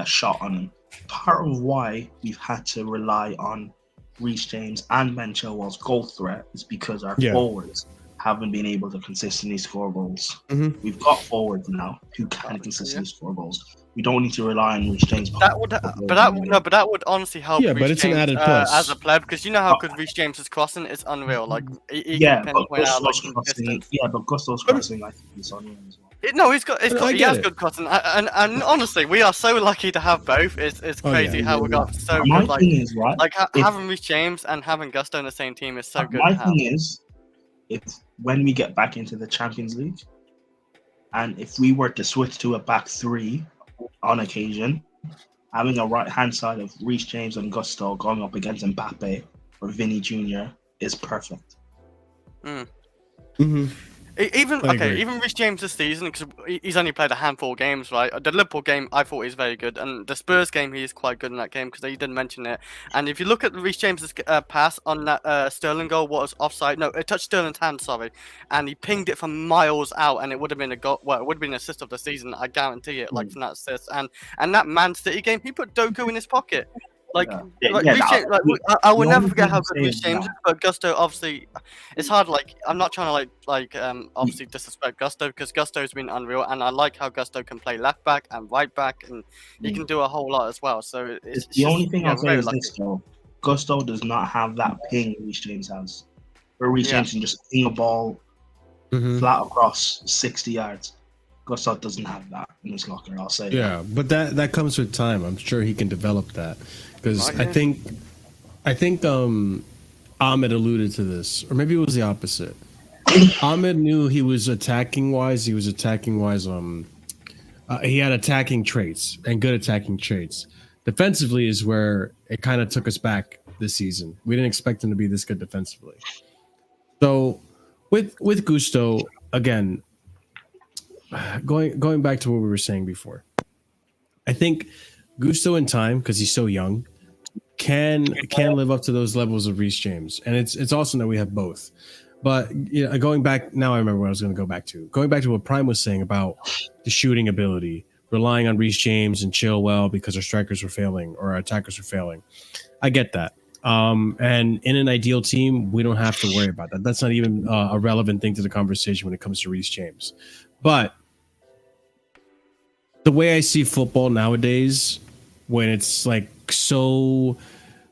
shot on him. Part of why we've had to rely on Reece James and Ben Chilwell's goal threat is because our forwards haven't been able to consistently score goals. Mhm. We've got forwards now who can consistently score goals. We don't need to rely on Reece James. That would honestly help. Yeah, but Reece it's an James, added plus. as a pleb, because you know how good Reece James is crossing. It's unreal. Like he Yeah, can but pinpoint out like Gusto's from crossing. distance. Yeah, but Gusto's crossing. I think it's on him as well. No, he get has it. good crossing, and honestly, we are so lucky to have both. It's crazy how we got so My good. Like, thing is, right? having Reece James and having Gusto in the same team is so good. My to have. thing is, if when we get back into the Champions League, and if we were to switch to a back three on occasion, having a right hand side of Reece James and Gusto going up against Mbappe or Vinny Jr. is perfect. Mm-hmm. Even I agree. even Reece James this season, because he's only played a handful of games, right? The Liverpool game, I thought he was very good, and the Spurs game, he is quite good in that game because he didn't mention it. And if you look at Reece James's pass on that Sterling goal, what was offside? No, it touched Sterling's hand, sorry, and he pinged it from miles out, and it would have been a goal. Well, it would have been an assist of the season, I guarantee it. Like from that assist, and that Man City game, he put Doku in his pocket. Like, Reece James, I will never forget how good Reece James is, but Gusto, obviously, it's hard. Like, I'm not trying to obviously disrespect Gusto, because Gusto's been unreal, and I like how Gusto can play left back and right back, and he can do a whole lot as well. So it's The only thing I'll say very is lucky. this though: Gusto does not have that ping Reece James has. Where Reece James can just ping a ball flat across 60 yards. Gusto doesn't have that in his locker. I'll say. Yeah, but that comes with time. I'm sure he can develop that, because I think Ahmed alluded to this, or maybe it was the opposite. Ahmed knew he was attacking wise. He had attacking traits and good attacking traits. Defensively is where it kind of took us back this season. We didn't expect him to be this good defensively. So with Gusto, again, going back to what we were saying before, I think Gusto in time, because he's so young, can live up to those levels of Reece James, and it's awesome that we have both. But going back now, I remember what I was going to go back to. Going back to what Prime was saying about the shooting ability, relying on Reece James and Chilwell because our strikers were failing or our attackers were failing. I get that, And in an ideal team, we don't have to worry about that. That's not even a relevant thing to the conversation when it comes to Reece James. But the way I see football nowadays, when it's like so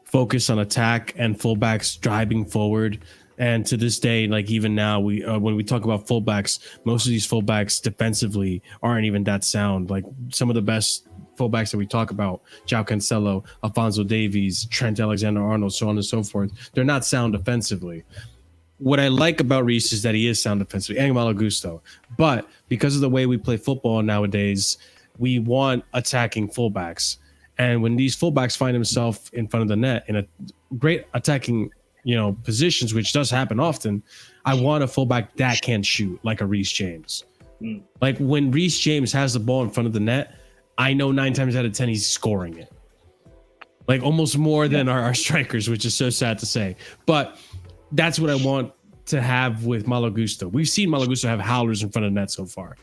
focused on attack and fullbacks driving forward, and to this day, like even now, we when we talk about fullbacks, most of these fullbacks defensively aren't even that sound. Like some of the best fullbacks that we talk about, João Cancelo, Alphonso Davies, Trent Alexander-Arnold, so on and so forth, they're not sound defensively. What I like about Reece is that he is sound defensively, and Malo Gusto. But because of the way we play football nowadays, we want attacking fullbacks. And when these fullbacks find themselves in front of the net in a great attacking, positions, which does happen often, I want a fullback that can shoot, like a Reece James. Like when Reece James has the ball in front of the net, I know 9 times out of 10 he's scoring it. Like almost more than our strikers, which is so sad to say. But that's what I want to have with Malo Gusto. We've seen Malo Gusto have howlers in front of the net so far.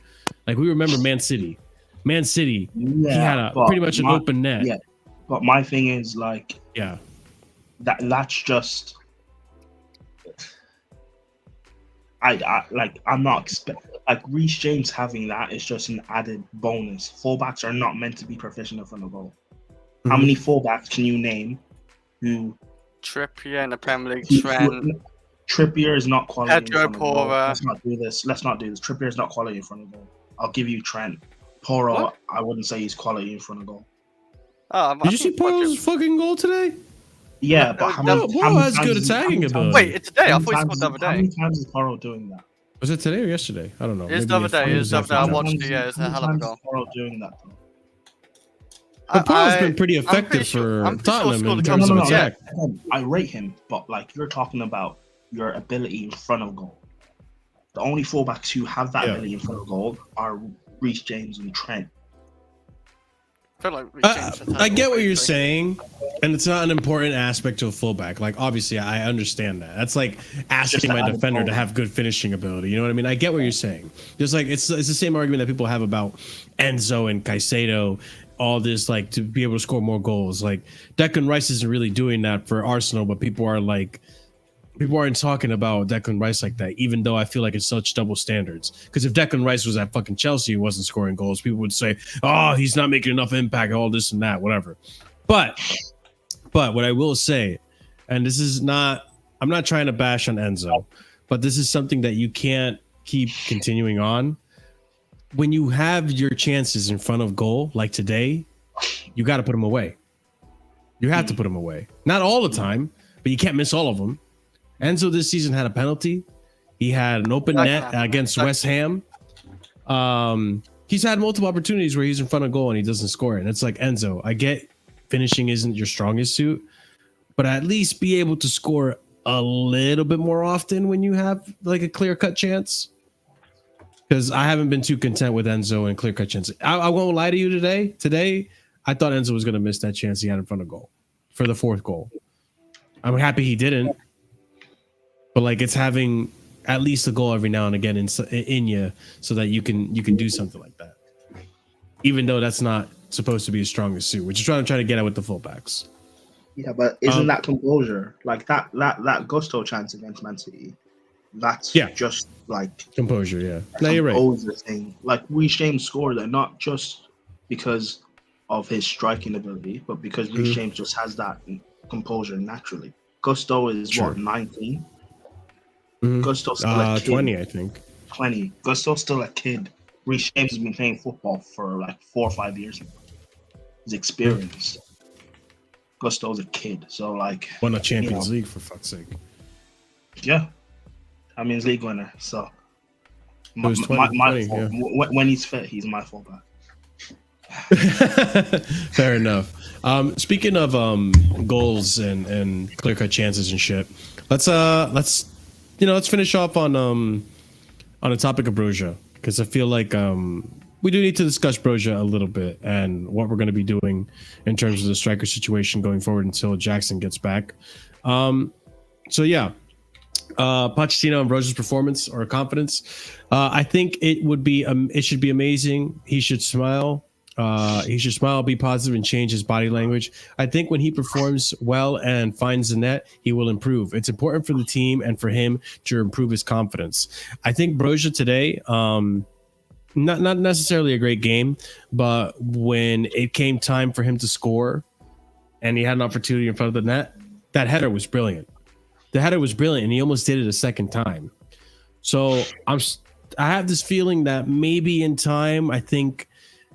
Like we remember Man City. He had pretty much an open net. Yeah, but my thing is that's just I'm not expecting Reece James having that is just an added bonus. Fullbacks are not meant to be proficient in front of goal. How many fullbacks can you name who Trippier in the Premier League, Trent. Trippier is not quality Pedro in front of goal. Porro. Let's not do this. Trippier is not quality in front of goal. I'll give you Trent. Porro, I wouldn't say he's quality in front of goal. Did you see Porro's fucking goal today? Yeah, but Porro has good attacking ability. Wait, it's today. I thought he scored the other day. How many times is Porro doing that? Was it today or yesterday? I don't know. It's the other day. I watched it. Yeah, it's a hell of a goal. Porro doing that though? But Porro's been pretty effective for Tottenham in terms of attack. I rate him, but you're talking about your ability in front of goal. The only fullbacks who have that ability in front of goal are Reece James and Trent. I get what you're saying, and it's not an important aspect to a fullback. Like, obviously, I understand that. That's like asking my defender to have good finishing ability. You know what I mean? I get what you're saying. Just like it's the same argument that people have about Enzo and Caicedo, all this, like, to be able to score more goals. Like, Declan Rice isn't really doing that for Arsenal, but people aren't talking about Declan Rice like that, even though I feel like it's such double standards. Because if Declan Rice was at fucking Chelsea and wasn't scoring goals, people would say, oh, he's not making enough impact, all this and that, whatever. But what I will say, and this is not, I'm not trying to bash on Enzo, but this is something that you can't keep continuing on. When you have your chances in front of goal, like today, you got to put them away. You have to put them away. Not all the time, but you can't miss all of them. Enzo this season had a penalty. He had an open net against West Ham. He's had multiple opportunities where he's in front of goal and he doesn't score it. And it's like, Enzo, I get finishing isn't your strongest suit, but at least be able to score a little bit more often when you have like a clear-cut chance. Because I haven't been too content with Enzo and clear-cut chances. I won't lie to you today. Today, I thought Enzo was going to miss that chance he had in front of goal for the 4th goal. I'm happy he didn't. But like it's having at least a goal every now and again in you, so that you can do something like that, even though that's not supposed to be his strongest suit, which is what I'm trying to get at with the fullbacks. Yeah, but isn't that composure? Like that Gusto chance against Man City, that's just like composure. Yeah, no, you're right. Thing. Like Reece James scored it not just because of his striking ability, but because Reece James just has that composure naturally. Gusto is 19. Gusto's still a kid. 20, I think. 20. Gusto's still a kid. Reece James has been playing football for like 4 or 5 years now. His experience. Gusto's a kid, so like won a Champions League for fuck's sake. Yeah, Champions League winner. So my when he's fit, he's my fullback. Fair enough. Speaking of goals and clear-cut chances and shit, let's finish off on the topic of Broja, because I feel like we do need to discuss Broja a little bit and what we're going to be doing in terms of the striker situation going forward until Jackson gets back. Pochettino and Broja's performance or confidence. I think it should be amazing. He should smile. He should smile, be positive, and change his body language. I think when he performs well and finds the net, he will improve. It's important for the team and for him to improve his confidence. I think Broja today, not necessarily a great game, but when it came time for him to score and he had an opportunity in front of the net, that header was brilliant. The header was brilliant, and he almost did it a second time. So I have this feeling that maybe in time, I think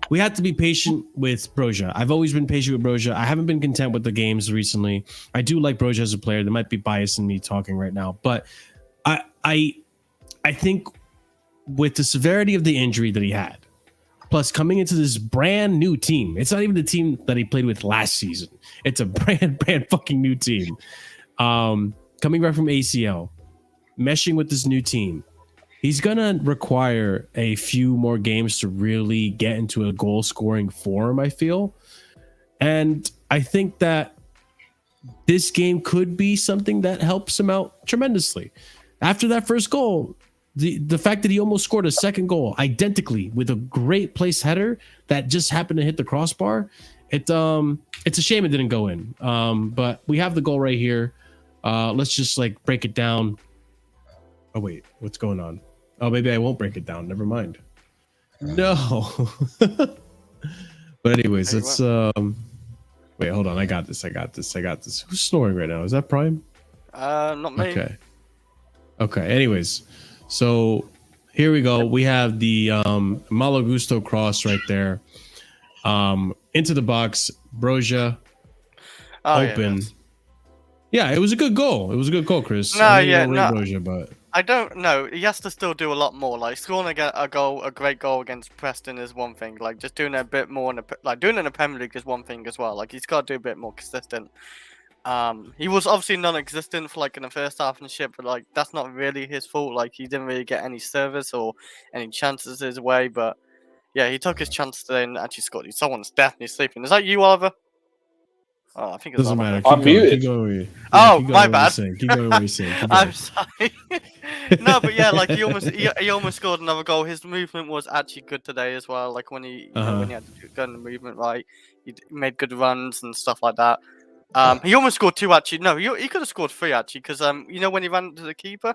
we have to be patient with Broja. I've always been patient with Broja. I haven't been content with the games recently. I do like Broja as a player. There might be bias in me talking right now, but I think with the severity of the injury that he had, plus coming into this brand new team, it's not even the team that he played with last season. It's a brand fucking new team. Coming back from ACL, meshing with this new team, he's going to require a few more games to really get into a goal-scoring form, I feel. And I think that this game could be something that helps him out tremendously. After that first goal, the fact that he almost scored a second goal identically with a great place header that just happened to hit the crossbar, it's a shame it didn't go in. But we have the goal right here. Let's just like break it down. Oh, wait, what's going on? Oh, maybe I won't break it down. Never mind. No. But anyways, let's wait, hold on. I got this. Who's snoring right now? Is that Prime? Not me. Okay. Anyways, so here we go. We have the Malo Gusto cross right there. Into the box. Broja open. Yeah, it was a good goal. Chris. Broja, but I don't know. He has to still do a lot more. Like scoring a great goal against Preston is one thing. Like just doing it a bit more, doing it in the Premier League is one thing as well. Like he's got to do a bit more consistent. He was obviously non-existent for like in the first half and shit, but like that's not really his fault. Like he didn't really get any service or any chances his way. But yeah, he took his chance today and actually scored. Someone's definitely sleeping. Is that you, Oliver? Oh, I think it's doesn't matter. I'm muted. My bad. Keep going what you're saying. I'm sorry. No, but yeah, like he almost scored another goal. His movement was actually good today as well. Like when he when he had to go in the movement right, he made good runs and stuff like that. He almost scored two actually. No, he could have scored three actually because when he ran to the keeper,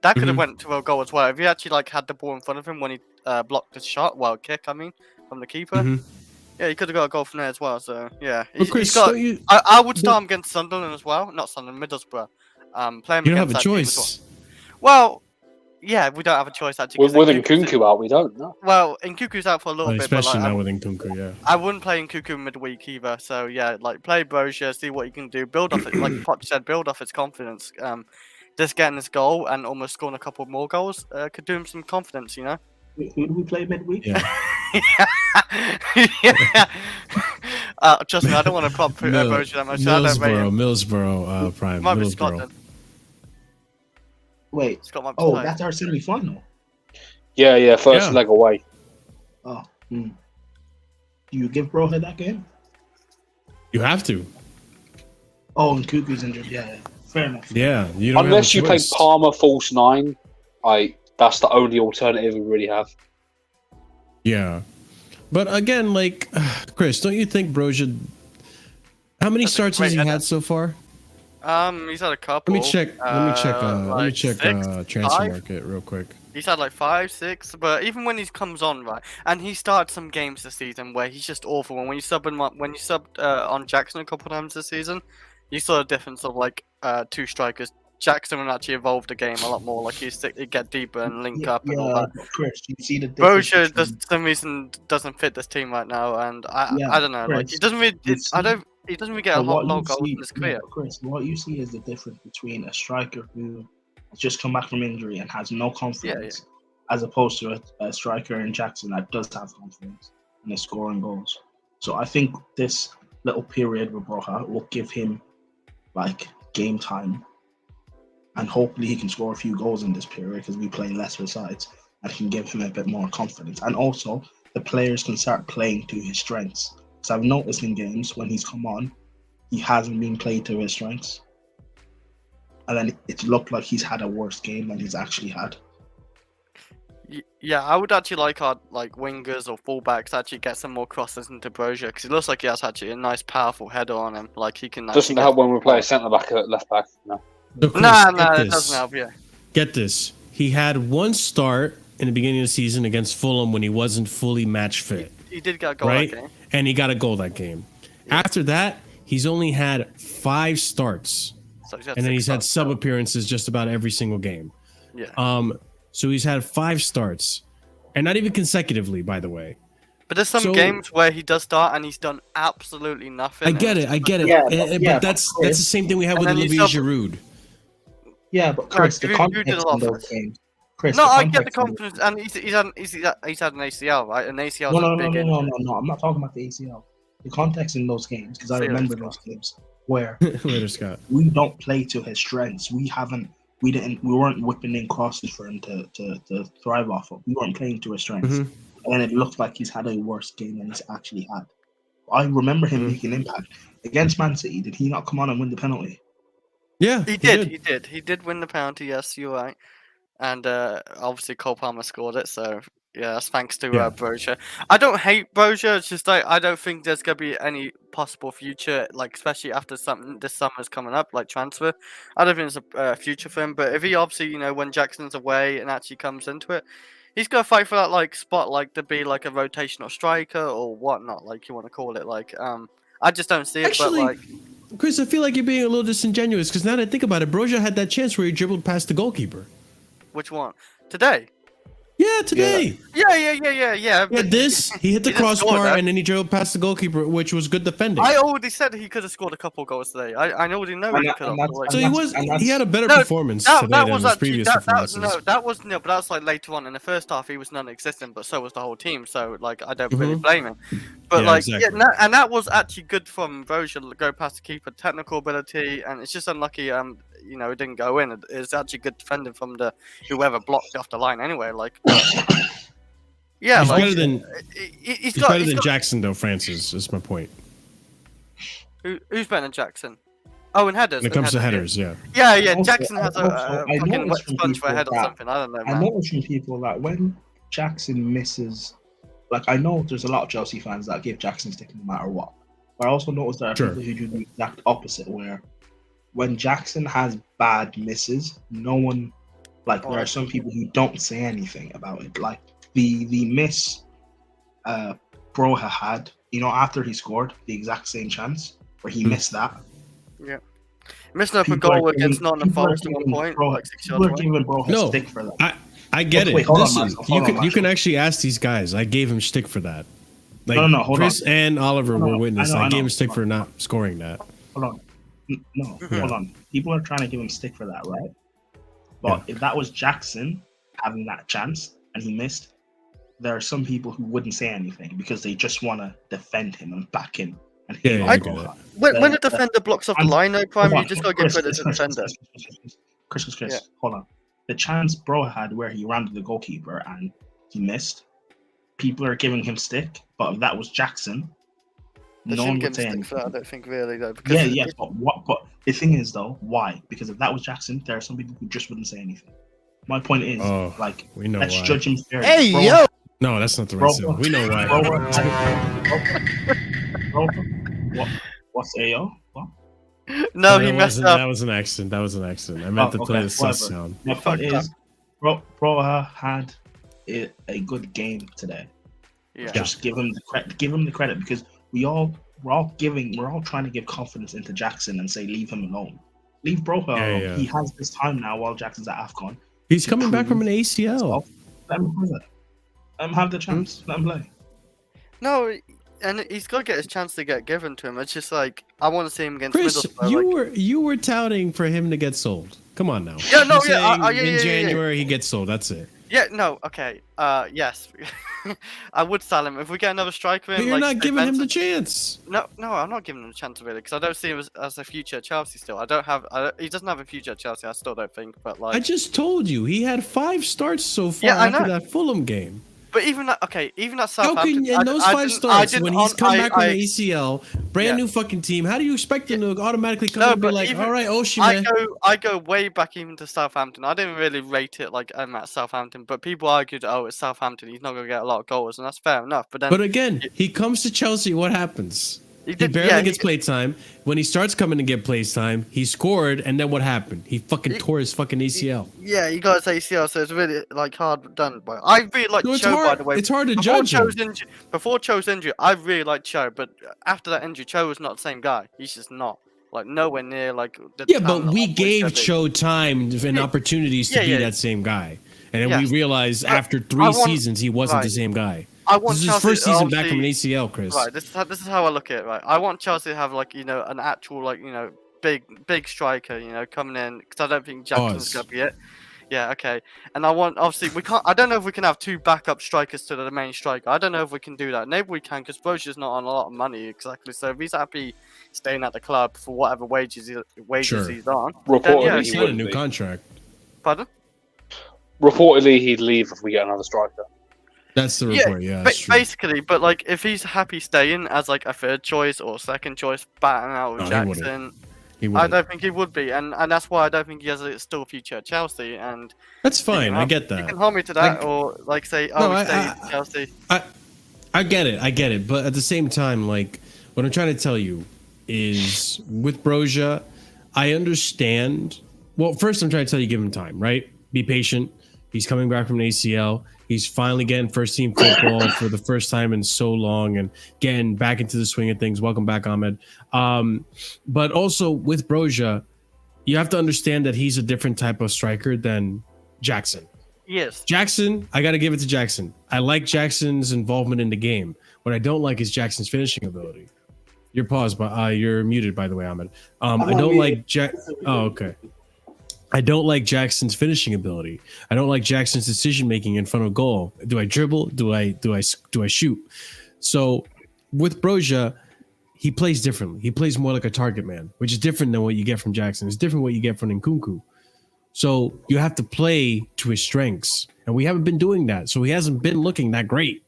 that could have went to a goal as well. If he actually like had the ball in front of him when he blocked the shot, kick from the keeper. Yeah, he could have got a goal from there as well. So yeah, I would start him against Sunderland as well. Not Sunderland, Middlesbrough. Play him you don't against have a choice. Well, yeah, we don't have a choice actually. With Nkunku out, we don't. No. Well, Nkunku's out for a little bit, especially now with Nkunku. Yeah, I wouldn't play Nkunku midweek either. So yeah, like play Broja, see what he can do, build off it. Like Poch said, build off his confidence. Just getting this goal and almost scoring a couple more goals could do him some confidence, you know. Who do we play midweek? Yeah. Trust me, I don't want to prop Broja that much. Middlesbrough, Prime. Might be Scotland. Wait. Scott that's our semi-final. Yeah, first leg away. Oh. Do you give Broja that game? You have to. Oh, and Cuckoo's injured. Yeah. Fair enough. Yeah, you don't unless you play choice. Palmer false 9, that's the only alternative we really have. Yeah, but again, like Chris, don't you think Broja? How many starts has he had so far? He's had a couple. Let me check. Let me check. Transfer 5? market real quick. He's had like 5, 6, but even when he comes on, right, and he started some games this season where he's just awful. And when you subbed on Jackson a couple times this season, you saw a difference of like 2 strikers. Jackson would actually evolve the game a lot more. Like he'd get deeper and link up and all that. Chris, you see the difference. Broja, for some reason, doesn't fit this team right now, and I don't know. Chris, like he doesn't really. He doesn't really get a lot of goals in his career. Chris, what you see is the difference between a striker who has just come back from injury and has no confidence, as opposed to a striker in Jackson that does have confidence and is scoring goals. So I think this little period with Broja will give him like game time, and hopefully he can score a few goals in this period because we play lesser sides and can give him a bit more confidence. And also the players can start playing to his strengths. Because I've noticed in games when he's come on, he hasn't been played to his strengths. And then it looked like he's had a worse game than he's actually had. Yeah, I would actually like our wingers or fullbacks to actually get some more crosses into Broja because it looks like he has actually a nice, powerful header on him. Like he can. Doesn't help when we play a centre back at left back. No. So Chris, No, get it this. doesn't help. Yeah. Get this. He had one start in the beginning of the season against Fulham when he wasn't fully match fit, He did get a goal right? that game. And he got a goal that game. After that, he's only had 5 starts, So and then he's had sub appearances just about every single game. Yeah. So he's had 5 starts, and not even consecutively, by the way. But there's some So- games where he does start and he's done absolutely nothing. I get it. Yeah, but that's the same thing we have And with then Olivier he's Giroud. Yeah, but Chris, Who the did context a lot in for those us? games. Chris, No, the I get the context in confidence, and he's had an ACL, right? An ACL No, is no, a no, big no, injury. no, no. I'm not talking about the ACL. The context in those games, because I Say remember that, those games where Later, Scott. we don't play to his strengths. We weren't whipping in crosses for him to thrive off of. We weren't playing to his strengths. Mhm. And it looked like he's had a worse game than he's actually had. I remember him making impact. Against Man City, did he not come on and win the penalty? Yeah, He did win the penalty. Yes, you're right. And obviously Cole Palmer scored it. So yeah, that's thanks to Yeah. Broja. I don't hate Broja. It's just I don't think there's gonna be any possible future, like especially after something this summer's coming up, like transfer. I don't think there's a future for him. But if he obviously, when Jackson's away and actually comes into it, he's gonna fight for that spot, to be like a rotational striker or whatnot, like you want to call it. I just don't see it. Actually, but Chris, I feel like you're being a little disingenuous because now that I think about it, Broja had that chance where he dribbled past the goalkeeper. which one? Today? Yeah, today. Yeah. He had this. He hit the He didn't score crossbar that. and then he dribbled past the goalkeeper, which was good defending. I already said he could have scored a couple goals today. I already know he could have. So he had a better No, performance today than his previous performances. But that's later on in the first half. He was non-existent, but so was the whole team. So I don't really blame him. But Yeah, exactly. and that was actually good from Broja to go past the keeper, technical ability, and it's just unlucky. It didn't go in. It's actually good defending from the whoever blocked off the line anyway. Yeah, He's better than he's better than got Jackson though. Francis is my point. who's better than Jackson? Oh, in headers. When it comes to headers, yeah. Yeah. Also, Jackson has a I fucking wet noticed from sponge for a people head or that- something. I don't know, I man. noticed from people that when Jackson misses, I know there's a lot of Chelsea fans that give Jackson stick no matter what. But I also noticed there are Sure. people who do the exact opposite, where when Jackson has bad misses, no one, there are some people who don't say anything about it. Like the miss Broja had, after he scored the exact same chance where he missed that. Missing up a People are goal against giving- Nottingham people are Forest at one giving point, Broja- 6 people yards are away. giving Broja No, stick for that. I get Wait, it. hold on, Listen, Marcel, hold on, you can Marcel. actually ask these guys. I gave him shtick for that. No, hold Chris on. and Oliver No, were no, witness. I I, know, gave him hold shtick on. for not scoring that. Hold on. No, Yeah. hold on. People are trying to give him stick for that, right? But if that was Jackson having that chance and he missed, there are some people who wouldn't say anything because they just want to defend him and back him. And Yeah, hate yeah, on I get Broja. When a defender blocks off the line, no prime, you just got to give credit to the defender. Chris, Yeah. hold on. The chance Broja had where he ran to the goalkeeper and he missed, people are giving him stick, but if that was Jackson, They no one shouldn't give would him say stick anything. for that, I don't think, really, though. Because Yeah, but the thing is though, why? Because if that was Jackson, there are some people who just wouldn't say anything. My point is, Oh, we know let's why. judge him fairly. Hey, Bro, yo! No, that's not the right sound. We know why. What's AO? What? No, he messed up. That was an accident. That was an accident. I meant to play the sus whatever. sound. My point is, Broja had a good game today. Yeah. Just give him the credit. Give him the credit because we're all trying to give confidence into Jackson and say leave him alone. Leave Broja alone. Yeah. He has this time now while Jackson's at AFCON. He's coming back from an ACL. Let him play. Let him have the chance. Let him play. No, and he's got to get his chance to get given to him. It's just I want to see him against Chris, Middlesbrough. you were touting for him to get sold. Come on now. Yeah, no, You're yeah, saying yeah, in January he gets sold. That's it. Yeah, no, okay. Yes. I would sell him. If we get another striker in, But you're not say giving him the Benson- chance. No, I'm not giving him a chance really, because I don't see him as a future at Chelsea still. He doesn't have a future at Chelsea, I still don't think, but I just told you he had 5 starts so far Yeah, I after know. that Fulham game. But even that, okay, even at How Southampton, can in those five starts when he's come back from the ACL, brand Yeah. new fucking team? How do you expect him to automatically come No, and be but like, even- all right, Oshie, I go way back even to Southampton. I didn't really rate it like at Southampton, but people argued, oh, it's Southampton, he's not gonna get a lot of goals, and that's fair enough. But then, But again, he comes to Chelsea. What happens? He did- barely yeah, gets play time. When he starts coming to get play time, he scored, and then what happened? He fucking tore his fucking ACL. yeah, he got his ACL, so it's really like hard done. But I really like So it's Cho, by hard. the way. It's hard to judge him. Before Cho's injury, I really liked Cho, but after that injury, Cho was not the same guy. He's just not like nowhere near like. The Yeah, talent but that we I thought he gave could be. Cho time and opportunities to Yeah, be yeah. that same guy, and then we Yes. realized But after I 3 want- seasons he wasn't the right. same guy. I want This is his Chelsea first to season back from an obviously- ACL, Chris. Right, this is how I look at it. Right, I want Chelsea to have like an actual like big striker coming in because I don't think Jackson's Pause. gonna be it. Yeah, okay. And I want obviously we can't. I don't know if we can have 2 backup strikers to the main striker. I don't know if we can do that. Maybe we can because Broja's not on a lot of money exactly. So if he's happy staying at the club for whatever wages Sure. he's on, Reportedly, then yeah, He he signed a wouldn't new be. contract. pardon. Reportedly, he'd leave if we get another striker. That's the Yeah, report. Yeah, that's true. Basically, but like if he's happy staying as like a third choice or second choice, batting out with No, he wouldn't. Jackson. He I wouldn't. don't think he would be, and that's why I don't think he has a still future at Chelsea. And That's fine. I get you that. can hold me to that, Like- or like say, No, oh, I- he stays at Chelsea. I get it. But at the same time, like what I'm trying to tell you is with Broja, I understand. Well, first I'm trying to tell you, give him time, right? Be patient. He's coming back from an ACL. He's finally getting first team football for the first time in so long and getting back into the swing of things. Welcome back, Ahmed. But also with Broja, you have to understand that he's a different type of striker than Jackson. Yes. Jackson, I got to give it to Jackson. I like Jackson's involvement in the game. What I don't like is Jackson's finishing ability. You're paused, but you're muted, by the way, Ahmed. I not don't muted. like Jack. Oh, okay. I don't like Jackson's finishing ability. I don't like Jackson's decision making in front of goal. Do I dribble? Do I shoot? So with Broja, he plays differently. He plays more like a target man, which is different than what you get from Jackson. It's different what you get from Nkunku. So you have to play to his strengths, and we haven't been doing that. So he hasn't been looking that great.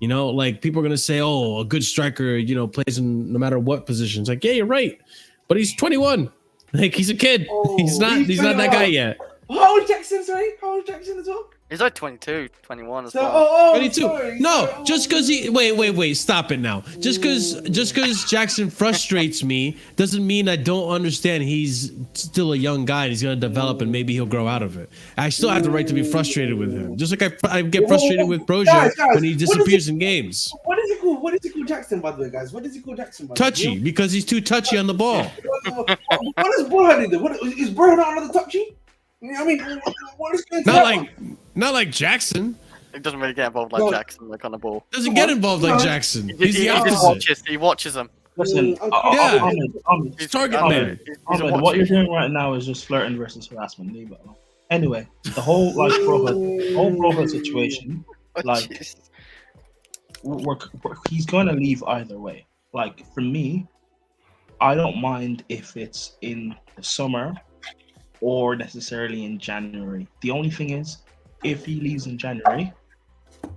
Like people are gonna say, "Oh, a good striker, plays in no matter what position." It's like, yeah, you're right, but he's 21. Like he's a kid. Oh, he's not that guy yet. How old Jackson? Sorry, how old Jackson as well? He's like 22, 21 as So, well. 22. sorry, No, sorry. just because he wait, stop it now. Just because Jackson frustrates me doesn't mean I don't understand he's still a young guy and he's gonna develop and maybe he'll grow out of it. I still have the right to be frustrated with him, just like I get frustrated with Broja Guys, when he what is disappears in games. What is he called? What is he called Jackson, by the way, guys? What is he called Jackson? By the way? Touchy because he's too touchy on the ball. What does Broja do? Is Broja not another touchy? I mean, what is going Not like Jackson. He doesn't really get involved like No. Jackson, like on the ball. Doesn't get involved like Jackson. He's the He just opposite. watches them. Listen, Yeah. Ahmed, He's Target I know, man. he's a Ahmed, what watcher. you're doing right now is just flirting versus harassment. Leave it alone. Anyway, the whole Broja situation, Oh, like- jeez. he's going to leave either way. Like for me, I don't mind if it's in the summer or necessarily in January. The only thing is, if he leaves in January,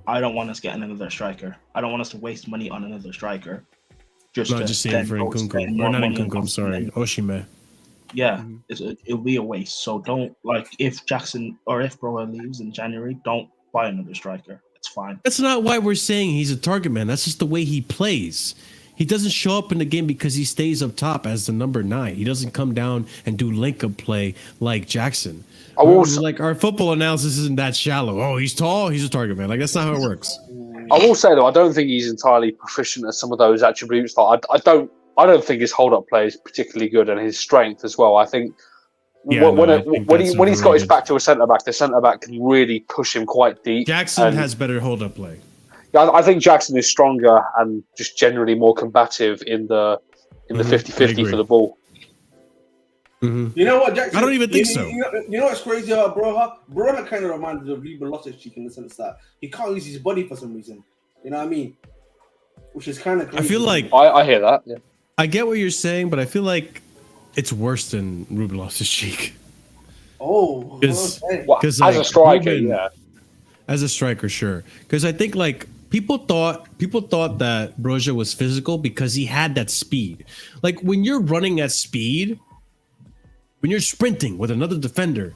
I don't want us getting another striker. I don't want us to waste money on another striker. Not to just saying then for go Nkunku. spend Or more not money Nkunku, I'm on sorry. Oshime. Yeah, it'll be a waste. So don't, like, if Jackson or if Broja leaves in January, don't buy another striker. It's fine. That's not why we're saying he's a target man. That's just the way he plays. He doesn't show up in the game because he stays up top as the number 9. He doesn't come down and do link-up play like Jackson. I will say- Like our football analysis isn't that shallow. Oh, he's tall. He's a target man. Like that's not how it works. I will say though, I don't think he's entirely proficient at some of those attributes. Like, I don't think his hold-up play is particularly good, and his strength as well. I think Yeah, I think when that's he's got his overrated. back to a centre back, the centre back can really push him quite deep. Jackson and- has better hold-up play. Yeah, I think Jackson is stronger and just generally more combative in the 50-50 agree. for the ball. Mm-hmm. You know what, Jackson? I don't even think you, so. You know what's crazy about Broja? Broja kind of reminds me of Ruben Loftus-Cheek in the sense that he can't use his body for some reason. You know what I mean? Which is kind of crazy. I feel like I hear that. Yeah. I get what you're saying, but I feel like it's worse than Ruben Loftus-Cheek. Oh, Because- okay. Well, 'Cause, as like, a striker, Ruben- yeah. As a striker, sure. Because I think like people thought that Broja was physical because he had that speed. Like when you're running at speed, when you're sprinting with another defender,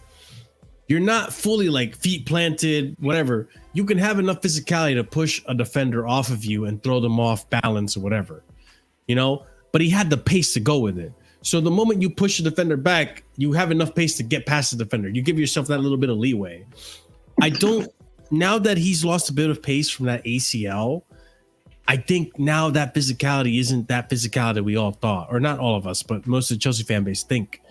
you're not fully like feet planted, whatever. You can have enough physicality to push a defender off of you and throw them off balance or whatever, you know? But he had the pace to go with it. So the moment you push the defender back, you have enough pace to get past the defender. You give yourself that little bit of leeway. Now that he's lost a bit of pace from that ACL, I think now that physicality isn't that physicality we all thought, or not all of us, but most of the Chelsea fan base think.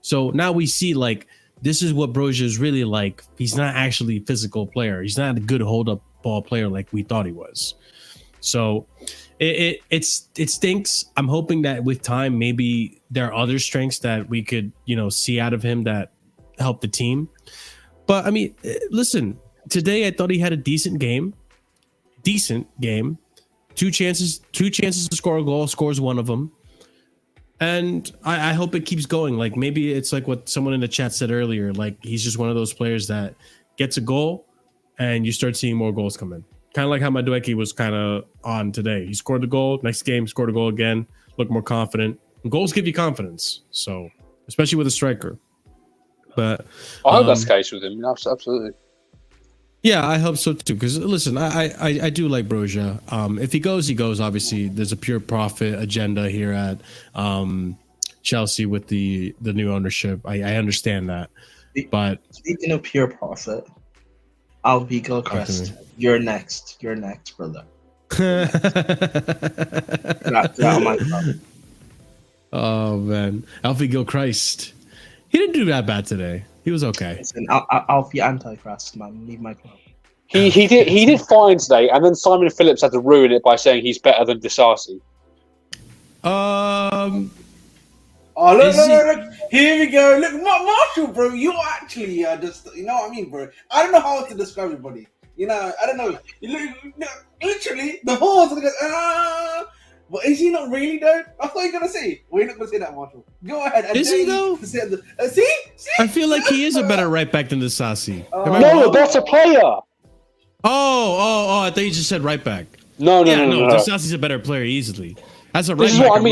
So now we see like, this is what Broja is really like. He's not actually a physical player. He's not a good hold-up ball player like we thought he was. So it stinks. I'm hoping that with time, maybe there are other strengths that we could, see out of him that help the team. But I mean, listen, today I thought he had a decent game. Two chances to score a goal, scores one of them. And I hope it keeps going. Like maybe it's like what someone in the chat said earlier. Like he's just one of those players that gets a goal and you start seeing more goals come in. Kind of like how Madueke was kind of on today. He scored the goal. Next game, scored a goal again. Looked more confident. And goals give you confidence. So especially with a striker. But I hope that's the case with him. Absolutely. Yeah, I hope so too. Because listen, I do like Broja. If he goes, he goes. Obviously, there's a pure profit agenda here at Chelsea with the new ownership. I understand that. But speaking of pure profit, Alfie Gilchrist, you're next. You're next, brother. Oh man, Alfie Gilchrist. He didn't do that bad today. He was okay. Listen, Alfie Antichrist, man. Leave my club. He did fine today, and then Simon Phillips had to ruin it by saying he's better than Disasi. Oh, look. Here we go. Look, Marshall, bro. You actually just, you know what I mean, bro? I don't know how to describe your body. I don't know. You look, literally, the horse goes, But is he not really, though? I thought you were going to say. Well, you're not going to say that, Marshall. Go ahead. Is he, though? See? I feel like he is a better right back than Disasi. No, that's a player. Oh, I thought you just said right back. No. Disasi's a better player easily. That's a right back. This is what I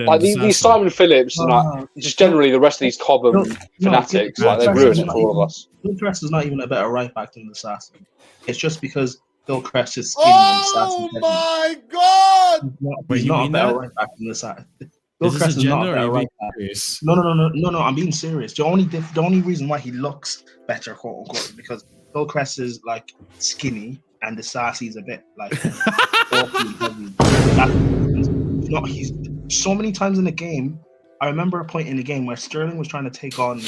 mean. These Simon Phillips and just generally the rest of these Cobham fanatics, they ruin it for all of us. Gilchrist is not even a better right back than Disasi. It's just because Gilchrist is skinny and Disasi. Oh my god! He's not a better right back than Disasi. Gilchrist is not a better right back. No. I'm being serious. The only reason why he looks better, quote unquote, because Gilchrist is like skinny and Disasi is a bit like he's so many times in the game. I remember a point in the game where Sterling was trying to take on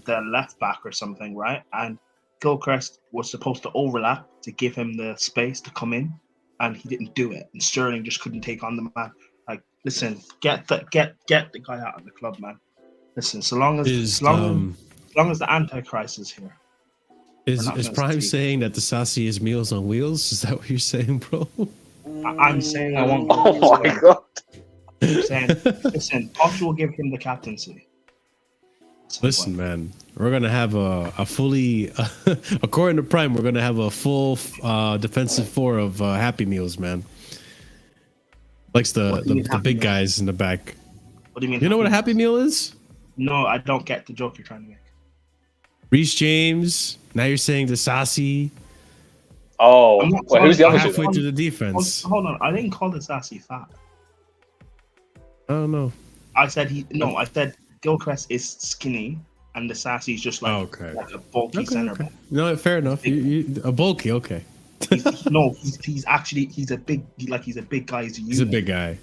the left back or something, right? And Gilchrist was supposed to overlap to give him the space to come in, and he didn't do it. And Sterling just couldn't take on the man. Like, listen, get the guy out of the club, man. Listen, so long as the Antichrist is here. Is Prime saying that Disasi is Meals on Wheels? Is that what you're saying, bro? I'm saying I want. Oh my god! I'm saying, listen, Poch will give him the captaincy. Listen, man, we're gonna have a fully, according to Prime, we're gonna have a full defensive four of Happy Meals, man. Likes the big guys in the back. What do you mean? You know what a Happy Meal is? No, I don't get the joke you're trying to make. Reece James. Now you're saying Disasi. Oh, who's the other halfway through the defense? Hold on, I didn't call Disasi fat. I don't know. I said Gilchrist is skinny and Disasi is just like a bulky center back. No, fair enough. A bulky, okay. He's actually a big guy. He's a big guy.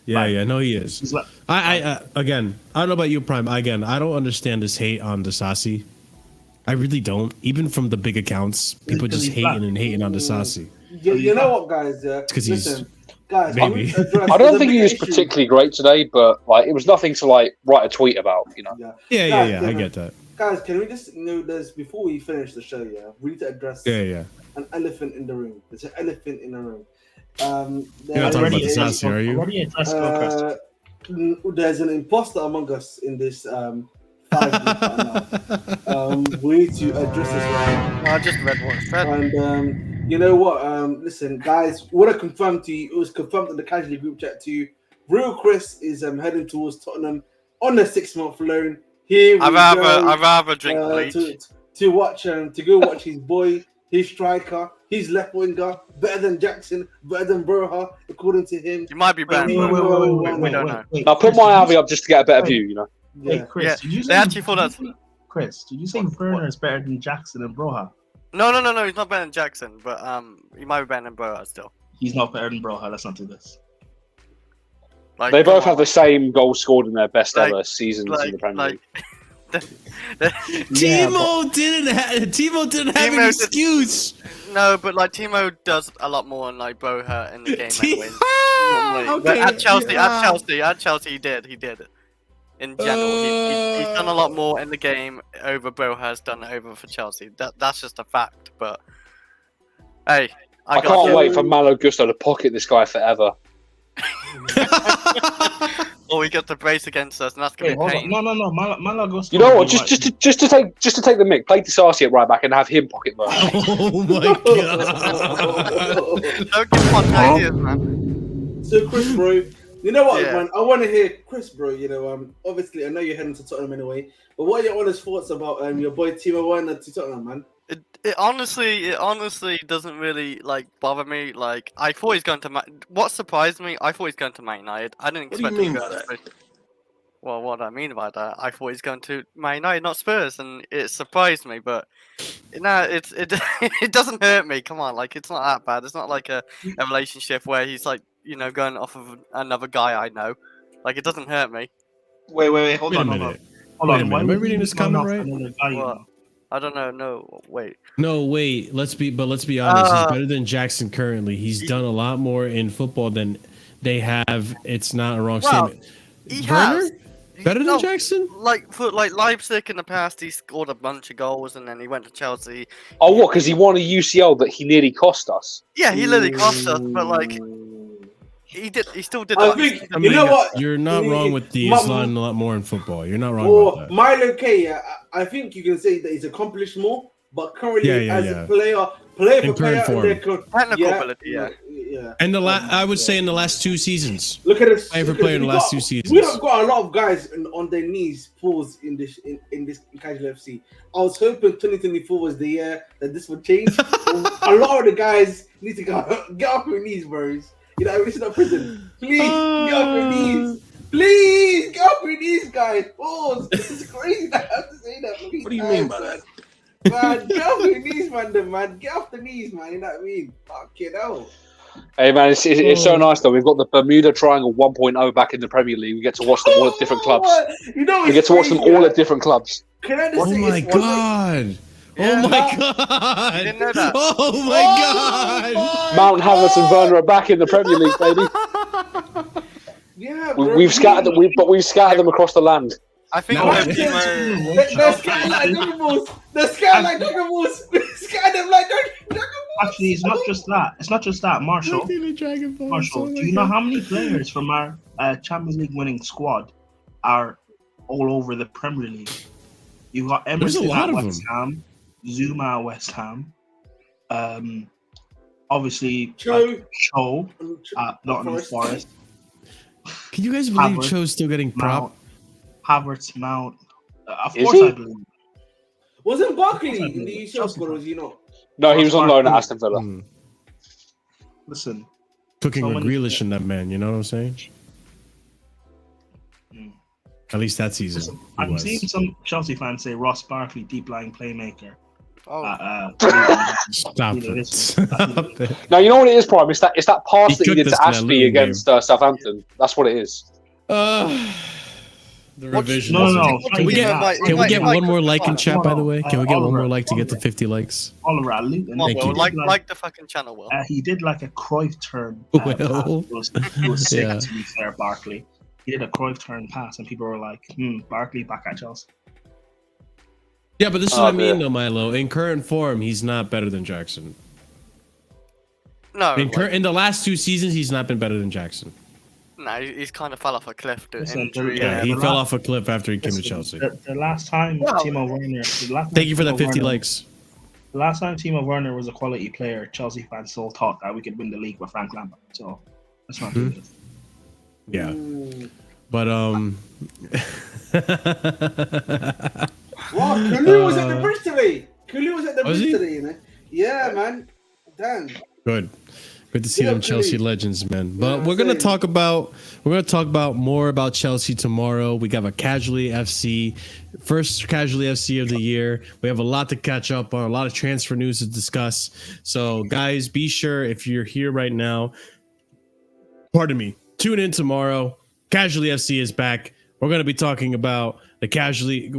Yeah, no, he is. Like, I again, I don't know about you, Prime. Again, I don't understand this hate on Disasi. I really don't. Even from the big accounts, people just hating on Disasi. You know what, guys? Because guys, maybe. I don't think he was particularly great today, but it was nothing to write a tweet about, Yeah. I get that. Guys, can we just there's before we finish the show, we need to address an elephant in the room. There's an elephant in the room. You're not talking about Disasi, are you? There's an imposter among us in this 5 group right now. We need need to address this right I just read what it said. now. And you know what? Listen, guys, what I confirmed to you, it was confirmed in the Casually group chat to you. Real Chris is heading towards Tottenham on a 6-month loan. Here we I'd rather drink bleach. to go watch his boy, his striker, his left winger, better than Jackson, better than Broja, according to him. You might be better. Wait, We don't know. Now put my Avi up just to get a better view, you know. Hey, Yeah. Chris, Yeah, did you they say actually thought that's- Chris, did you say Werner is better than Jackson and Broja? No, he's not better than Jackson, but he might be better than Broja still. He's not better than Broja. Let's not do this. Like, They come both on, have the same goal scored in their best Like- ever seasons in the Premier League. Timo didn't have an Timo excuse. No, but like Timo does a lot more than like Broja in the game anyway. Ah, Normally. But okay, at Chelsea, yeah. he did. In general, he's done a lot more in the game over Broja has done over for Chelsea. That's just a fact. But hey, I can't wait for Malo Gusto to pocket this guy forever. Or we get the brace against us, and that's gonna be pain. No. Malaga. You know what? Just to take the mick, play Disasi at right back and have him pocket Werner. Oh my god. Don't give him ideas, man. So Chris, bro, you know what, Yeah. man? I want to hear Chris, bro. You know, obviously, I know you're heading to Tottenham anyway. But what are your honest thoughts about your boy Timo Werner to Tottenham, man? It honestly doesn't really like bother me. Like I thought he's going to. What surprised me? I thought he's going to Man United. I didn't What do you expect mean him to by go to that? Spurs. Well, what I mean by that, I thought he's going to Man United, not Spurs, and it surprised me. But it it doesn't hurt me. Come on, like it's not that bad. It's not like a relationship where he's like going off of another guy I know. Like it doesn't hurt me. Wait, hold Wait a on. minute. Hold Wait a on. minute, am I reading this comment right? What? I don't know. No, wait. No, wait. Let's be honest. He's better than Jackson currently. He's done a lot more in football than they have. It's not a wrong Well, statement. He Werner? has. Better than No, Jackson? Like for Leipzig in the past, he scored a bunch of goals, and then he went to Chelsea. Oh, what? Because he won a UCL that he nearly cost us. Yeah, he literally cost us, but like he still did. I that. think I you mean, know what. You're not wrong with the. Ma- He's done a lot more in football. You're not wrong Or about that. Milo K, I think you can say that he's accomplished more, but currently Yeah, as yeah. a player for In player, current in their Technical ability, yeah. And I would say in the last 2 seasons. Look at this. Playing for look at player in the we last got- 2 seasons. We have got a lot of guys on their knees, pause in this Casual FC. I was hoping 2024 was the year that this would change. A lot of the guys need to get off your knees, bros. You know, this is not prison. Please get off your knees. Please get off your knees, guys. Pause. This is crazy that I have to say that. What do you mean by that? Man, get off your knees, man. Get off the knees, man. You know what I mean? Fucking hell. Hey man, it's so nice though. We've got the Bermuda Triangle 1.0 back in the Premier League. We get to watch them all at different clubs. You know, We get to watch them all at different clubs. Can I just Oh say my it's one god. Yeah. Oh my god. You didn't know that? Oh my god. Mount Havertz and Werner are back in the Premier League, baby. Yeah, bro. We've scattered them. We've scattered them across the land. I think Now all I- the Timo. They're scared like Dugables. They're scared like Dugables. Scared them like Dugables. Actually, it's not just that. It's not just that, Marshall. Marshall, do you know how many players from our Champions League winning squad are all over the Premier League? You got There's a Emerson lot at of West Ham, Zuma at West Ham, obviously Cho. Cho at Nottingham Forest, Can you guys believe Havertz, Cho's still getting Mount, prop? Havertz, Mount. Of Is course, he? I believe. Wasn't Barkley in the UCL squad, or was he not? No, he was on loan at Aston Villa. Hmm. Listen, Cooking So with many- Grealish in that man, you know what I'm saying? Mm. At least that season. listen, he I'm was. seeing some Chelsea fans say Ross Barkley, deep lying playmaker. Oh, Stop You know, it. this- Stop it. Now you know what it is, Prime. It's that pass He that he cooked did us to in that Ashby Luton against Southampton. That's what it is. The revision. No. Can we get Like- can we like- get like- one more like in chat, by the way? Can we get one Oliver, more like to get to Oliver. 50 likes? Oliver at Luton. come on, Thank Will. you. Like the fucking channel, Will. He did like a Cruyff turn. Well. Pass. It was sick, Yeah. to be fair, Barkley. He did a Cruyff turn pass, and people were like, Barkley back at Chelsea. Yeah, but this is Oh, what I mean, yeah. though, Milo. In current form, he's not better than No, In the last 2 seasons, he's not been better than Jackson. No, he's kind of fell off a cliff due to Listen, injury. Yeah, Yeah, he the fell last- off a cliff after he came to Listen, Chelsea. The last time Well, Timo Werner, Thank you for that 50 likes. The last time Timo Werner was a quality player, Chelsea fans still thought that we could win the league with Frank Lampard. So let's not do this. Yeah. But Wow, Kulu was at the bridge today. Kulu was at the Was bridge he? today, you know? Yeah, man. Damn. good to see Yeah, them Chelsea please. legends, man. But Yeah, we're gonna same. talk about more about Chelsea tomorrow. We got a Casually FC, first Casually FC of the year. We have a lot to catch up on, a lot of transfer news to discuss. So guys, be sure if you're here right now, pardon me, tune in tomorrow. Casually FC is back. We're gonna be talking about Casually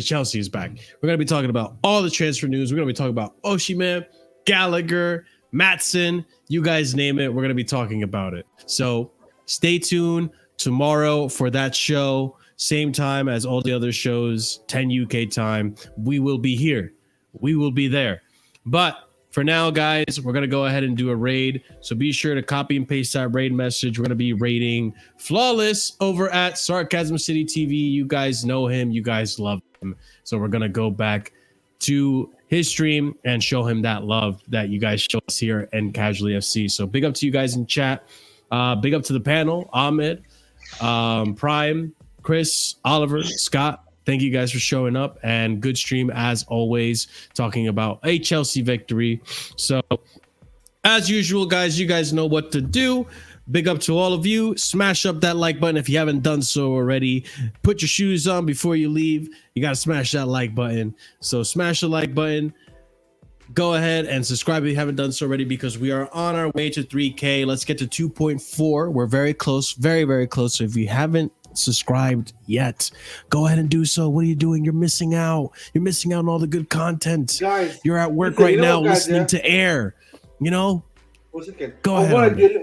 Chelsea is back. We're gonna be talking about all the transfer news. We're gonna be talking about Osimhen, Gallagher, Matson, you guys name it. We're going to be talking about it. So stay tuned tomorrow for that show. Same time as all the other shows, 10 UK time. We will be here. We will be there. But for now, guys, we're going to go ahead and do a raid. So be sure to copy and paste that raid message. We're going to be raiding Flawless over at Sarcasm City TV. You guys know him. You guys love him. So we're going to go back to his stream and show him that love that you guys show us here in Casually FC. So big up to you guys in chat. Big up to the panel, Ahmed, Prime, Chris, Oliver, Scott. Thank you guys for showing up, and good stream as always, talking about a Chelsea victory. So as usual, guys, you guys know what to do. Big up to all of you. Smash up that like button if you haven't done so already. Put your shoes on before you leave. You got to smash that like button. So smash the like button. Go ahead and subscribe if you haven't done so already, because we are on our way to 3K. Let's get to 2.4. We're very close, very, very close. So if you haven't subscribed yet, go ahead and do so. What are you doing? You're missing out. You're missing out on all the good content. Guys, You're at work listen, right you know now what, guys, listening yeah? to air. You know? 1 second. Go I ahead, want to Ahmed. do a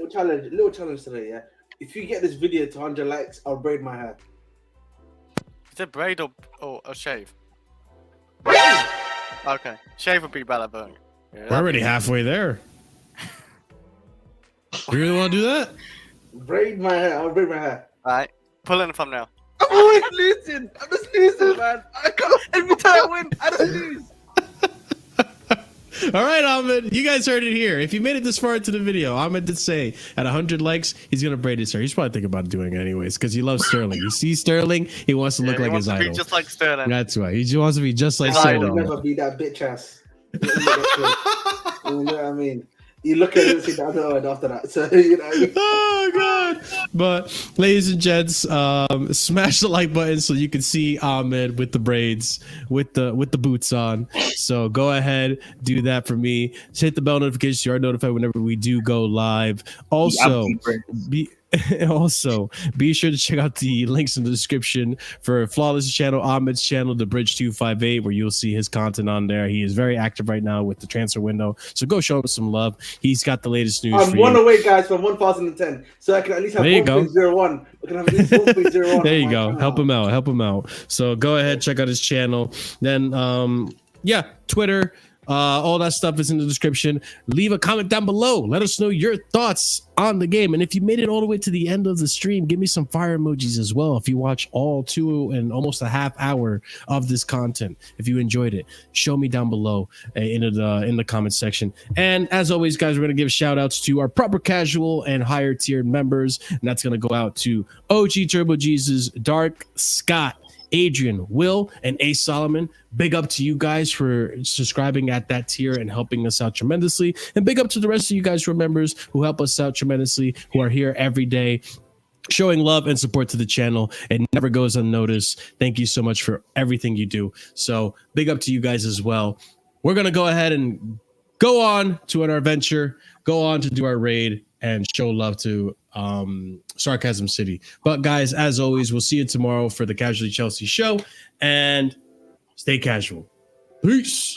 little challenge today, yeah? If you get this video to 100 likes, I'll braid my hair. Is it braid or a shave? Okay, shave would be better, but yeah, We're already halfway there. You really want to do that? Braid my hair. I'll braid my hair. Alright, pull in the thumbnail. I'm always losing. I'm just losing, man. I can't. Every time I win, I just lose. All right, Ahmed, you guys heard it here. If you made it this far into the video, Ahmed did say at 100 likes, he's going to braid his hair. He's probably thinking about doing it anyways because he loves Sterling. He sees Sterling, he wants to look like his idol. Just like Sterling. That's why. He just wants to be just like His I Sterling. will never be that bitch ass. You know what I mean? You look at it and see the other one after that. So, you know. Oh god! But ladies and gents, smash the like button so you can see Ahmed with the braids, with the boots on. So go ahead, do that for me. Hit the bell notification so you are notified whenever we do go live. Also, be sure to check out the links in the description for Flawless channel, Ahmed's channel, The Bridge 258, where you'll see his content on there. He is very active right now with the transfer window, so go show him some love. He's got the latest news. I'm for one you. away, guys, from 1,010. So I can at least have There you go. 1.01. We can have at least 1.01. There you go. Help him out. Help him out. So go ahead, check out his channel. Then, yeah, Twitter. All that stuff is in the description. Leave a comment down below. Let us know your thoughts on the game. And if you made it all the way to the end of the stream, give me some fire emojis as well. If you watch all 2 and almost a half hour of this content, if you enjoyed it, show me down below in the comment section. And as always, guys, we're going to give shout outs to our proper casual and higher tiered members. And that's going to go out to OG Turbo Jesus, Dark, Scott, Adrian, Will, and A. Solomon. Big up to you guys for subscribing at that tier and helping us out tremendously. And big up to the rest of you guys who are members who help us out tremendously, who are here every day, showing love and support to the channel. It never goes unnoticed. Thank you so much for everything you do. So big up to you guys as well. We're going to go ahead and go on to our adventure, go on to do our raid, and show love to Sarcasm City. But guys, as always, we'll see you tomorrow for the Casually Chelsea show, and stay casual. Peace.